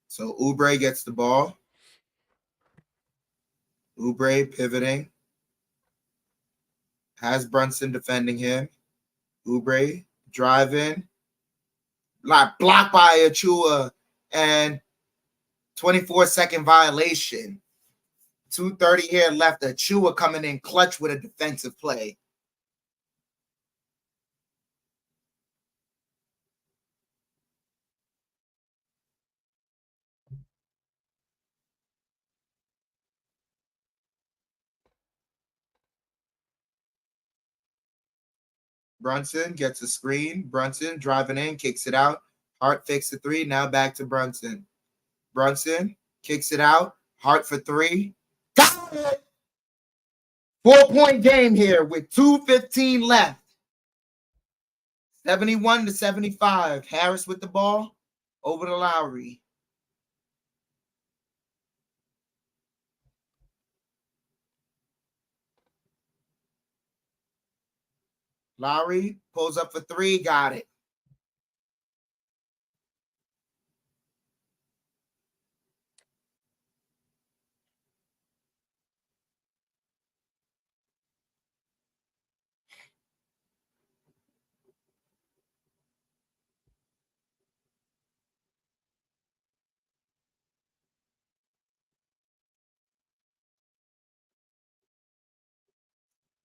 So Oubre gets the ball. Oubre pivoting. Has Brunson defending him. Oubre driving. Blocked by Achua and 24-second violation. 2:30 here left. Achua coming in clutch with a defensive play. Brunson gets a screen. Brunson driving in, kicks it out. Hart fakes the three. Now back to Brunson. Brunson kicks it out. Hart for three. Got it! 4-point game here with 2:15 left. 71-75. Harris with the ball over to Lowry. Lowry pulls up for three. Got it.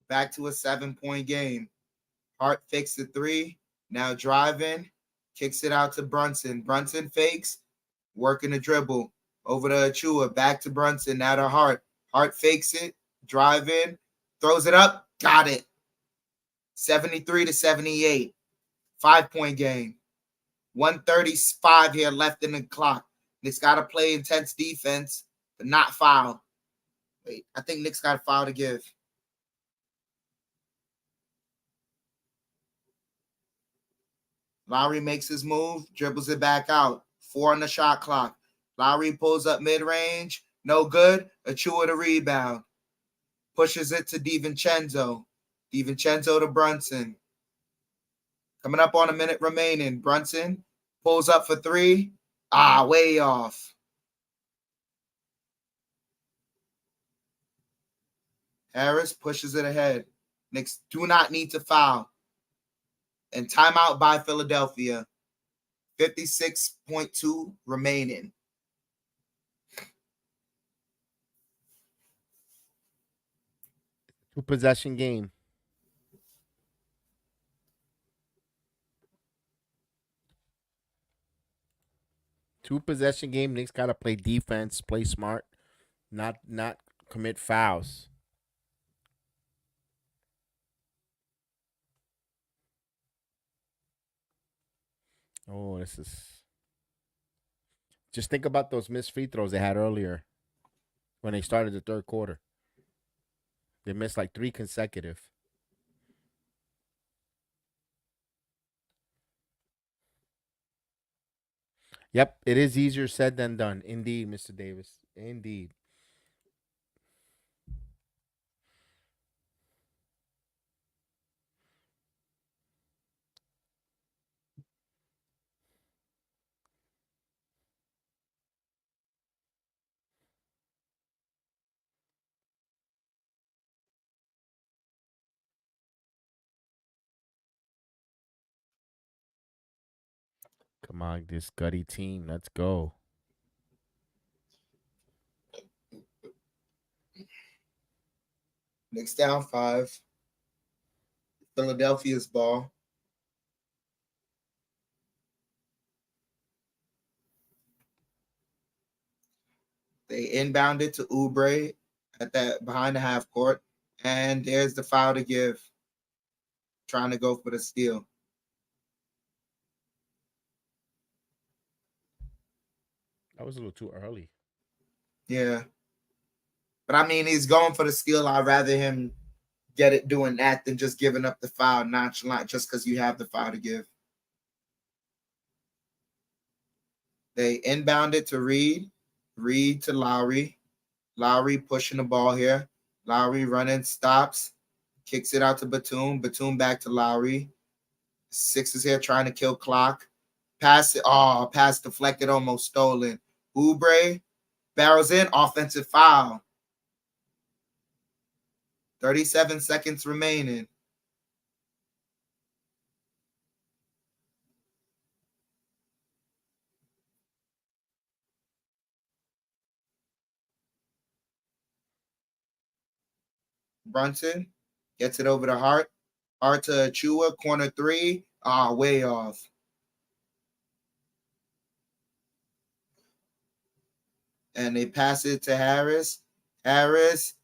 Back to a 7-point game. Hart fakes the three. Now driving. Kicks it out to Brunson. Brunson fakes. Working the dribble. Over to Achua. Back to Brunson. Now to Hart. Hart fakes it. Driving. Throws it up. Got it. 73-78. 5-point game. 1:35 here left in the clock. Knicks got to play intense defense, but not foul. Wait, I think Knicks got a foul to give. Lowry makes his move, dribbles it back out. 4 on the shot clock. Lowry pulls up mid-range, No good. Achua the rebound. Pushes it to DiVincenzo. DiVincenzo to Brunson. Coming up on a minute remaining. Brunson pulls up for three. Way off. Harris pushes it ahead. Knicks do not need to foul. And timeout by Philadelphia. 56.2 remaining. Two-possession game. Two-possession game. Knicks got to play defense, play smart, not commit fouls. Oh, this is. Just think about those missed free throws they had earlier when they started the third quarter. They missed like 3 consecutive. Yep, it is easier said than done. Indeed, Mr. Davis. Indeed. Come on, this gutty team. Let's go. Knicks down 5. Philadelphia's ball. They inbound it to Oubre at that behind the half court. And there's the foul to give. Trying to go for the steal. That was a little too early. Yeah. But I mean, he's going for the steal. I'd rather him get it doing that than just giving up the foul nonchalant just because you have the foul to give. They inbound it to Reed. Reed to Lowry. Lowry pushing the ball here. Lowry running, stops, kicks it out to Batum. Batum back to Lowry. Sixers here trying to kill clock. Pass it. Oh, pass deflected, almost stolen. Oubre barrels in, offensive foul. 37 seconds remaining. Brunson gets it over to Hart. Hart to Achua, corner three. Way off. And they pass it to Harris. Harris.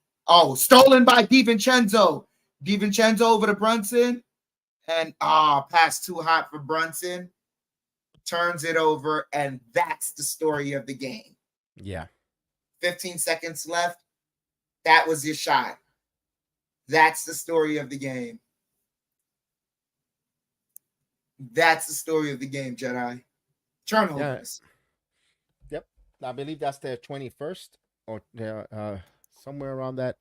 Stolen by DiVincenzo. DiVincenzo over to Brunson. And pass too hot for Brunson. Turns it over, and that's the story of the game. Yeah. 15 seconds left. That was your shot. That's the story of the game. That's the story of the game, Jedi. Turnovers. Yeah. Yep. I believe that's their 21st or somewhere around that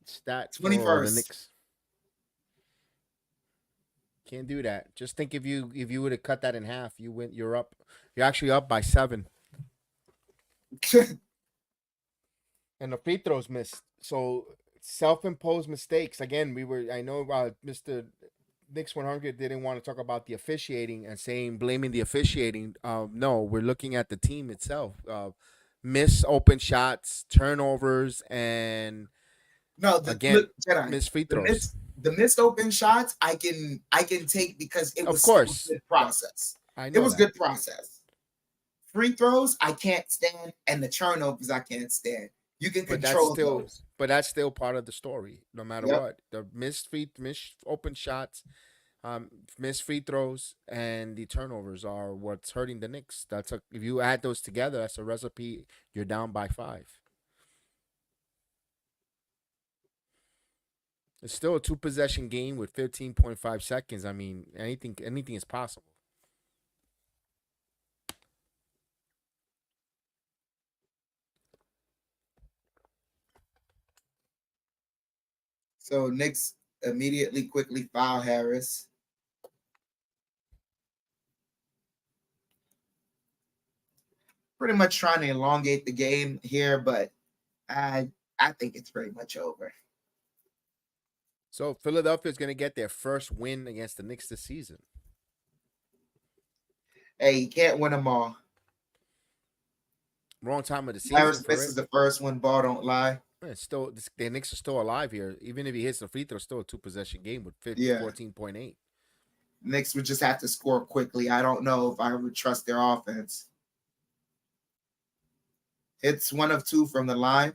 stat for the 21st. Knicks. Can't do that. Just think if you would have cut that in half, you're up. You're actually up by 7. And the free throws missed. So self-imposed mistakes. Again, I know Mr. Knicks 100 didn't want to talk about the officiating and blaming the officiating. No, we're looking at the team itself. Miss open shots, turnovers, and miss free throws. The missed open shots I can take because it was still a good process. I know it was good process. Free throws I can't stand, and the turnovers I can't stand. You can control those. But that's still part of the story, no matter what. The missed open shots, missed free throws, and the turnovers are what's hurting the Knicks. If you add those together, that's a recipe. You're down by 5. It's still a 2-possession game with 15.5 seconds. I mean, anything is possible. So Knicks immediately quickly foul Harris. Pretty much trying to elongate the game here, but I think it's pretty much over. So Philadelphia is going to get their first win against the Knicks this season. Hey, you can't win them all. Wrong time of the season Harris for misses it. the first one. Ball don't lie. It's still the Knicks are still alive here. Even if he hits the free throw, still a 2 possession game with Yeah, 14.8. Knicks would just have to score quickly. I don't know if I would trust their offense. It's 1 of 2 from the line.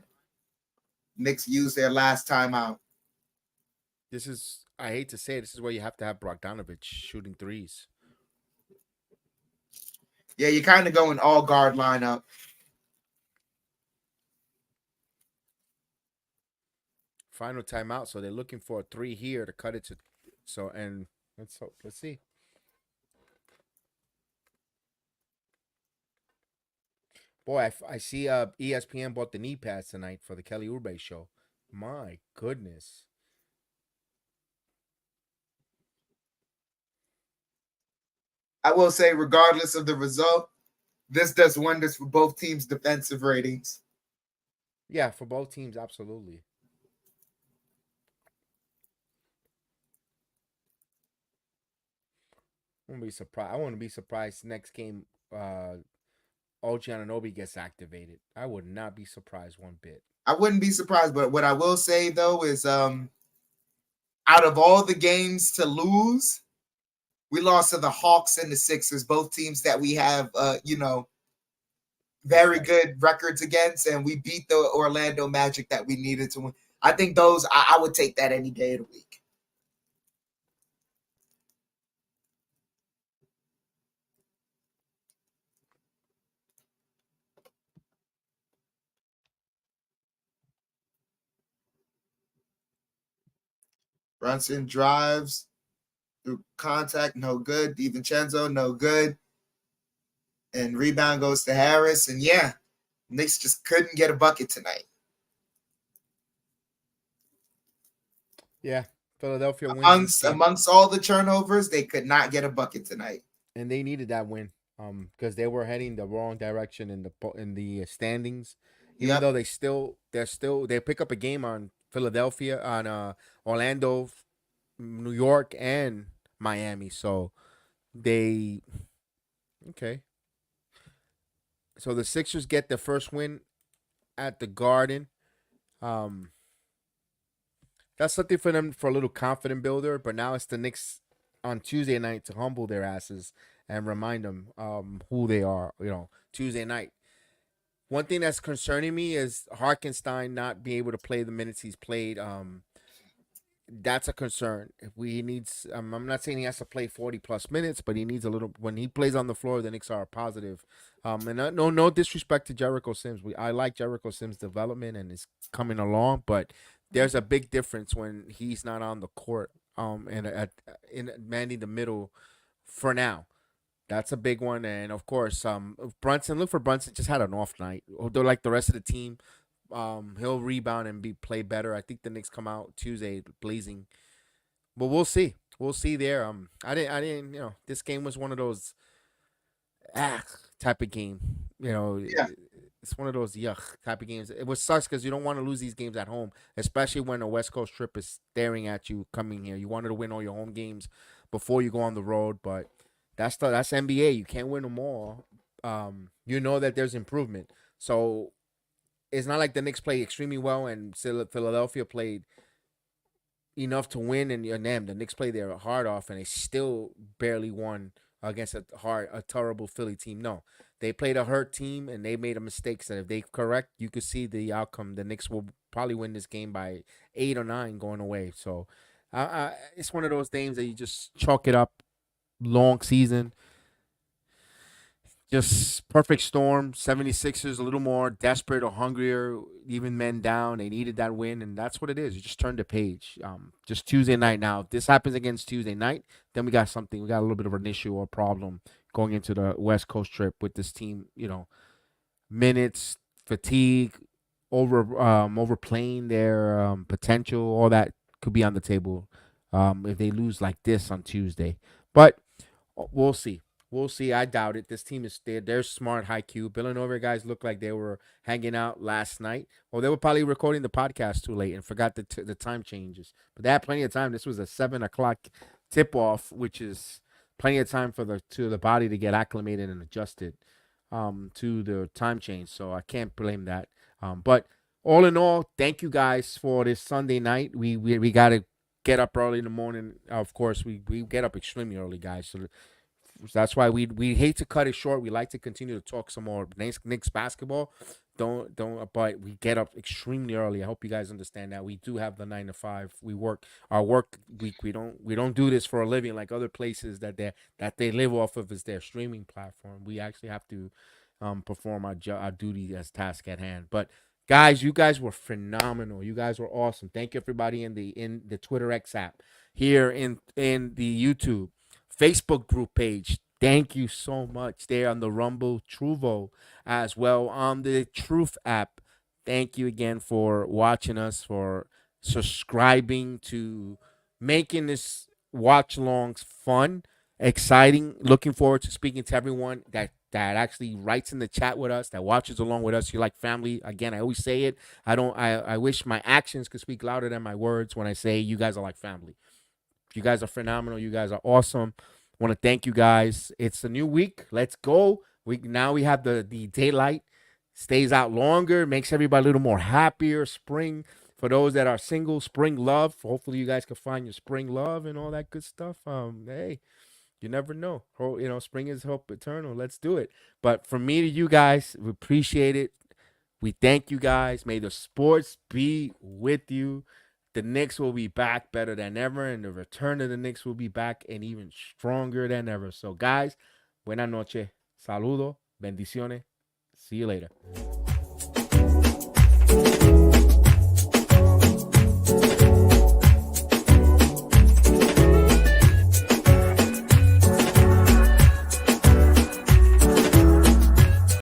Knicks use their last timeout. This is, I hate to say, this is where you have to have Bogdanovich shooting threes. Yeah, you're kind of going all guard lineup. Final timeout, so they're looking for a 3 here to cut it to. So and let's hope. Let's see. Boy, I see ESPN bought the knee pads tonight for the Kelly Oubre show. My goodness. I will say, regardless of the result, this does wonders for both teams' defensive ratings. Yeah, for both teams, absolutely. I wouldn't be surprised. I wouldn't be surprised next game OG Anunoby gets activated. I would not be surprised one bit. I wouldn't be surprised, but what I will say though is out of all the games to lose, we lost to the Hawks and the Sixers, both teams that we have very good records against, and we beat the Orlando Magic that we needed to win. I think those I would take that any day of the week. Brunson drives through contact, no good. DiVincenzo, no good. And rebound goes to Harris. And yeah, Knicks just couldn't get a bucket tonight. Yeah, Philadelphia wins Amongst all the turnovers, they could not get a bucket tonight. and they needed that win. Because they were heading the wrong direction in the standings. Even though they pick up a game on Philadelphia, on Orlando, New York, and Miami. So they okay. So the Sixers get the first win at the Garden. Um, that's something for them for a little confident builder. But now it's the Knicks on Tuesday night to humble their asses and remind them who they are. Tuesday night. One thing that's concerning me is Harkenstein not being able to play the minutes he's played. That's a concern. If we needs, I'm not saying he has to play 40 plus minutes, but he needs a little. When he plays on the floor, the Knicks are positive. And no disrespect to Jericho Sims. I like Jericho Sims' development and is coming along, but there's a big difference when he's not on the court. And in manning the middle for now. That's a big one, and of course, Brunson. Look for Brunson. Just had an off night. Although, like the rest of the team, he'll rebound and play better. I think the Knicks come out Tuesday blazing, but we'll see. We'll see there. I didn't. This game was one of those ah type of game. Yeah. It's one of those yuck type of games. It was sucks because you don't want to lose these games at home, especially when a West Coast trip is staring at you coming here. You wanted to win all your home games before you go on the road, but that's NBA. You can't win them all. You know that there's improvement. So it's not like the Knicks played extremely well and Philadelphia played enough to win, and them the Knicks played their heart off and they still barely won against a terrible Philly team. No, they played a hurt team and they made a mistake. So if they correct, you could see the outcome. The Knicks will probably win this game by 8 or 9 going away. So it's one of those games that you just chalk it up. Long season, just perfect storm. 76ers a little more desperate or hungrier, even men down. They needed that win, and that's what it is. You just turn the page. Just Tuesday night now. If this happens against Tuesday night, then we got something. We got a little bit of an issue or problem going into the West Coast trip with this team. Minutes, fatigue, overplaying their potential, all that could be on the table if they lose like this on Tuesday. But we'll see. We'll see. I doubt it. This team is they're smart, high Q. Villanova guys look like they were hanging out last night. Well, they were probably recording the podcast too late and forgot the time changes. But they had plenty of time. This was a 7 o'clock tip off, which is plenty of time for the body to get acclimated and adjusted to the time change. So I can't blame that. But all in all, thank you guys for this Sunday night. We gotta get up early in the morning. Of course, we get up extremely early, guys. So that's why we hate to cut it short. We like to continue to talk some more Knicks basketball. Don't but we get up extremely early. I hope you guys understand that. We do have the 9 to 5. We work our work week. We don't do this for a living like other places that they live off of is their streaming platform. We actually have to perform our duty as task at hand. But guys, you guys were phenomenal. You guys were awesome. Thank you everybody in the Twitter X app, here in the YouTube, Facebook group page. Thank you so much. There on the Rumble Truvo as well on the Truth app. Thank you again for watching us, for subscribing, to making this watch alongs fun, exciting. Looking forward to speaking to everyone that actually writes in the chat with us, that watches along with us. You're like family. Again, I always say it. I wish my actions could speak louder than my words when I say you guys are like family. You guys are phenomenal. You guys are awesome. Want to thank you guys. It's a new week. Let's go. We have the daylight stays out longer, makes everybody a little more happier. Spring, for those that are single, spring love. Hopefully you guys can find your spring love and all that good stuff. Hey, you never know. Spring is hope eternal. Let's do it. But from me to you guys, we appreciate it. We thank you guys. May the sports be with you. The Knicks will be back better than ever, and the return of the Knicks will be back and even stronger than ever. So, guys, buenas noches. Saludo. Bendiciones. See you later.